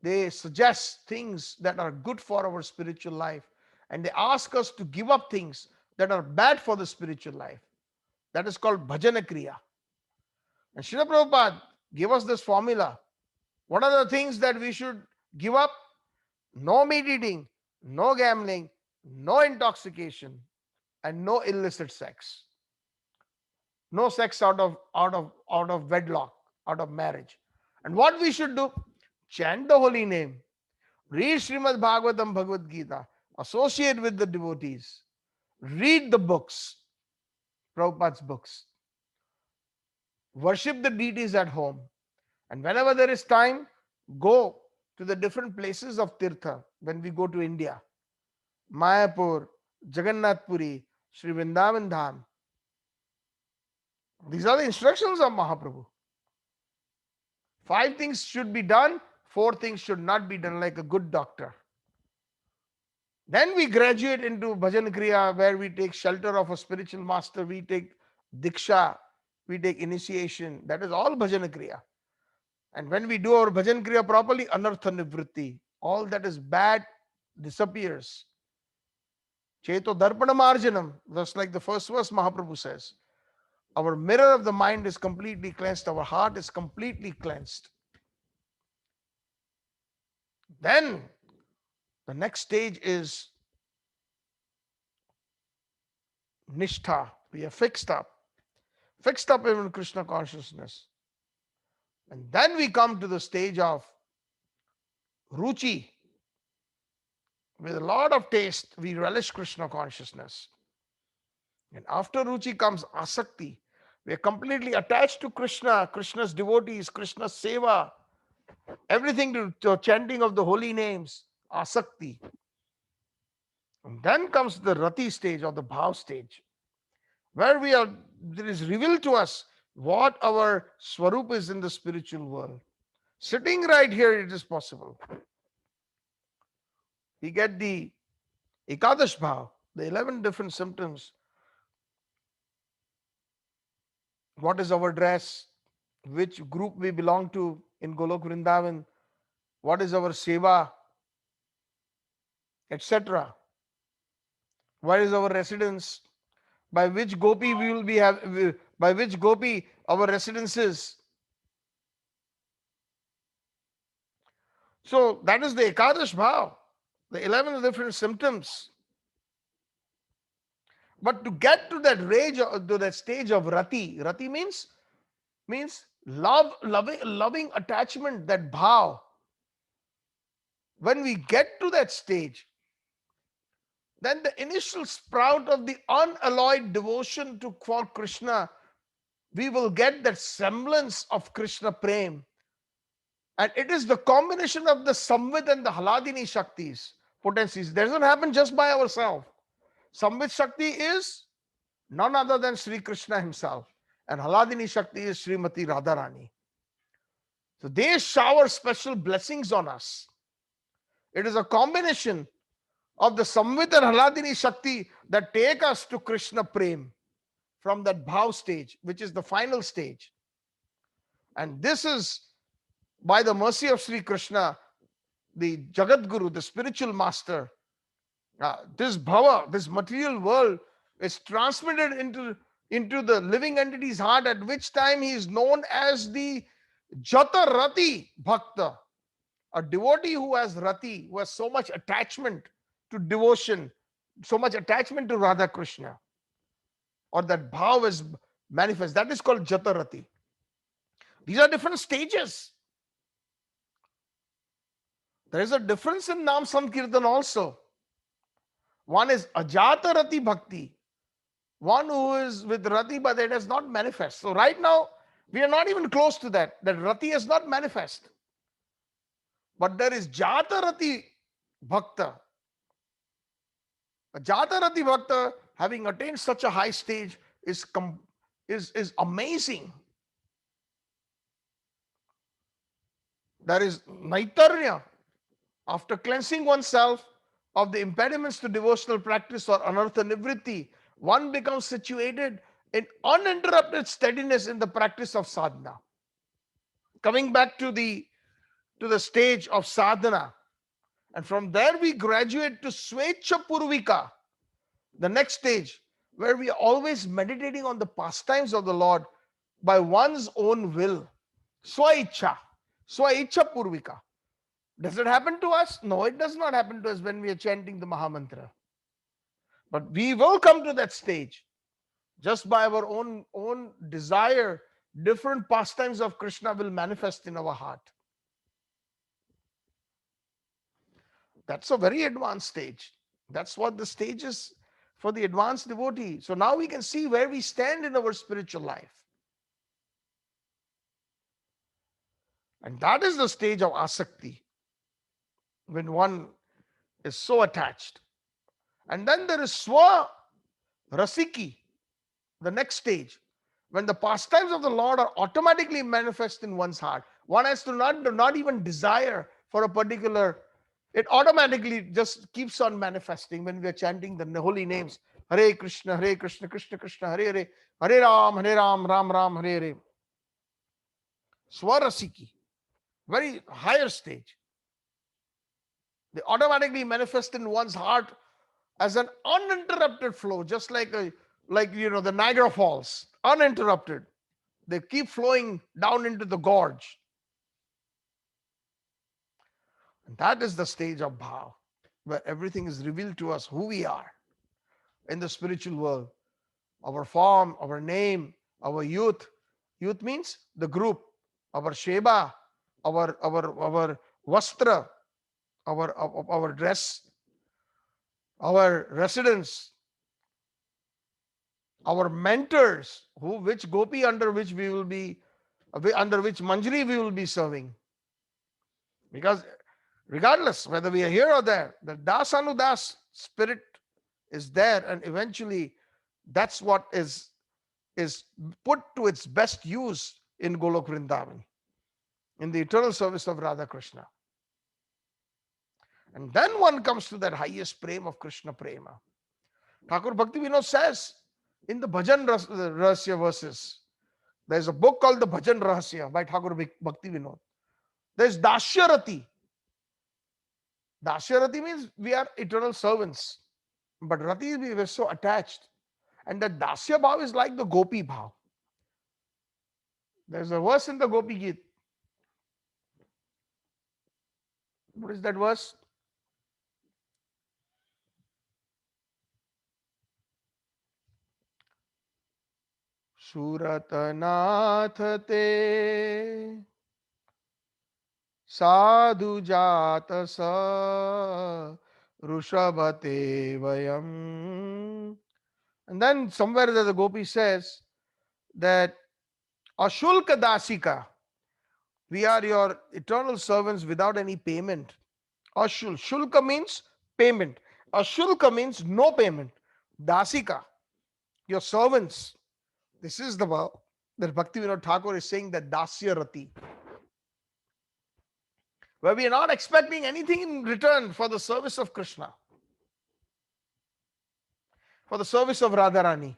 B: They suggest things that are good for our spiritual life, and they ask us to give up things that are bad for the spiritual life. That is called bhajana kriya. And Srila Prabhupada, Give us this formula. What are the things that we should give up? No meat eating, no gambling, no intoxication, and no illicit sex. No sex out of wedlock, out of marriage. And what we should do? Chant the holy name, read Srimad Bhagavatam, Bhagavad Gita, associate with the devotees, read the books, Prabhupada's books, worship the deities at home, and whenever there is time, go to the different places of Tirtha. When we go to India, Mayapur, Jagannath Puri, Sri Vrindavan Dham, these are the instructions of Mahaprabhu. 5 things should be done, 4 things should not be done, like a good doctor. Then we graduate into Bhajan Kriya, where we take shelter of a spiritual master, we take Diksha, we take initiation. That is all Bhajan Kriya. And when we do our Bhajan Kriya properly, Anartha Nivritti, all that is bad disappears. Cheto Darpana Marjanam, just like the first verse Mahaprabhu says. Our mirror of the mind is completely cleansed, our heart is completely cleansed. Then the next stage is Nishtha. We are fixed up in Krishna consciousness. And then we come to the stage of Ruchi. With a lot of taste, we relish Krishna consciousness. And after Ruchi comes Asakti. We are completely attached to Krishna, Krishna's devotees, Krishna's seva, everything to chanting of the holy names, Asakti. And then comes the Rati stage or the Bhav stage, where there is revealed to us what our Swarup is in the spiritual world. Sitting right here, it is possible. We get the Ekadash Bhav, the 11 different symptoms. What is our dress? Which group we belong to in Golok Vrindavan? What is our seva? Etc. Where is our residence? By which gopi we will be by which gopi our residence is. So that is the Ekadash Bhav, the 11 different symptoms. But to get to that stage of Rati means loving attachment, that bhav. When we get to that stage, then the initial sprout of the unalloyed devotion for Krishna, we will get that semblance of Krishna Prem. And it is the combination of the Samvit and the Haladini Shaktis, potencies. It doesn't happen just by ourselves. Samvit Shakti is none other than Sri Krishna himself. And Haladini Shakti is Srimati Radharani. So they shower special blessings on us. It is a combination of the Samvit and Haladini Shakti that take us to Krishna Prem from that Bhav stage, which is the final stage. And this is, by the mercy of Sri Krishna, the Jagat Guru, the spiritual master, this bhava, this material world is transmitted into the living entity's heart, at which time he is known as the Jata Rati Bhakta, a devotee who has Rati, who has so much attachment to devotion, so much attachment to Radha Krishna, or that bhav is manifest. That is called Jata Rati. These are different stages. There is a difference in Nam Sankirtan also. One is Ajata Rati Bhakti, one who is with Rati but it has not manifest. So right now, we are not even close to that Rati has not manifest. But there is Jata Rati Bhakta. A Jata Rati Bhakta, having attained such a high stage, is amazing. There is Naitarya. After cleansing oneself of the impediments to devotional practice or anartha nivritti, one becomes situated in uninterrupted steadiness in the practice of sadhana. Coming back to the stage of sadhana, and from there we graduate to Svecha Purvika, the next stage, where we are always meditating on the pastimes of the Lord by one's own will. Swaicha, Swaicha Purvika. Does it happen to us? No, it does not happen to us when we are chanting the Mahamantra. But we will come to that stage just by our own desire. Different pastimes of Krishna will manifest in our heart. That's a very advanced stage. That's what the stage is for the advanced devotee. So now we can see where we stand in our spiritual life. And that is the stage of asakti, when one is so attached. And then there is swa rasiki, the next stage, when the pastimes of the Lord are automatically manifest in one's heart. One has to not even desire for a particular, it automatically just keeps on manifesting when we are chanting the holy names. Hare Krishna, Krishna Krishna, Hare Hare, Hare Ram, Ram Ram, Hare Hare. Swarasiki, very higher stage. They automatically manifest in one's heart as an uninterrupted flow, just like the Niagara Falls, uninterrupted. They keep flowing down into the gorge. And that is the stage of bhav, where everything is revealed to us, who we are in the spiritual world. Our form, our name, our youth. Youth means the group. Our sheba, our vastra, our dress, our residence, our mentors, which gopi under which we will be, under which manjari we will be serving. Because regardless whether we are here or there, the dasanudas spirit is there, and eventually that's what is put to its best use in Golok Vrindavan, in the eternal service of Radha Krishna. And then one comes to that highest prema of Krishna prema. Thakur Bhakti Vinod says in the Bhajan Rahasya verses, there's a book called the Bhajan Rahasya by Thakur Bhakti Vinod. There's Dashyarati. Dashyarati means we are eternal servants. But Rati, we were so attached. And that Dasya Bhav is like the Gopi Bhav. There's a verse in the Gopi Geet. What is that verse? Suratanath te sadhu jata sa rushabhate vayam. And then somewhere the Gopi says that Ashulka Dasika, we are your eternal servants without any payment. Ashul, Shulka means payment. Ashulka means no payment. Dasika, your servants. This is the vow that Bhakti Vinod Thakur is saying, that Dasya Rati, where we are not expecting anything in return for the service of Krishna, for the service of Radharani.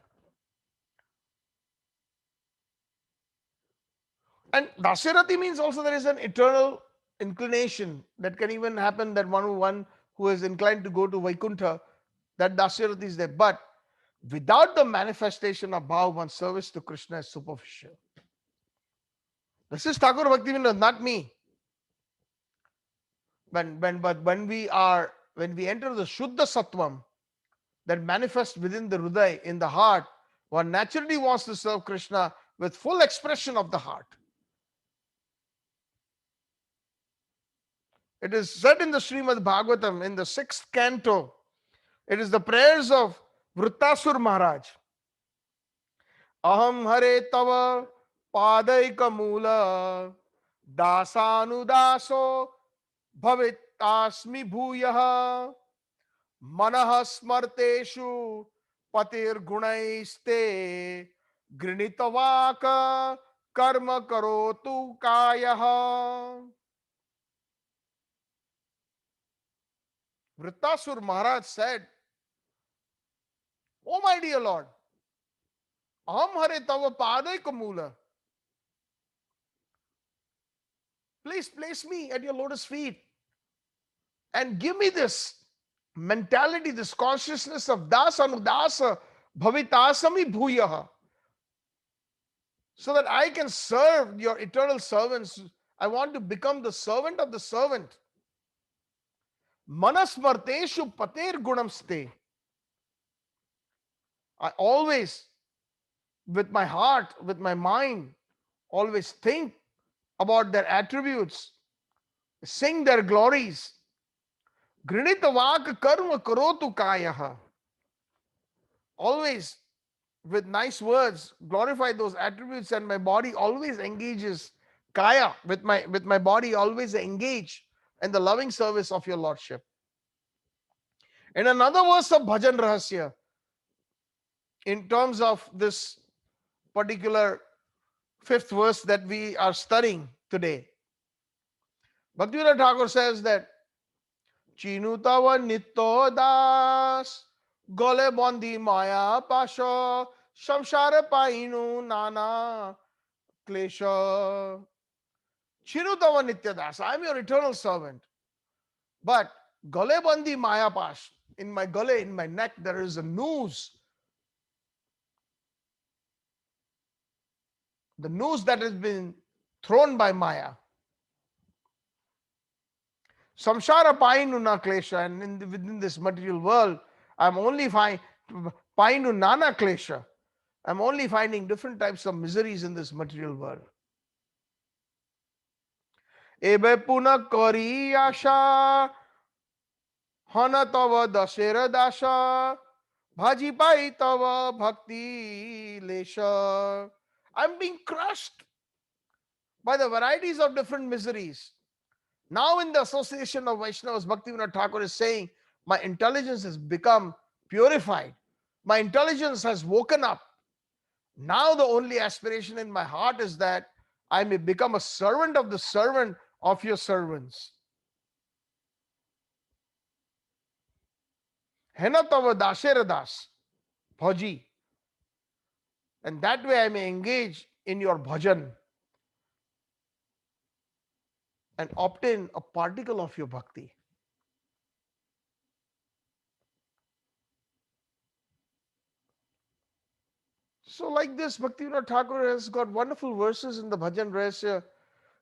B: And Dasyarati means also there is an eternal inclination that can even happen, that one who is inclined to go to Vaikuntha, that Dasyarati is there. But without the manifestation of bhav, one's service to Krishna is superficial. This is Thakur Bhaktivinoda, not me. When we enter the Shuddha Sattvam that manifests within the Hriday, in the heart, one naturally wants to serve Krishna with full expression of the heart. It is said in the Srimad Bhagavatam, in the 6th canto, it is the prayers of Vrittasur Maharaj. Aham hare tava padaika mula dasanudaso bhavitasmi bhuyah manah smarteshu patir gunaiste grinitavaka karma karotu kayah. Vrittasur Maharaj said, "Oh my dear Lord, aham hare tava padaika mula. Please place me at your lotus feet and give me this mentality, this consciousness of dasa anudasa bhavitasami bhuyah. so that I can serve your eternal servants. I want to become the servant of the servant. Manasmarteshu pater gunamste. I always, with my heart, with my mind, always think about their attributes, sing their glories. Grinita vak karma karotu kayaha. Always with nice words glorify those attributes, and my body always engages. Kaya, with my body always engage in the loving service of your lordship. In another verse of Bhajan Rahasya, in terms of this particular fifth verse that we are studying today, Bhaktivinoda Thakur says that Chinu tava nitto das gole bondi maya pasho samsara painu nana klesha. Chinu tava nitya das, I am your eternal servant. But gale bandi maya pash, in my gale, in my neck, there is a noose. The noose that has been thrown by Maya. Samsara painu na klesha, and within this material world, I'm only painu nana klesha. I'm only finding different types of miseries in this material world. Ebe puna kori asha hana tava dasera dasha bhaji pai tava bhakti lesha. I'm being crushed by the varieties of different miseries. Now, in the association of Vaishnavas, Bhaktivinoda Thakur is saying, my intelligence has become purified. My intelligence has woken up. Now, the only aspiration in my heart is that I may become a servant of the servant of your servants. Henatava daseradas, bhaji. And that way I may engage in your bhajan and obtain a particle of your bhakti. So, like this, Bhaktivinoda Thakur has got wonderful verses in the Bhajan Rahasya.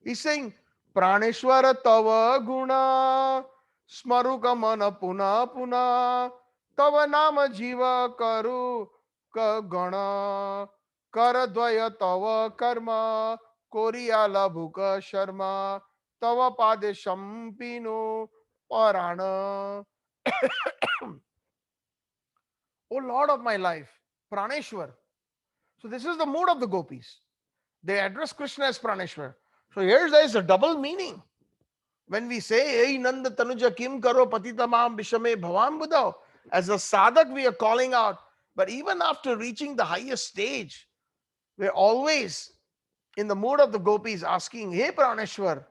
B: He's saying, Praneshwara tava guna smaruka mana puna puna tava nama jiva karu ka gana karadvaya tava karma koriyala bhuka sharma tava pade shampino parana. O Lord of my life, Praneshwar. So this is the mood of the gopis. They address Krishna as Praneshwar. So here there is a double meaning. When we say, Hey Nanda Tanuja Kim Karo Patitamam Bishame Bhavam Budao, as a sadhak we are calling out. But even after reaching the highest stage, we're always in the mood of the gopis asking, Hey Praneshwar,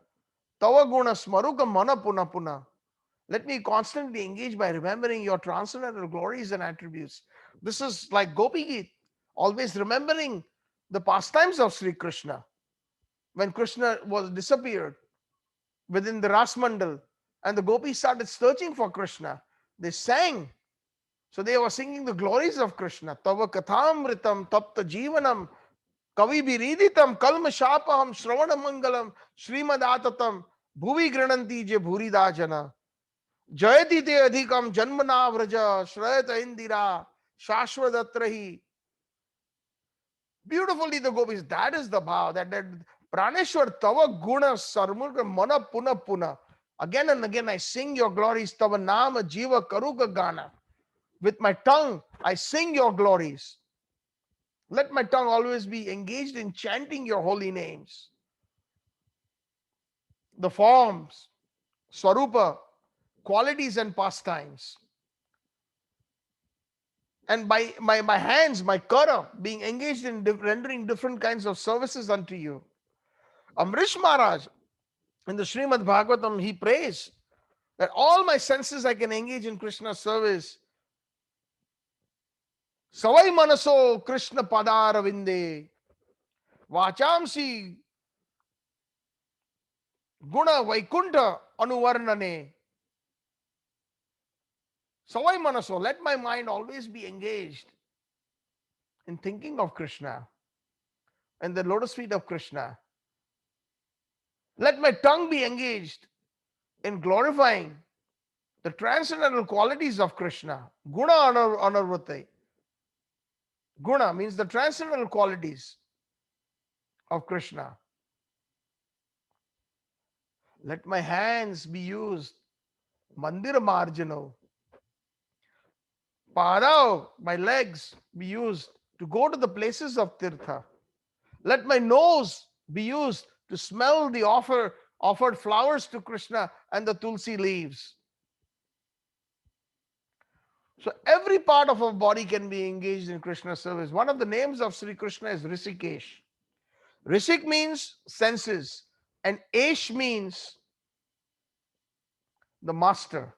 B: Tava Guna Smaruka Mana Puna Puna. Let me constantly engage by remembering your transcendental glories and attributes. This is like Gopi Geet, always remembering the pastimes of Sri Krishna. When Krishna was disappeared within the Ras Mandal and the gopis started searching for Krishna, they sang. So they were singing the glories of Krishna. Tava kathamritam tapta jivanam kavi biriditam kalma shapaham shravana mangalam srimad bhuvi grananti je bhurida jana jayati te adhikam janmana vraja shrayata indira shashvadatrahi. Beautifully the gopis, that is the bhav, that Praneshwar tava guna sarmurga mana puna puna. Again and again I sing your glories, tava nama jiva karuka gana. With my tongue I sing your glories. Let my tongue always be engaged in chanting your holy names. The forms, swarupa, qualities and pastimes. And by my hands, my kara, being engaged in rendering different kinds of services unto you. Amrish Maharaj, in the Srimad Bhagavatam, he prays that all my senses I can engage in Krishna's service. Savai manaso Krishna padara vinde, vachamsi guna vaikunta anuvarnane. Savai manaso, let my mind always be engaged in thinking of Krishna in the lotus feet of Krishna. Let my tongue be engaged in glorifying the transcendental qualities of Krishna. Guna anurvate. Guna means the transcendental qualities of Krishna. Let my hands be used. Mandir marjano. Parao, my legs be used to go to the places of Tirtha. Let my nose be used to smell the offered flowers to Krishna and the tulsi leaves. So every part of our body can be engaged in Krishna service. One of the names of Sri Krishna is Rishikesh. Rishik means senses, and Esh means the master.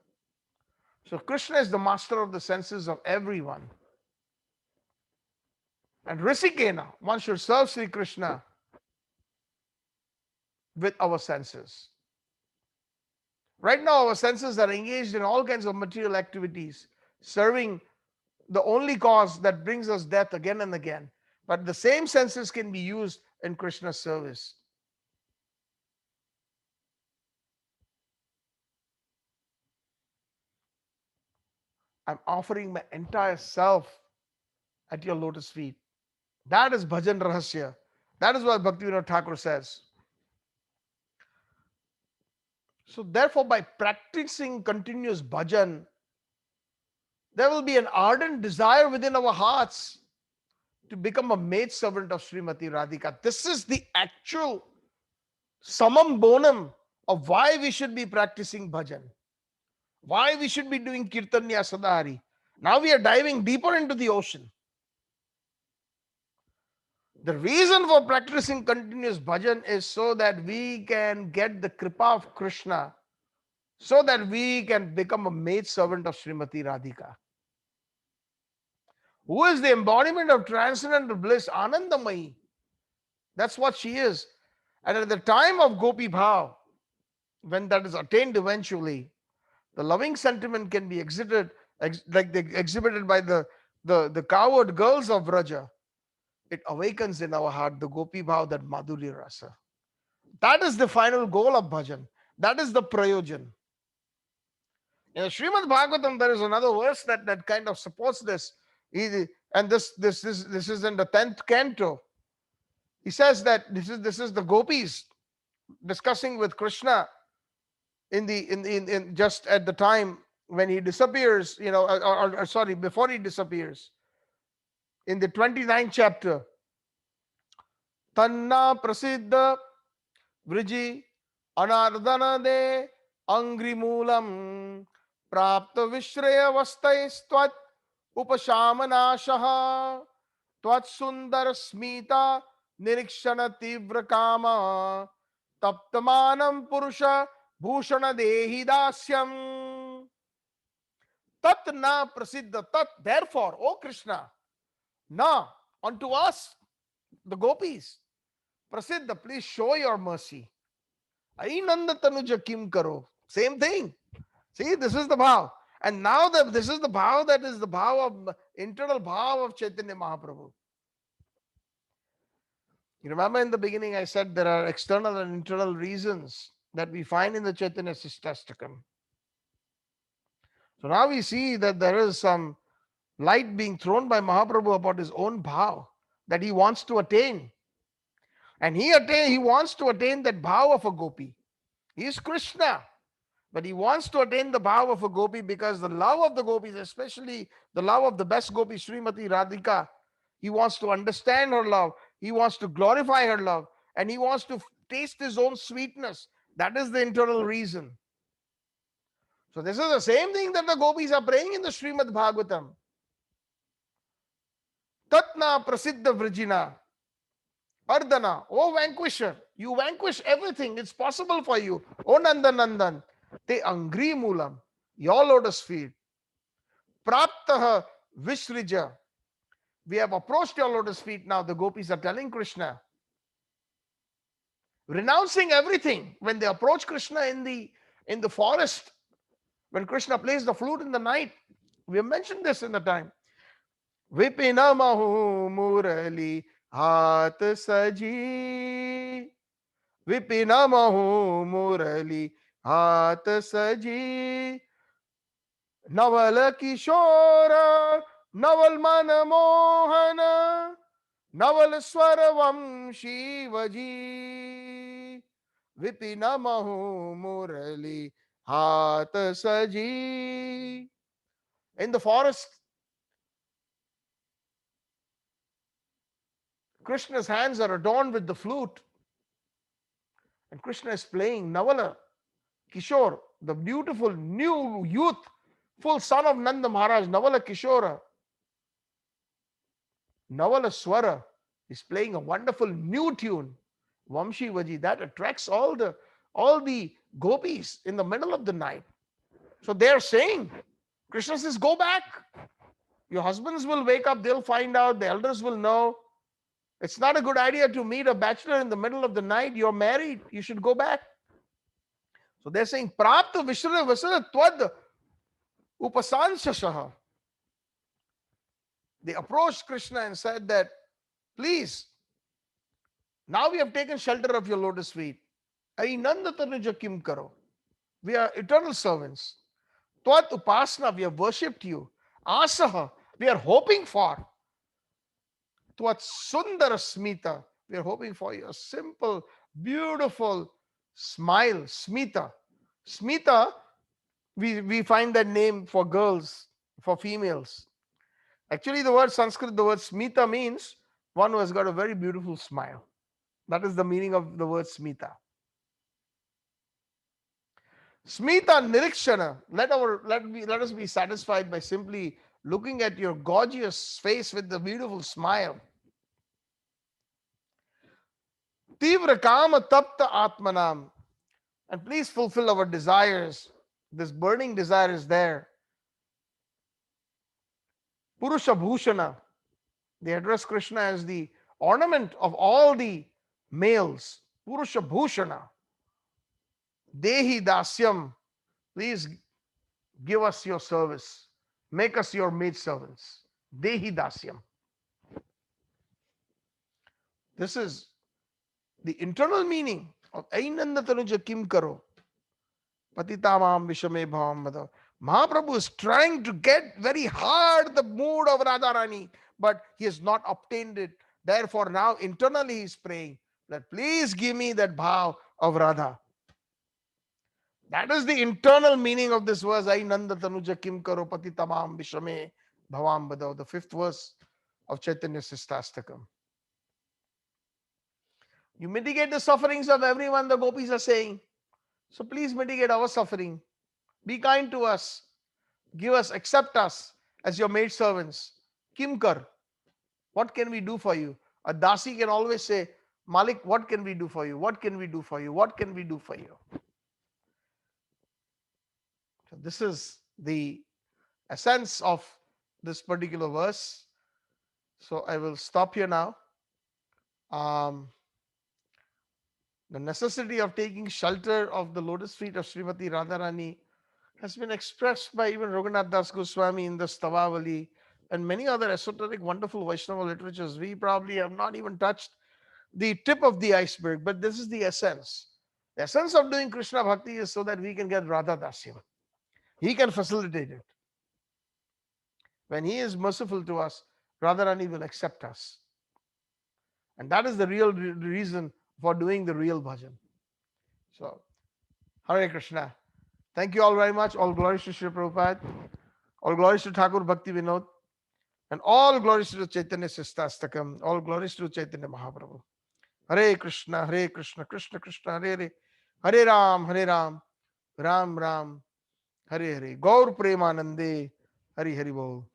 B: So Krishna is the master of the senses of everyone. And Rishikena, one should serve Sri Krishna with our senses. Right now, our senses are engaged in all kinds of material activities, serving the only cause that brings us death again and again. But the same senses can be used in Krishna's service. I'm offering my entire self at your lotus feet. That is bhajan rahasya. That is what Bhaktivinoda Thakur says. So therefore, by practicing continuous bhajan, there will be an ardent desire within our hearts to become a maid servant of Srimati Radhika. This is the actual summum bonum of why we should be practicing bhajan, why we should be doing kirtanya sadhari. Now we are diving deeper into the ocean. The reason for practicing continuous bhajan is so that we can get the kripa of Krishna, so that we can become a maid servant of Srimati Radhika, who is the embodiment of transcendental bliss, Anandamayi. That's what she is. And at the time of Gopi Bhav, when that is attained eventually, the loving sentiment can be exhibited by the coward girls of Vraja. It awakens in our heart the Gopi Bhav, that Madhurya Rasa. That is the final goal of bhajan. That is the prayojan. In the Srimad Bhagavatam, there is another verse that kind of supports this. And this is in the 10th canto. He says that this is the gopis discussing with Krishna in just at the time when he disappears, or sorry, before he disappears. In the 29th chapter, Tanna Prasiddha Vriji Anardana de Angrimulam Prapta Vishraya Vastayistvat Upashamanashaha Tvat Sundar Smita Nirikshana Tivra Kama Taptamanam Purusha Bhushana Dehi Dasyam Tat na Prasiddha Tat. Therefore, O Krishna, na, unto us, the gopis, Prasiddha, please show your mercy. Ainanda tanuja kim karo. Same thing. See, this is the bhav. And now this is the bhav that is the bhav of internal bhav of Chaitanya Mahaprabhu. You remember in the beginning I said there are external and internal reasons that we find in the Chaitanya Shikashtakam. So now we see that there is some light being thrown by Mahaprabhu about his own bhav that he wants to attain. And he wants to attain that bhav of a gopi. He is Krishna, but he wants to attain the bhav of a gopi because the love of the gopis, especially the love of the best gopi, Srimati Radhika, he wants to understand her love, he wants to glorify her love, and he wants to taste his own sweetness. That is the internal reason. So this is the same thing that the gopis are praying in the Srimad Bhagavatam. Tatna Prasiddha Vrijina Ardana, O vanquisher, you vanquish everything. It's possible for you. O Nandanandan, te angri moolam, your lotus feet. Praptaha Vishrija. We have approached your lotus feet now. The gopis are telling Krishna, renouncing everything. When they approach Krishna in the forest, when Krishna plays the flute in the night, we have mentioned this in the time. Vipinamahu Murali हाथ सजी विपिन महु मुरली हाथ सजी नवल किशोर नवल मन मोहन नवल स्वर वंशी वजी विपिन महु मुरली हाथ सजी. In the forest, Krishna's hands are adorned with the flute, and Krishna is playing Navala Kishore, the beautiful new youth, full son of Nanda Maharaj, Navala Kishora. Navala Swara is playing a wonderful new tune, Vamshi Vaji, that attracts all the gopis in the middle of the night. So they're saying, Krishna says, go back. Your husbands will wake up, they'll find out, the elders will know. It's not a good idea to meet a bachelor in the middle of the night. You're married, you should go back. So they're saying, Prapta Vishra Vasara Tvad Upasansashaha. They approached Krishna and said that, please, now we have taken shelter of your lotus feet. Ainanda tanuja kim karo. We are eternal servants. Tvat upasna, we have worshipped you. Asaha, we are hoping for. Tvat sundara smita, we are hoping for your simple, beautiful smile. Smita. Smita, we find that name for girls, for females. Actually, the word Sanskrit, the word smita means one who has got a very beautiful smile. That is the meaning of the word smita. Smita nirikshana. Let us be satisfied by simply looking at your gorgeous face with the beautiful smile. Tivra kama tapta atmanam. And please fulfill our desires. This burning desire is there. Purusha bhushana. They address Krishna as the ornament of all the males. Purusha bhushana. Dehi dasyam. Please give us your service. Make us your maid servants. Dehi dasyam. This is the internal meaning of Ainanda Tanuja Kim Karo. Patitamam Vishame Bhavam. Mahaprabhu is trying to get very hard the mood of Radharani, but he has not obtained it. Therefore, now internally he is praying that please give me that bhav of Radha. That is the internal meaning of this verse. Ainanda Tanuja Kim Karo Patitamam Vishame Bhavam. The fifth verse of Chaitanya Shikashtakam. You mitigate the sufferings of everyone, the gopis are saying. So please mitigate our suffering. Be kind to us. Give us, accept us as your maid servants. Kimkar, what can we do for you? A dasi can always say, Malik, what can we do for you? What can we do for you? What can we do for you? So this is the essence of this particular verse. So I will stop here now. The necessity of taking shelter of the lotus feet of Srimati Radharani has been expressed by even Raghunath Das Goswami in the Stavavali and many other esoteric, wonderful Vaishnava literatures. We probably have not even touched the tip of the iceberg, but this is the essence. The essence of doing Krishna Bhakti is so that we can get Radha Dasyam. He can facilitate it. When he is merciful to us, Radharani will accept us. And that is the real reason for doing the real bhajan. So, Hare Krishna. Thank you all very much. All glories to Sri Prabhupada. All glories to Thakur Bhakti Vinod. And all glories to Chaitanya Shikashtakam. All glories to Chaitanya Mahaprabhu. Hare Krishna, Krishna Krishna, Hare Hare. Hare Ram, Ram Ram, Hare Hare. Gaur Premanande, Hari Hari Bol.